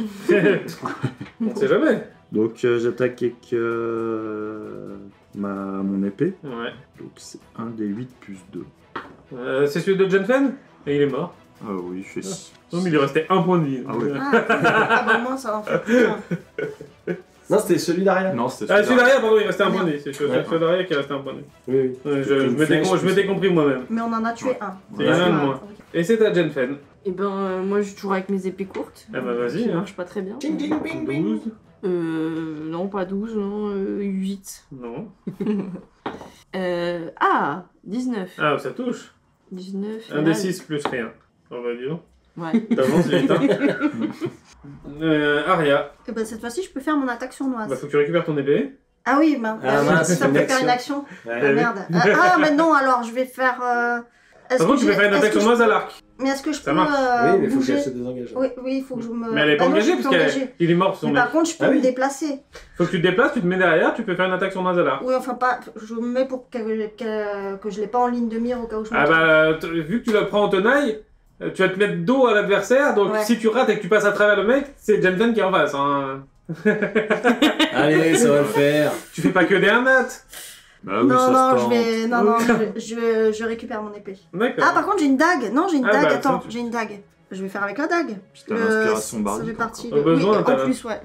S1: On sait jamais.
S4: Donc j'attaque avec mon épée.
S1: Ouais.
S4: Donc c'est 1 des 8 plus 2.
S1: C'est celui de Jenfen et il est mort.
S4: Ah oui, il fait 6.
S1: Non, mais il lui restait 1 point de vie.
S4: Ah oui.
S5: Ah bah moi ça en fait putain.
S2: Non, c'était celui d'arrière.
S4: Non, c'était
S1: Ah, celui
S4: celui-là.
S1: derrière, pardon, il restait 1 point de vie. C'est celui
S2: Ouais.
S1: derrière qui restait 1 point de vie.
S2: Oui, oui.
S1: Ouais,
S2: C'était une flèche,
S1: je m'étais compris moi-même.
S5: Mais on en a tué un.
S1: C'est un de moins. Et c'est à Jenfen.
S3: Et ben, moi je joue toujours avec mes épées courtes.
S1: Ah bah, vas-y,
S3: Qui
S1: hein.
S3: marche pas très bien.
S2: Ding, ding, bing, bing.
S1: 12.
S3: Non, pas 12, non, 8.
S1: Non.
S3: 19.
S1: Ah, ça touche.
S3: 19.
S1: Un des 6 plus rien. On va dire.
S3: Ouais.
S1: T'avances vite, hein. Aria.
S5: Et bah cette fois-ci je peux faire mon attaque sournoise.
S1: Bah, faut que tu récupères ton épée.
S5: Ah oui, bah,
S2: Ah, mince,
S5: ça
S2: une
S5: peut faire
S2: action.
S5: une action.
S2: Ouais.
S5: Ah merde. Ah mais non alors je vais faire... est-ce
S1: Par contre,
S5: que
S1: tu peux
S5: j'ai-
S1: faire une
S5: est-ce
S1: attaque
S5: que je-
S1: sournoise à l'arc.
S5: Mais est-ce que je
S1: Ça
S5: peux
S1: marche.
S2: Oui, mais il faut
S5: bouger
S2: qu'elle se désengage.
S5: Oui, il faut que je me...
S1: Mais elle est pas
S5: Ah non, je
S1: engagée
S5: suis
S1: parce
S5: plus engagée.
S1: qu'il est mort son
S5: Mais
S1: mec.
S5: par contre je peux
S2: Ah oui.
S5: me déplacer.
S1: Faut que tu te déplaces, tu te mets derrière, tu peux faire une attaque sournoise à l'arc.
S5: Oui, enfin pas... Je me mets pour que je l'ai pas en ligne de mire au cas où je me
S1: Ah
S5: trompe.
S1: bah, vu que tu la prends en tenaille, tu vas te mettre dos à l'adversaire, donc
S5: Ouais.
S1: si tu rates et que tu passes à travers le mec, c'est Jensen qui est en face. Hein.
S2: Allez, ça va le faire.
S1: Tu fais pas que des 1 nat.
S4: Bah oui,
S5: non,
S4: ça
S5: non,
S4: se
S5: je
S4: tente.
S5: vais... Non, non, je récupère mon épée.
S1: D'accord.
S5: Ah, par contre, j'ai une dague. Non, j'ai une
S1: Ah,
S5: dague.
S1: bah,
S5: Attends,
S1: ça, tu-
S5: j'ai une dague. Je vais faire avec la dague.
S4: Puis t'as l'inspiration
S5: Ça
S4: bardique.
S5: fait partie
S1: Au besoin,
S5: oui,
S1: t'as
S5: en
S1: la-
S5: plus, ouais.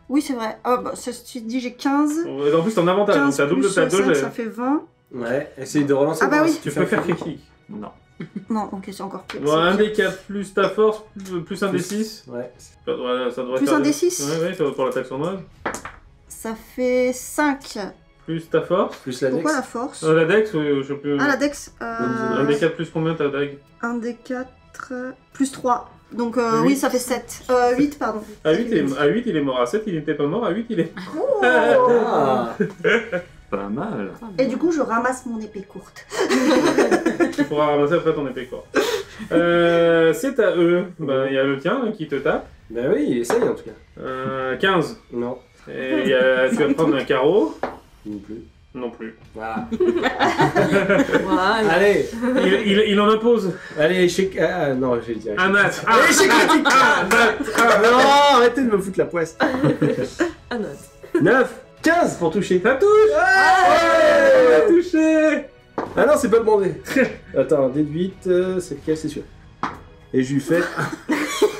S5: Oui, c'est vrai. Oh, bah, ceci dit, j'ai 15.
S1: En plus, t'en avantage, donc
S5: 15
S1: t'as double
S5: plus
S1: ta 2
S5: 5,
S1: jets.
S5: ça fait 20.
S2: Ouais, essaye de relancer.
S5: Ah bah
S2: voir
S5: oui.
S2: si
S1: Tu
S2: fais
S1: peux
S2: un
S1: faire
S2: critique.
S1: critique.
S4: Non.
S5: Non, ok, c'est encore plus.
S1: Bon, un des 4 plus ta force, plus un des 6.
S2: Ouais.
S1: Ça devrait
S5: Plus
S1: faire
S5: un
S1: des-
S5: des 6.
S1: Ouais, ça va pour l'attaque sournoise.
S5: Ça fait 5.
S1: Plus ta force.
S2: Plus la dex.
S5: Pourquoi la force
S1: La dex, je sais plus.
S5: Ah, la dex.
S1: Un des 4 plus combien ta dague?
S5: Un des 4 plus 3. Donc
S1: Huit.
S5: oui, ça fait 7. 8, pardon.
S1: À 8, il est mort. À 7, il n'était pas mort. À 8, il est.
S2: Ah.
S4: Pas mal.
S5: Et du coup, je ramasse mon épée courte.
S1: Tu pourras ramasser après ton épée quoi. C'est à eux. Ben, il y a le tien là, qui te tape.
S2: Bah oui, il essaye en tout cas.
S1: 15.
S2: Non,
S1: Et tu vas prendre un carreau.
S2: non plus.
S1: Non plus.
S2: Voilà.
S3: Voilà.
S2: Allez,
S1: Il en impose.
S2: allez, échec. Ah non, je vais le dire.
S1: Un mat.
S2: Échec critique. Non, arrêtez de me foutre la poisse.
S3: Un autre.
S2: 9, 15 pour toucher.
S1: Ça touche.
S2: Ouais.
S1: Ça touché.
S2: Ah non, c'est pas demandé. Attends, dé de 8, c'est lequel, c'est sûr. Et je lui fais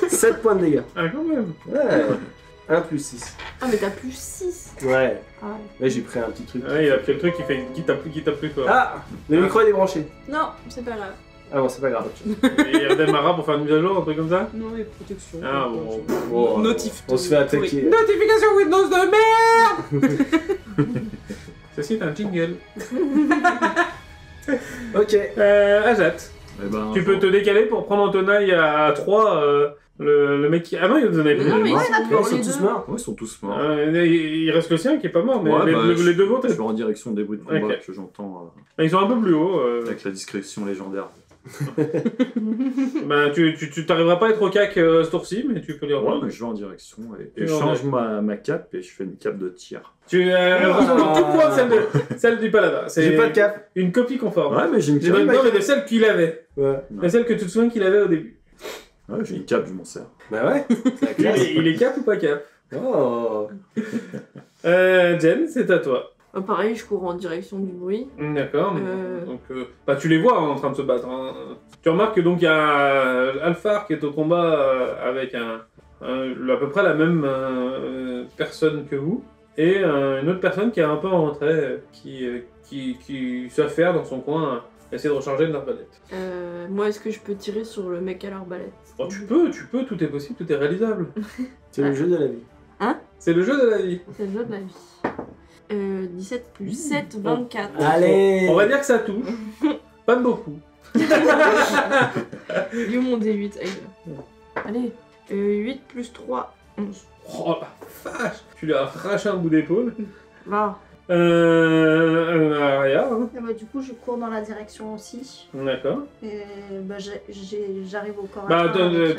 S2: 7 points de dégâts.
S1: Ah quand même.
S2: Ouais. 1 plus 6.
S3: Ah, mais t'as plus 6.
S2: Ouais.
S3: Ah ouais.
S2: Là, j'ai pris un petit truc.
S1: Ouais, il a pris le truc qui tape plus fort.
S2: Ah, le micro est débranché.
S3: Non, c'est pas grave.
S2: Ah bon, c'est pas grave.
S1: Et il redémarra pour faire une mise à jour, un truc comme ça.
S3: Non, les protections.
S1: Ah bon.
S2: Bon,
S3: Notif.
S2: on se fait attaquer.
S1: Notification Windows de merde. Ceci est un jingle.
S2: Ok.
S1: Ajat,
S4: Eh ben,
S1: tu peux te décaler pour prendre en tenaille à 3 le mec qui. Ah non, il vous en avait plus.
S3: Non, mais
S2: Ouais,
S3: ils sont
S2: ils sont
S3: les
S2: tous
S3: deux.
S2: morts.
S4: Ouais, ils sont tous morts.
S1: Il reste le sien qui est pas mort, mais
S4: Ouais, bah,
S1: les deux autres,
S4: Je vais en direction des bruits de combat
S1: Ok.
S4: que j'entends
S1: ils sont un peu plus hauts.
S4: avec la discrétion légendaire.
S1: Ben, tu t'arriveras pas à être au cac ce tour-ci, mais tu peux les
S4: Ouais,
S1: rejoindre.
S4: mais je vais en direction et
S1: Tu
S4: je
S1: vas en
S4: change ma cape et je fais une cape de tir.
S1: Tu ressembles tout point à celle du paladin. C'est
S2: J'ai pas de cap.
S1: une copie conforme.
S4: Ouais, mais j'ai une
S1: J'ai
S4: cape.
S1: même pas de celle qu'il avait.
S2: Ouais.
S1: De celle que tu te souviens qu'il avait au début.
S4: Ouais, j'ai une cape, je m'en sers.
S2: Bah ouais. C'est la
S1: Il
S2: classe.
S1: est, il est cap ou pas cap?
S2: Oh.
S1: Jen, c'est à toi.
S3: Pareil, je cours en direction du bruit.
S1: D'accord.
S3: Euh.
S1: Donc, bah, tu les vois en train de se battre. Hein. Tu remarques que donc il y a Alphar qui est au combat avec à peu près la même personne que vous et une autre personne qui est un peu en retrait, qui s'affaire dans son coin, essayer de recharger de l'arbalète.
S3: Moi, est-ce que je peux tirer sur le mec à l'arbalète?
S1: Oh, tu peux, tout est possible, tout est réalisable.
S2: C'est le jeu de la vie.
S1: C'est le jeu de la vie.
S3: C'est le jeu de la vie. 17 plus 7, 24.
S2: Allez.
S1: On va dire que ça touche. Pas de beaucoup.
S3: Il est où mon D8? Allez. 8 plus 3, 11.
S1: Oh la vache. Tu lui as arraché un bout d'épaule.
S3: Va.
S1: Aria, hein.
S5: Et bah, du coup, je cours dans la direction aussi.
S1: D'accord.
S5: Et bah, j'arrive au corps à
S1: Bah,
S5: corps avec,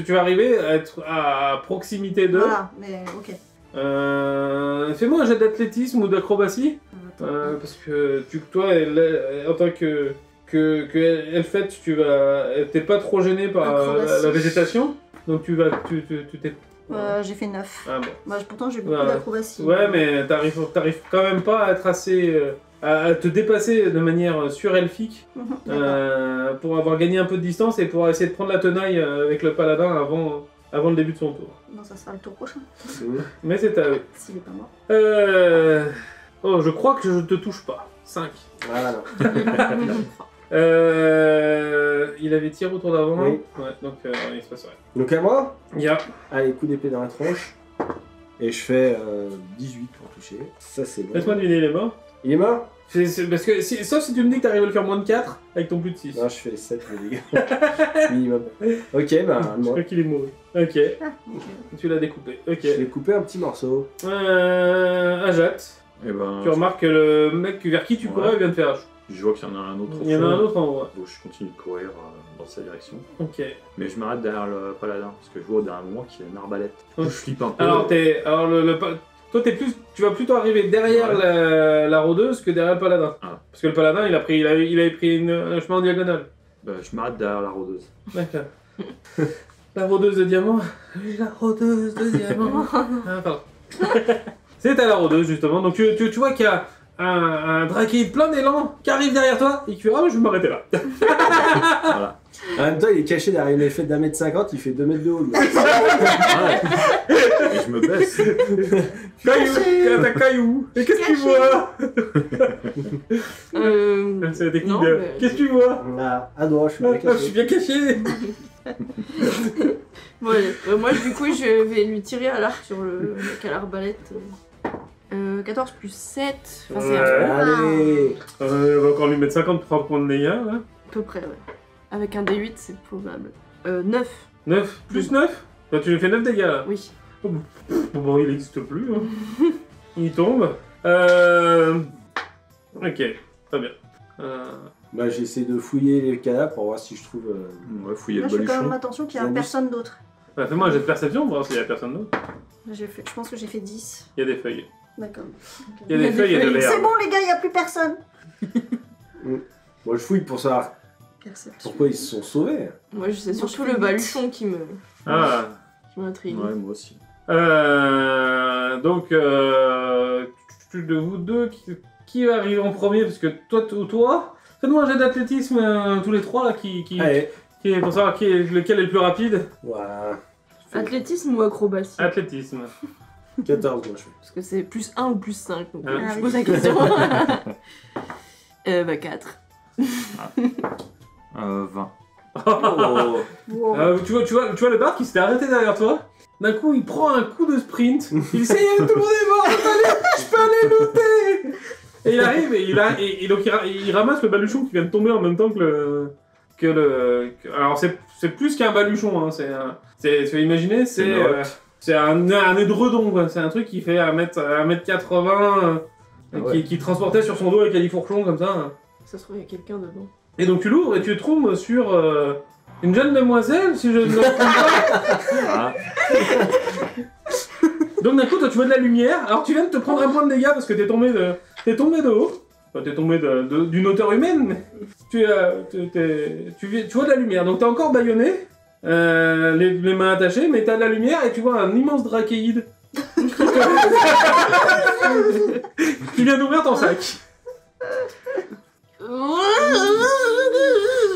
S1: tu vas arriver à être à proximité d'eux.
S5: Voilà, mais ok.
S1: Fais-moi un jet d'athlétisme ou d'acrobatie.
S5: Attends.
S1: Parce que toi, en tant que Elfette, t'es pas trop gêné par
S5: Acrobatie.
S1: la végétation. Donc tu t'es.
S5: J'ai fait 9.
S1: Ah bon.
S5: Bah, pourtant, j'ai beaucoup
S1: Ouais.
S5: d'acrobatie.
S1: Ouais, mais t'arrives quand même pas à être assez. À te dépasser de manière surelfique
S5: D'accord.
S1: pour avoir gagné un peu de distance et pour essayer de prendre la tenaille avec le paladin avant le début de son tour.
S5: Non, ça sera le tour prochain,
S1: Mais c'est à eux.
S5: s'il est pas mort.
S1: Oh, je crois que je ne te touche pas. 5.
S2: Voilà. non.
S1: Il avait tiré au tour d'avant.
S2: Oui.
S1: Ouais, donc il se passe rien.
S2: Donc à moi.
S1: Ya.
S2: Allez, coup d'épée dans la tronche. Et je fais 18 pour toucher. Ça, c'est bon.
S1: Laisse-moi deviner, il est mort.
S2: Il est mort?
S1: Parce que, sauf si tu me dis que t'arrives à le faire moins de 4 avec ton plus de 6.
S2: Non, je fais 7 de dégâts. Minimum. Ok, bah,
S1: Je
S2: moi.
S1: crois qu'il est mort. Ok,
S5: Ah, ok.
S1: tu l'as découpé. Ok.
S2: Je vais couper un petit morceau.
S1: Ajat,
S4: Et ben,
S1: tu remarques que le mec vers qui tu courais
S4: Ouais.
S1: vient de faire.
S4: je vois qu'il y en a un autre. au
S1: Il y en a
S4: fond.
S1: un autre en haut.
S4: Donc je continue de courir dans sa direction.
S1: Ok.
S4: Mais je m'arrête derrière le paladin parce que je vois au dernier moment qu'il y a une arbalète.
S1: Ok.
S4: Je flippe un peu.
S1: Alors, toi, tu vas plutôt arriver derrière la rôdeuse que derrière le paladin.
S4: Ah.
S1: Parce que le paladin, il avait pris un chemin en diagonale.
S4: Bah, je m'arrête derrière la rôdeuse.
S1: D'accord. La rôdeuse de diamant. Oui, la rôdeuse de diamant. Ah, pardon. C'est à la rôdeuse, justement. Donc, tu vois qu'il y a un drakeid plein d'élan qui arrive derrière toi et qui fait « Ah, je vais m'arrêter là.
S4: Voilà.
S2: En même temps, il est caché derrière une effet d'1m50, il fait 2 mètres de haut. lui.
S4: Ouais. Et je me baisse.
S1: Caillou, t'as Caillou. Et qu'est-ce que tu vois? C'est la technique
S3: non,
S1: de...
S3: mais-
S1: Qu'est-ce que tu vois?
S2: Ah, à droite, je suis
S1: Ah,
S2: bien
S1: je suis
S2: caché.
S1: bien caché.
S3: Ouais, moi du coup je vais lui tirer à l'arc sur le mec à l'arbalète. 14 plus 7, enfin c'est
S1: Ouais.
S2: Allez.
S1: On va encore lui mettre 50 points de dégâts, là.
S3: à peu près, ouais. Avec un D8 c'est probable. 9,
S1: 9, plus 9? Bah, tu lui fais 9 dégâts, là.
S3: oui.
S1: Bon, il n'existe plus. Hein. Il tombe. Ok, très bien.
S2: Bah, j'essaie de fouiller les cadavres pour voir si je trouve.
S4: Ouais, fouiller
S5: Moi,
S4: le
S5: je fais quand même
S4: baluchon.
S5: attention qu'il y a
S2: Zambus.
S5: personne d'autre.
S1: Bah, fais-moi un jet de perception pour voir s'il y a personne d'autre.
S5: Je pense que j'ai fait 10.
S1: Il y a des feuilles.
S5: D'accord.
S1: Il y a des feuilles et de
S5: C'est
S1: l'herbe.
S5: bon les gars, il n'y a plus personne.
S2: Moi, je fouille pour savoir
S5: Perception.
S2: pourquoi ils se sont sauvés.
S3: Moi je sais
S5: Moi,
S3: surtout
S5: je fais
S3: le
S5: huit.
S3: baluchon qui
S1: Ah.
S3: m'intrigue.
S4: Ouais, moi aussi.
S1: Donc, de vous deux, qui va arriver en premier? Parce que toi, faites-moi un jet d'athlétisme tous les trois là, qui
S2: Allez.
S1: est pour savoir lequel est le plus rapide.
S2: Voilà.
S3: Athlétisme ou acrobatie?
S1: Athlétisme.
S2: 14, moi, je fais.
S3: Parce que c'est plus 1 ou plus 5, donc
S1: Ah
S3: je
S5: oui.
S3: pose la question. Bah 4.
S4: 20.
S2: Oh.
S5: Wow.
S1: Tu vois le bar qui s'était arrêté derrière toi. D'un coup, il prend un coup de sprint. Il dit « Ça y est, tout le monde est mort, je peux aller looter !» Et il arrive et donc il ramasse le baluchon qui vient de tomber en même temps que le... Alors c'est plus qu'un baluchon, hein. Tu vas imaginer, c'est un édredon, quoi. C'est un truc qui fait 1m80
S2: Ah ouais.
S1: qui transportait sur son dos avec califourchon comme ça.
S3: Ça se trouve, il y a quelqu'un dedans.
S1: Et donc tu l'ouvres et tu tombes sur une jeune demoiselle, si je ne me trompe pas.
S4: Ah,
S1: Donc d'un coup, toi tu vois de la lumière. Alors tu viens de te prendre un point de dégâts parce que t'es tombé de haut. Enfin, t'es tombé d'une hauteur humaine, mais tu vois de la lumière. Donc t'es encore bâillonné, les mains attachées, mais t'as de la lumière et tu vois un immense drakeid qui vient d'ouvrir ton sac.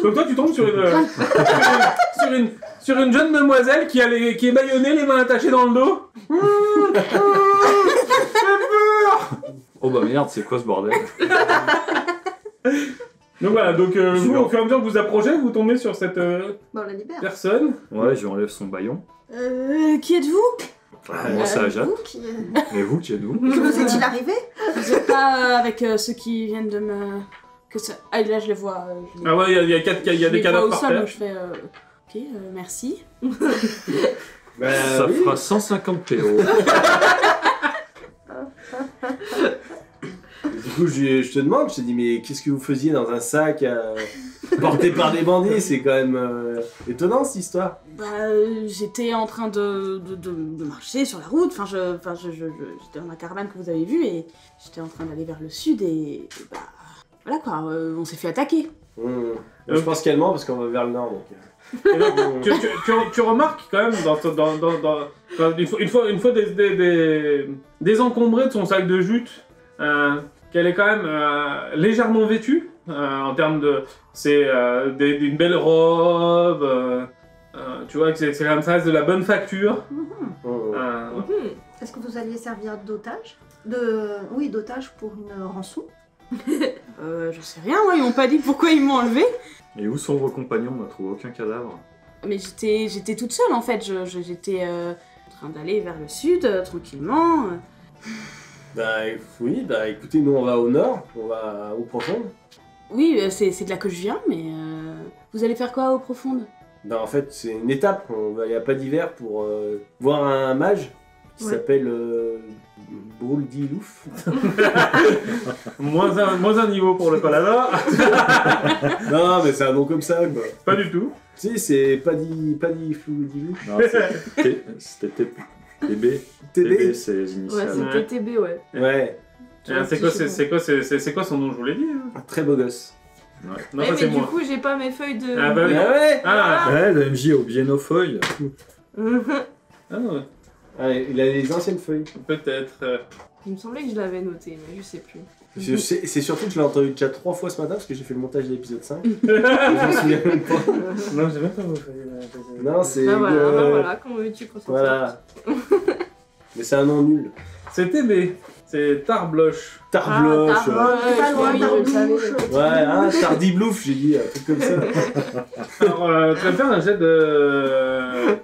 S1: Donc toi tu tombes sur une jeune demoiselle qui est bâillonnée, les mains attachées dans le dos.
S4: oh bah merde, c'est quoi ce bordel?
S1: Donc voilà, donc vous au fur et à mesure que vous approchez, vous tombez sur cette
S5: Bon, on la libère.
S1: personne.
S4: Ouais, je lui enlève son baillon.
S6: Qui êtes-vous?
S4: Moi, c'est Ajat.
S5: Vous qui...
S4: Et vous, qui êtes-vous?
S5: Que vous est-il arrivé?
S6: Vous êtes pas avec ceux qui viennent de me... Que ça... Ah, là, je les vois.
S1: Ah ouais, il y a
S6: je
S1: des
S6: les vois
S1: cadavres
S6: au
S1: par
S6: sol,
S1: terre.
S6: donc je fais... Ok, merci.
S2: Bah,
S4: Ça
S2: oui.
S4: fera 150 PO.
S2: Du coup, je te demande, je te dis, mais qu'est-ce que vous faisiez dans un sac porté par des bandits? C'est quand même étonnant cette histoire.
S6: Bah, j'étais en train de marcher sur la route. Enfin, j'étais dans la caravane que vous avez vue et j'étais en train d'aller vers le sud et bah... Voilà quoi, on s'est fait attaquer.
S2: Je pense qu'elle ment parce qu'on va vers le nord. Donc.
S1: Et donc, tu remarques quand même une fois désencombrée de son sac de jute, qu'elle est quand même légèrement vêtue en termes de d'une belle robe. Tu vois que c'est quand même ça reste de la bonne facture.
S5: Est-ce que vous alliez servir d'otage? Oui, d'otage pour une rançon.
S6: Je sais rien, moi, ils m'ont pas dit pourquoi ils m'ont enlevé.
S4: Et où sont vos compagnons? On n'a trouvé aucun cadavre.
S6: Mais j'étais toute seule en fait, j'étais en train d'aller vers le sud, tranquillement.
S2: Bah oui, bah écoutez, nous on va au nord, on va au profond.
S6: Oui, c'est de là que je viens, mais vous allez faire quoi au profonde?
S2: Bah en fait, c'est une étape, on va aller à Pas d'Hiver pour voir un mage qui
S5: Ouais.
S2: s'appelle Brouldilouf.
S1: Moins un niveau pour le paladin.
S2: Non, mais c'est un nom comme ça, quoi.
S1: Pas du tout.
S2: Si, c'est Padifloudilouf.
S4: Non, c'était TB.
S2: TB.
S4: c'est les
S3: Ouais,
S4: initiales.
S3: c'est TTB, ouais.
S2: Ouais,
S1: C'est quoi son nom, je vous l'ai dit. Hein.
S2: un très beau gosse.
S1: Non,
S3: Ouais,
S1: ça
S3: mais
S1: c'est
S3: du
S1: moi.
S3: coup, j'ai pas mes feuilles de...
S1: Ah bah oui.
S2: Ah ouais.
S1: Ah,
S4: Ouais, le MJ a oublié nos feuilles.
S1: ah ouais,
S2: Ouais, il a les anciennes feuilles.
S1: peut-être.
S3: Il me semblait que je l'avais noté, mais je sais plus.
S2: C'est surtout que je l'ai entendu déjà 3 fois ce matin parce que j'ai fait le montage de l'épisode 5. Je m'en souviens même pas.
S1: Non, j'ai même pas compris.
S2: Non, c'est.
S3: Bah voilà, comment veux-tu qu'on s'en sorte?
S2: Voilà. Mais c'est un nom nul.
S1: C'était B. C'est Tarbloche.
S2: Tarbloche.
S5: C'est pas loin,
S3: oui,
S5: t'as
S3: je le savais.
S5: bouche.
S2: Ouais, hein, Tardiblouf, j'ai dit, un truc comme ça.
S1: Alors, tu vas faire un jet de.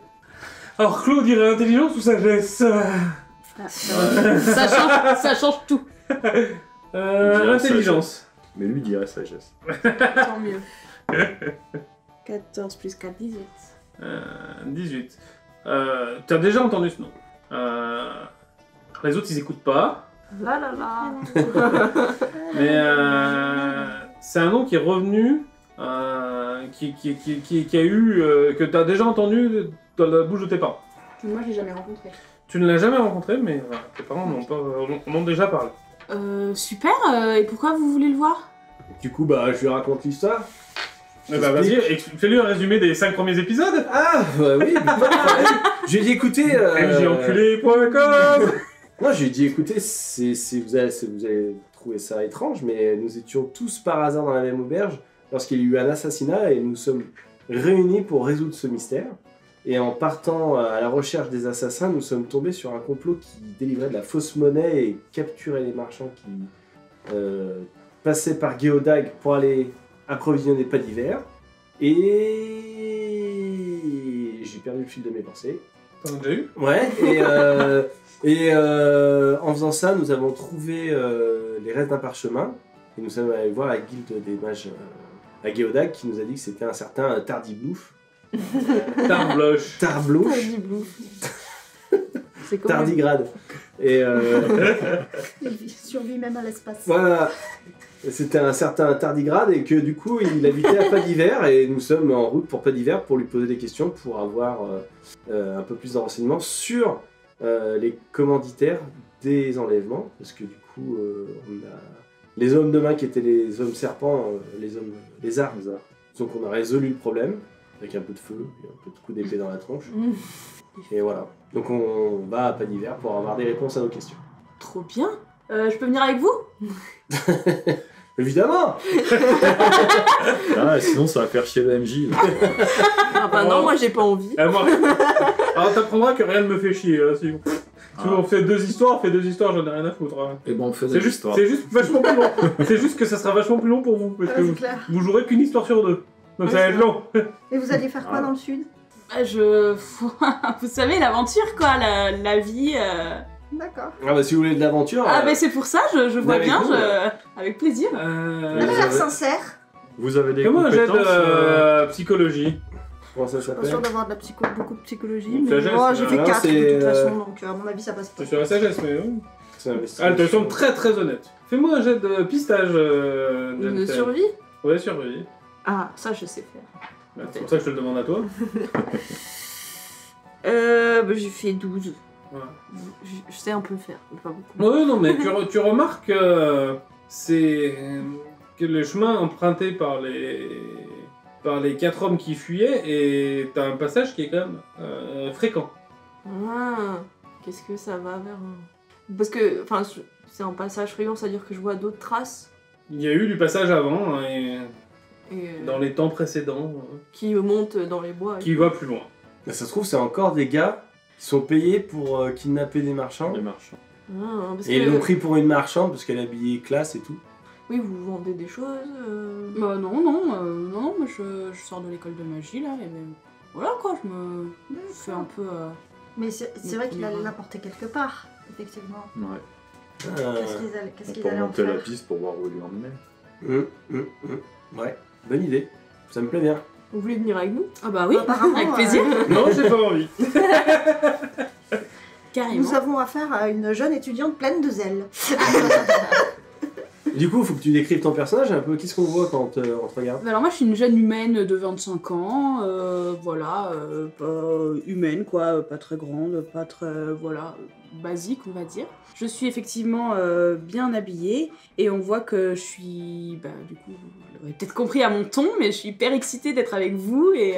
S1: Alors, Claude dirait intelligence ou sagesse?
S6: Ça change tout.
S1: Intelligence.
S4: Mais lui dirait sagesse.
S6: Tant mieux. 14 plus 4, 18.
S1: 18. T'as déjà entendu ce nom. Les autres, ils écoutent pas.
S3: Là là là.
S1: Mais c'est un nom qui est revenu, qui a eu, que t'as déjà entendu dans la bouche de tes parents.
S6: Moi, je l'ai jamais rencontré.
S1: Tu ne l'as jamais rencontré, mais voilà, tes parents en ont déjà parlé.
S6: Super, et pourquoi vous voulez le voir?
S2: Du coup, bah, je lui raconte l'histoire.
S1: Eh bah vas-y, fais-lui un résumé des 5 premiers épisodes.
S2: Ah, bah oui, mais pas de problème. Je lui ai dit, écoutez.
S1: mjenculé.com.
S2: Non, je lui ai dit, écoutez, vous allez trouver ça étrange, mais nous étions tous par hasard dans la même auberge lorsqu'il y a eu un assassinat et nous sommes réunis pour résoudre ce mystère. Et en partant à la recherche des assassins, nous sommes tombés sur un complot qui délivrait de la fausse monnaie et capturait les marchands qui passaient par Géodag pour aller approvisionner pas d'hiver. Et j'ai perdu le fil de mes pensées.
S1: T'en as déjà eu?
S2: Ouais, et en faisant ça, nous avons trouvé les restes d'un parchemin et nous sommes allés voir la guilde des mages à Géodag qui nous a dit que c'était un certain Tardiblouf.
S1: Tarbloche.
S2: Tarblouche.
S3: C'est comme
S2: Tardigrade. Et
S5: Il survit même à l'espace.
S2: voilà, c'était un certain Tardigrade et que du coup il habitait à Pas d'Hiver et nous sommes en route pour Pas d'Hiver pour lui poser des questions pour avoir un peu plus de renseignements sur les commanditaires des enlèvements parce que du coup on a les hommes de main qui étaient les hommes serpents, les hommes lézards. Donc on a résolu le problème avec un peu de feu et un peu de coup d'épée dans la tronche. Et voilà. Donc on va à Pas d'Hiver pour avoir des réponses à nos questions.
S6: Trop bien. Je peux venir avec vous?
S2: Évidemment.
S4: Ah, sinon ça va faire chier le MJ. Là.
S3: Ah bah non, moi j'ai pas envie.
S1: Moi, alors t'apprendras que rien ne me fait chier. Hein, si on fait 2 histoires, j'en ai rien à foutre. Hein.
S4: Et bon, on fait
S1: C'est
S4: des
S1: juste
S4: histoires.
S1: vachement plus long. C'est juste que ça sera vachement plus long pour vous parce que
S5: Ouais, c'est clair.
S1: vous jouerez qu'une histoire sur 2. Donc
S5: Ouais,
S1: ça va
S5: c'est
S1: être long.
S5: Et vous alliez faire quoi dans le sud?
S6: Vous savez, l'aventure, quoi, la vie...
S5: D'accord.
S2: Ah bah si vous voulez de l'aventure.
S6: Ah bah c'est pour ça, je vois
S2: avec
S6: bien,
S2: nous,
S6: avec plaisir.
S5: Elle a l'air sincère.
S4: Vous avez des
S1: Comment un jet
S4: compétences
S1: de psychologie?
S2: Comment ça
S5: Pas sûr
S2: s'appelle?
S5: d'avoir de beaucoup de psychologie,
S1: Donc,
S5: mais
S1: sagesse,
S5: moi j'ai fait
S2: là,
S5: 4 de
S2: c'est,
S5: toute façon, donc à mon avis ça passe pas.
S1: C'est sur la sagesse, mais.
S2: C'est un
S1: Elle te semble très très honnête. Fais-moi un jet de pistage.
S3: De
S1: Jensen.
S3: survie?
S1: Ouais, survie.
S3: Ah, ça je sais faire.
S1: Bah, c'est pour ça que je te le demande à toi.
S3: Bah, j'ai fait 12.
S1: Voilà.
S3: Je sais un peu faire, mais pas beaucoup.
S1: Ouais, non, mais tu remarques c'est que le chemin emprunté par les 4 hommes qui fuyaient et t'as un passage qui est quand même fréquent.
S3: Ah, qu'est-ce que ça va vers Parce que, enfin, c'est un passage fréquent, c'est-à-dire que je vois d'autres traces
S1: Il y a eu du passage avant hein, et
S3: et,
S1: dans les temps précédents
S3: qui montent dans les bois.
S1: qui va plus loin.
S2: Ça se trouve, c'est encore des gars qui sont payés pour kidnapper des marchands.
S4: Les marchands.
S3: Ah, parce
S2: Et ils
S3: que...
S2: l'ont pris pour une marchande parce qu'elle est habillée classe et tout.
S3: Oui, vous vendez des choses
S6: Bah non, moi je sors de l'école de magie là, et voilà quoi, je me fais un peu...
S5: Mais c'est vrai qu'il allait l'apporter quelque part, effectivement.
S4: Ouais.
S5: Qu'est-ce
S4: On
S5: qu'ils
S4: peut
S5: allaient en
S4: remonter la
S5: faire?
S4: piste pour voir où lui emmener.
S2: Ouais, bonne idée. Ça me plaît bien.
S3: Vous voulez venir avec nous?
S6: Ah bah oui,
S5: Apparemment,
S6: avec plaisir,
S1: Non, j'ai pas envie.
S6: carrément.
S5: Nous avons affaire à une jeune étudiante pleine de zèle.
S2: Du coup, il faut que tu décrives ton personnage un peu. Qu'est-ce qu'on voit quand on te regarde?
S6: Alors moi je suis une jeune humaine de 25 ans, voilà, pas humaine quoi, pas très grande, pas très, voilà, basique on va dire. Je suis effectivement bien habillée et on voit que je suis, bah du coup, vous l'aurez peut-être compris à mon ton, mais je suis hyper excitée d'être avec vous et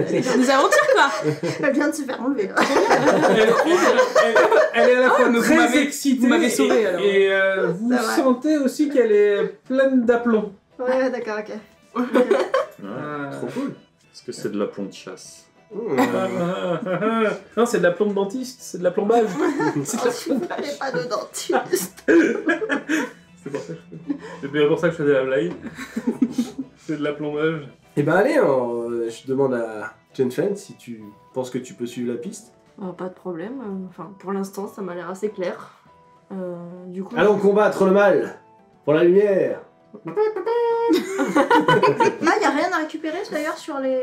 S6: Des aventures, quoi.
S5: Elle vient de se faire enlever. Là.
S1: Elle est à la fois
S6: mais vous
S1: très
S6: m'avez-
S1: excitée
S6: vous m'avez sauvé, alors.
S1: et vous
S5: Ça va.
S1: sentez aussi qu'elle est pleine d'aplomb.
S5: Ouais, d'accord, ok.
S4: Ouais.
S2: Trop cool.
S4: Est-ce que c'est de la plomb de chasse?
S1: Non, c'est de la plombe dentiste, c'est de la plombage.
S5: Oh, s'il vous plaît, pas de dentiste.
S1: C'est bien pour ça que je faisais la blague. C'est de la plombage.
S2: Et ben allez, je demande à Jenfen si tu penses que tu peux suivre la piste.
S3: Pas de problème. Enfin, pour l'instant, ça m'a l'air assez clair. Du coup.
S2: Allons combattre le mal pour la lumière.
S5: Là, y a rien à récupérer d'ailleurs sur les.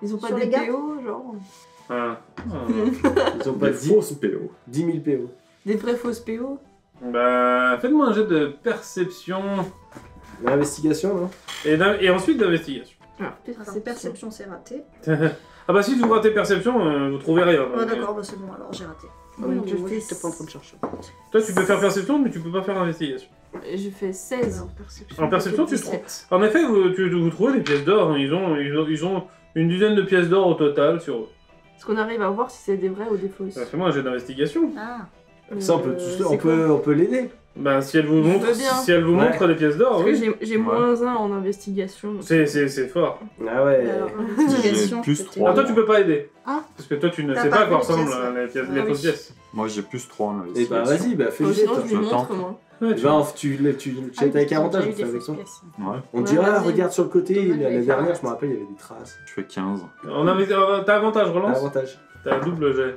S3: Ils ont pas
S5: sur
S3: des
S5: les gars.
S3: PO, genre.
S1: Ah.
S2: Ils ont pas
S4: Des
S2: 10,
S4: fausses PO.
S2: 10 000 PO.
S3: Des vraies fausses PO.
S1: Bah, faites-moi un jet de perception
S2: L'investigation, non?
S1: et ensuite d'investigation.
S3: Ah,
S5: Alors, perception, c'est raté.
S1: Ah bah si vous ratez perception, vous trouvez rien.
S5: Oh, d'accord, bah c'est bon, alors j'ai raté.
S3: Donc, je
S6: Moi,
S3: fais
S6: j'étais pas en train de chercher.
S1: Toi tu peux faire perception mais tu peux pas faire investigation.
S3: J'ai fait 16.
S1: En perception tu trouves.
S3: 17.
S1: En effet vous trouvez des pièces d'or, ils ont une dizaine de pièces d'or au total sur eux.
S3: Est-ce qu'on arrive à voir si c'est des vraies ou des fausses?
S1: Fais-moi un jet d'investigation.
S5: Ah.
S2: Ça, on peut l'aider.
S1: Bah si elle vous
S3: Je
S1: montre,
S3: veux bien.
S1: si elle vous
S2: Ouais.
S1: montre des pièces d'or,
S3: Parce que
S1: oui.
S3: j'ai
S4: Ouais.
S3: moins 1 en investigation. donc-
S1: C'est fort.
S2: Ah ouais.
S5: Alors,
S4: J'ai
S5: investigation,
S4: plus
S5: je peux
S4: 3.
S1: Ah toi tu peux pas aider.
S5: Ah.
S1: Parce que toi tu ne
S5: T'as
S1: sais
S5: pas
S1: pas à
S5: vu
S1: quoi
S5: les
S1: ressemblent
S5: pièces,
S1: les pièces,
S3: Ah
S1: les
S3: oui.
S1: fausses pièces.
S4: Moi j'ai plus 3 en
S2: Et
S4: investigation.
S2: bah vas-y, bah fais le jet.
S3: Sinon,
S2: toi.
S3: je lui
S4: Je
S3: montre,
S4: tente.
S3: moi.
S1: Ouais,
S2: Tu vas, tu jettes avec avantage,
S6: J'ai eu
S2: on fait
S6: des
S2: avec
S6: fausses
S2: toi.
S6: pièces.
S4: Ouais,
S2: On
S3: Ouais,
S2: dit, ah,
S3: vas-y.
S2: regarde sur le côté,
S3: Dommage,
S2: l'année
S3: j'avais fait
S2: dernière,
S3: un
S2: je me rappelle, il y avait des traces.
S4: je fais 15.
S1: T'as avantage, relance.
S2: Avantage.
S1: T'as un double jet.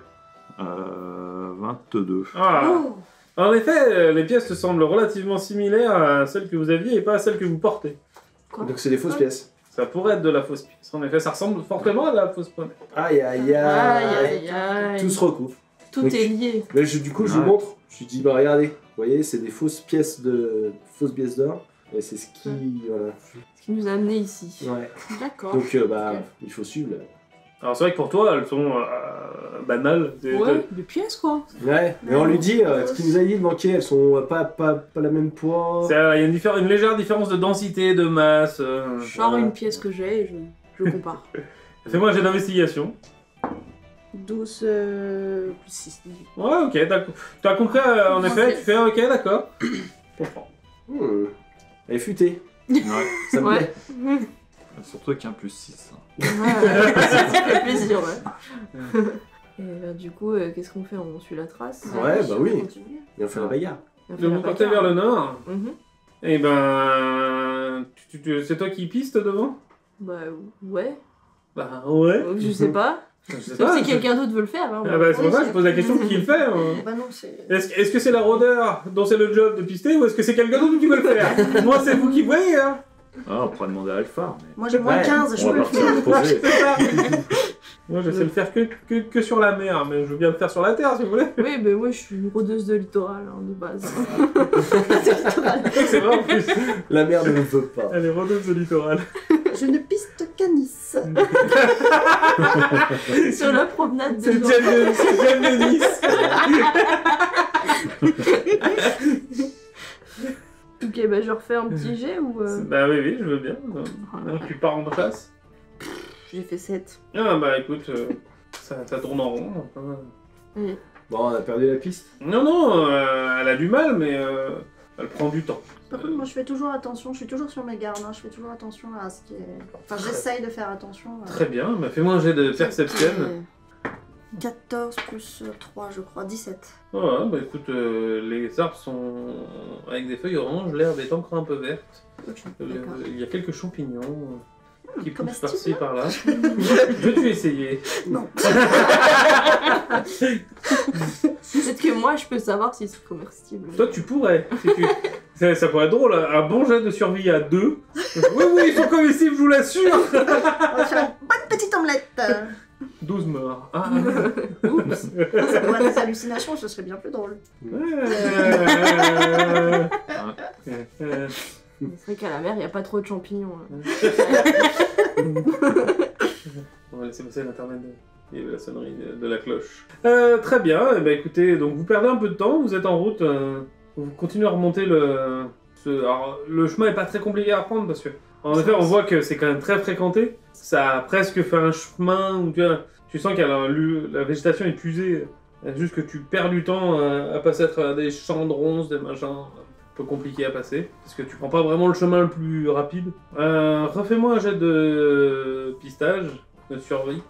S4: 22.
S1: Ah.
S5: Oh.
S1: En effet, les pièces te semblent relativement similaires à celles que vous aviez et pas à celles que vous portez.
S3: Quoi?
S2: Donc c'est des fausses pièces.
S1: Ça pourrait être de la fausse pièce. En effet, ça ressemble fortement à de la fausse monnaie.
S2: Aïe aïe
S3: Aïe,
S2: aïe.
S3: aïe, aïe.
S2: Tout se recoupe.
S3: Tout
S2: Donc-
S3: est lié.
S2: Mais du coup, je vous
S4: Ouais.
S2: montre. Je lui dis, bah regardez, vous voyez, c'est des fausses pièces d'or. Et c'est ce qui. Voilà.
S3: Ce qui nous a amenés ici.
S2: Ouais.
S6: D'accord.
S2: Donc, bah, il faut suivre. Là.
S1: Alors c'est vrai que pour toi, elles sont banales.
S6: Ouais, des pièces, quoi.
S2: Ouais, mais on lui dit, ce qu'il nous a dit de manquer, elles sont pas la même poids.
S1: Il y a une légère différence de densité, de masse.
S6: Genre une pièce que j'ai et je compare.
S1: Fais-moi un jet d'investigation.
S6: 12 plus 6.
S1: Ouais, ok, t'as compris en effet, tu fais ok, d'accord. Je comprends.
S2: Elle est futée.
S4: Ouais.
S2: Ça me
S3: Ouais.
S2: plaît.
S4: Surtout qu'un plus 6.
S3: Ça fait plaisir, ouais. Et du coup, qu'est-ce qu'on fait? On suit la trace?
S2: Ouais, bah oui.
S5: Continue.
S2: Et on fait la bagarre.
S3: On fait
S1: Donc
S3: la
S1: vous partez
S3: bagarre.
S1: vers le nord.
S3: Mhm.
S1: Et ben, c'est toi qui piste devant?
S3: Bah ouais.
S1: Bah ouais.
S3: Donc, je sais pas.
S1: Je sais
S3: Sauf
S1: pas.
S3: si quelqu'un d'autre veut le faire. Hein.
S1: Ah bah c'est pour ça que je pose la question qui le fait.
S5: Bah non, c'est.
S1: Est-ce que c'est la rôdeur dont c'est le job de pister ou est-ce que c'est quelqu'un d'autre qui veut le faire? Moi c'est vous qui voyez hein.
S4: Ah, on pourrait demander à Alpha. Mais...
S5: Moi j'ai moins
S2: Ouais.
S5: 15, je
S4: On
S5: peux
S4: va
S5: le faire.
S4: partir poser.
S1: C'est ça. Moi je sais le faire que sur la mer, mais je veux bien le faire sur la terre si vous voulez.
S3: Oui, mais moi je suis une rôdeuse de littoral hein, de base.
S1: C'est vrai en plus.
S2: La mère ne le veut pas.
S1: Elle est rôdeuse de littoral.
S5: Je ne piste qu'à Nice.
S3: Sur la promenade des
S1: C'est
S3: gens.
S1: James de Nice.
S3: Ok, bah je refais un petit jet ou.
S1: Bah oui, je veux bien. Donc, tu pars en chasse.
S3: J'ai fait 7.
S1: Ah bah écoute, ça tourne en rond.
S3: Allez.
S2: Bon, on a perdu la piste.
S1: Non, elle a du mal, mais elle prend du temps.
S5: Par contre, moi je fais toujours attention, je suis toujours sur mes gardes, hein, je fais toujours attention à ce qui est. Enfin, j'essaye de faire attention.
S1: Très bien, bah fais-moi un jet de perception.
S5: 14 plus 3, je crois, 17.
S1: Ouais, bah écoute, les arbres sont avec des feuilles oranges, l'herbe est encore un peu verte.
S5: Ok, d'accord.
S1: Il y a quelques champignons qui poussent
S5: comestible.
S1: par-ci par-là. Veux-tu essayer?
S5: Non.
S3: Peut-être que moi je peux savoir si c'est comestible.
S1: Toi, tu pourrais. Si tu... ça pourrait être drôle, un bon jet de survie à 2. Oui, ils sont comestibles, je vous l'assure.
S5: On va faire une bonne petite omelette.
S1: 12 morts. Ah.
S3: Oups.
S5: Ça pourrait être des hallucinations, ce serait bien plus drôle.
S3: C'est vrai qu'à la mer il n'y a pas trop de champignons. hein.
S1: On va laisser passer l'internet. Il y avait la sonnerie de la cloche. Très bien, eh ben, écoutez, donc vous perdez un peu de temps, vous êtes en route, vous continuez à remonter alors, le chemin est pas très compliqué à reprendre parce que En effet, on voit que c'est quand même très fréquenté. Ça a presque fait un chemin où tu sens que la végétation est usée. Juste que tu perds du temps à passer à travers des champs de ronces, des machins un peu compliqués à passer. Parce que tu prends pas vraiment le chemin le plus rapide. Refais-moi un jet de pistage, de survie.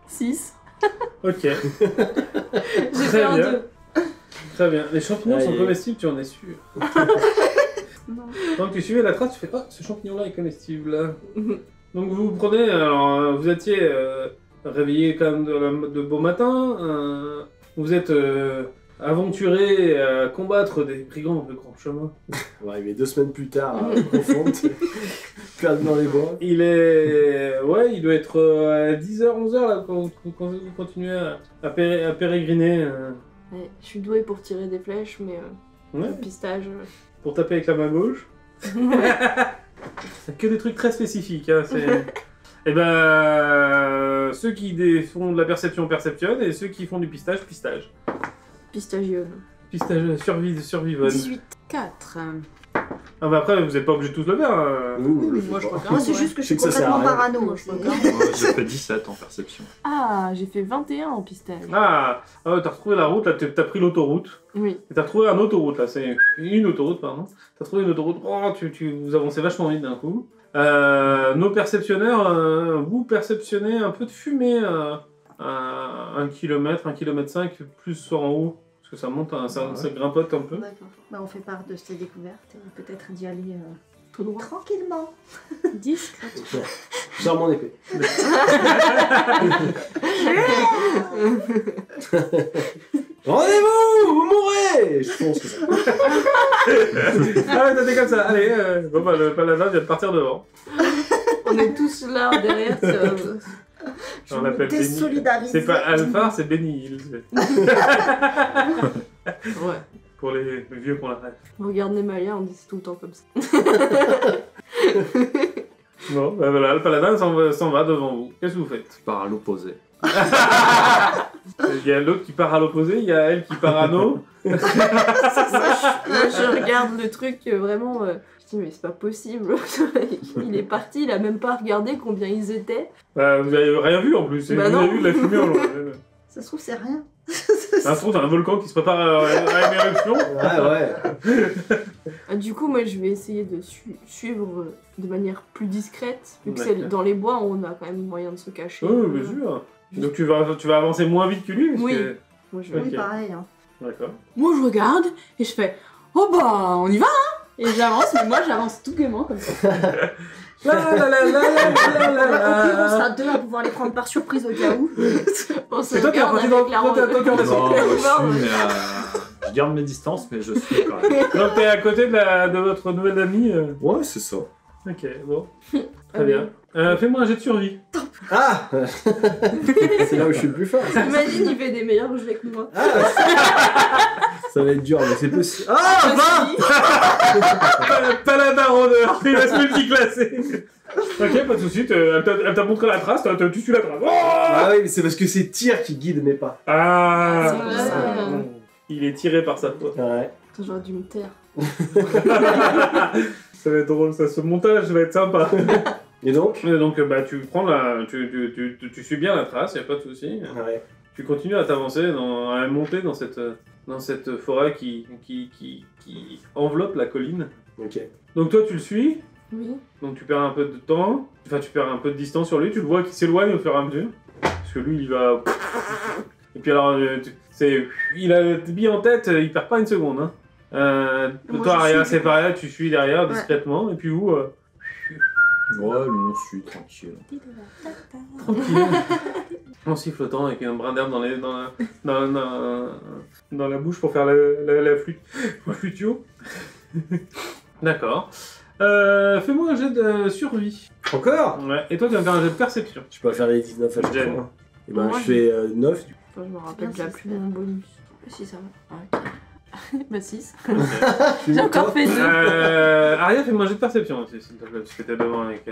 S3: 6.
S1: Ok.
S3: J'ai fait un
S1: bien.
S3: 2.
S1: Très bien. Les champignons
S2: Aïe,
S1: sont
S2: aïe.
S1: comestibles, tu en es sûr.
S3: Non.
S1: Donc tu suivais la trace, tu fais oh, ce champignon-là est comestible. Donc vous prenez, alors vous étiez réveillé quand même de beau matin, vous êtes aventuré à combattre des brigands de grand chemin.
S2: On va arriver 2 semaines plus tard à profonde, perdu dans les bois.
S1: Il est, ouais, il doit être à 10h, 11h là quand vous continuez à pérégriner
S3: Ouais, je suis douée pour tirer des flèches, mais
S1: ouais,
S3: le pistage.
S1: pour taper avec la main gauche. C'est que des trucs très spécifiques. Hein, et ben, ceux qui font de la perception perceptionnent et ceux qui font du pistage pistage.
S3: Pistagionne.
S1: Pistage survivonne.
S6: 18. 4.
S1: Ah bah après vous n'êtes pas obligé de tous le faire.
S6: Oui, moi je regarde.
S5: Moi, c'est juste que je suis
S2: Je sais que ça sert à
S5: complètement
S2: rien.
S5: parano.
S6: Moi, je
S5: c'est-
S6: regarde.
S4: Moi, j'ai fait 17 en perception.
S3: Ah, j'ai fait 21 en pistage.
S1: Ah ouais, t'as retrouvé la route là, t'as pris l'autoroute.
S3: Oui.
S1: Et t'as retrouvé une autoroute là, c'est une autoroute pardon. T'as trouvé une autoroute. Oh, vous avancez vachement vite d'un coup. Nos perceptionneurs, vous perceptionnez un peu de fumée à 1 km, 1,5 km plus en haut. Parce que ça monte, ça grimpote un peu.
S5: D'accord. Bah, on fait part de cette découverte et peut-être d'y aller
S3: Tout droit.
S5: tranquillement.
S6: 10.
S2: Je sors mon épée. Rendez-vous, vous mourrez. Je pense que ça.
S1: Ah ouais, t'es comme ça. Allez, bon bah le paladin vient de partir devant.
S3: On est tous là derrière.
S5: Je
S1: On
S5: me
S1: l'appelle Benny.
S5: désolidarise.
S1: C'est pas Alphar, c'est Benny Hill.
S3: Ouais.
S1: Pour les vieux qu'on l'arrête.
S3: Regarde Nemalia, on dit c'est tout le temps comme ça.
S1: Bon, bah voilà, le paladin s'en va devant vous. Qu'est-ce que vous faites?
S4: Tu pars à l'opposé.
S1: Il y a l'autre qui part à l'opposé, il y a elle qui part à nos.
S3: Moi, je regarde le truc vraiment. Je dis, mais c'est pas possible. Il est parti, il a même pas regardé combien ils étaient.
S1: Bah, vous avez rien vu en plus,
S3: Bah
S1: vous
S3: non.
S1: avez vu de la fumée en loin.
S5: Ça se trouve, c'est rien.
S1: Un fond, t'as un volcan qui se prépare à une éruption.
S2: Ouais.
S3: Du coup, moi, je vais essayer de suivre de manière plus discrète. Vu que c'est
S1: D'accord.
S3: dans les bois, on a quand même moyen de se cacher.
S1: Oui, bien sûr. Donc tu vas avancer moins vite que lui parce
S3: Oui.
S1: que...
S3: Moi, je...
S1: Ok.
S5: Oui, pareil. Hein.
S1: D'accord.
S6: Moi je regarde et je fais oh bah on y va hein. Et j'avance, mais moi j'avance tout gaiement comme ça.
S1: La la la la la la la
S5: Au pire, on
S1: la.
S5: sera deux à pouvoir les prendre par surprise au cas où.
S3: On se
S1: Et toi, t'es
S3: regarde
S1: parti
S3: avec
S1: dans-
S3: la
S1: toi, t'es- toi, t'es en
S3: ronde.
S4: Non,
S1: D'accord.
S4: moi, je suis, mais je garde mes distances, mais je suis quand même.
S1: Donc t'es à côté de votre nouvelle amie.
S2: Ouais, c'est ça.
S1: Ok, bon. Très bien. Fais-moi un jet de survie.
S2: Ah. C'est là où je suis le plus fort.
S3: Imagine, il fait des meilleurs jeux que moi.
S2: Ah, ça va être dur, mais c'est possible. Ah,
S1: Paladin rôdeur, il va se multiclasser. Ok, pas de soucis, elle t'a montré la trace, tu suis la trace. Oh
S2: Ah oui, mais c'est parce que c'est Tyr qui guide mes pas.
S1: Ah,
S3: C'est vrai.
S1: bon. Il est tiré par sa faute.
S2: Ouais.
S3: J'aurais dû me taire.
S1: Ça va être drôle, ça, ce montage va être sympa.
S2: Et donc
S1: Donc bah tu prends tu suis bien la trace, y a pas de souci.
S2: Ouais.
S1: Tu continues à t'avancer, à monter dans cette forêt qui enveloppe la colline.
S2: Ok.
S1: Donc toi tu le suis,
S3: Oui.
S1: donc tu perds un peu de temps, enfin tu perds un peu de distance sur lui, tu le vois qui s'éloigne au fur et à mesure. Parce que lui il va... Et puis alors, il a le billet en tête, il perd pas une seconde. Hein.
S5: Moi,
S1: Toi
S5: je
S1: Aria,
S5: suis-
S1: c'est pareil, tu suis derrière
S5: Ouais.
S1: discrètement, et puis vous...
S4: Ouais, nous on suit tranquille.
S1: Tranquille. En sifflotant avec un brin d'herbe dans la bouche pour faire la flûte. Le flutio. D'accord. Fais-moi un jet de survie.
S2: Encore
S1: Ouais. Et toi, tu vas me faire un jet de perception.
S2: Je peux pas faire les 19 à chaque
S1: Jen.
S2: fois. Et ben,
S3: Moi,
S2: je fais 9 du coup.
S3: Enfin, je me rappelle
S5: Bien,
S3: déjà
S5: c'est
S3: plus
S5: ça.
S3: mon bonus. Si, ça va. Ah, ok. Bah 6.
S2: Je suis
S3: J'ai encore
S2: top.
S3: fait 2.
S1: Aria, fais-moi un jet de perception aussi, s'il te plaît, parce que t'es devant avec...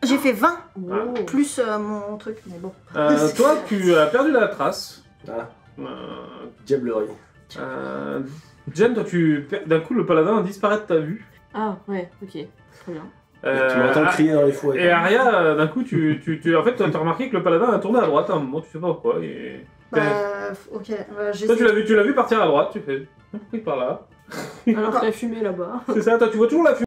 S5: J'ai fait 20
S3: Oh.
S5: plus mon truc, mais bon.
S1: Toi, tu as perdu la trace.
S2: Ah,
S1: Euh,
S2: diablerie.
S1: Jen, toi, d'un coup, le paladin disparaît de ta vue.
S3: Ah, ouais, ok. Très bien.
S2: Tu m'entends crier dans les fours.
S1: Et Aria, d'un coup, en fait, t'as remarqué que le paladin a tourné à droite à un moment, tu sais pas pourquoi.
S5: Bah, ok,
S1: Toi,
S5: j'essaie.
S1: tu l'as vu partir à droite, tu fais. Pourquoi il part là?
S3: Alors que la fumée là-bas.
S1: C'est ça, toi, tu vois toujours la fumée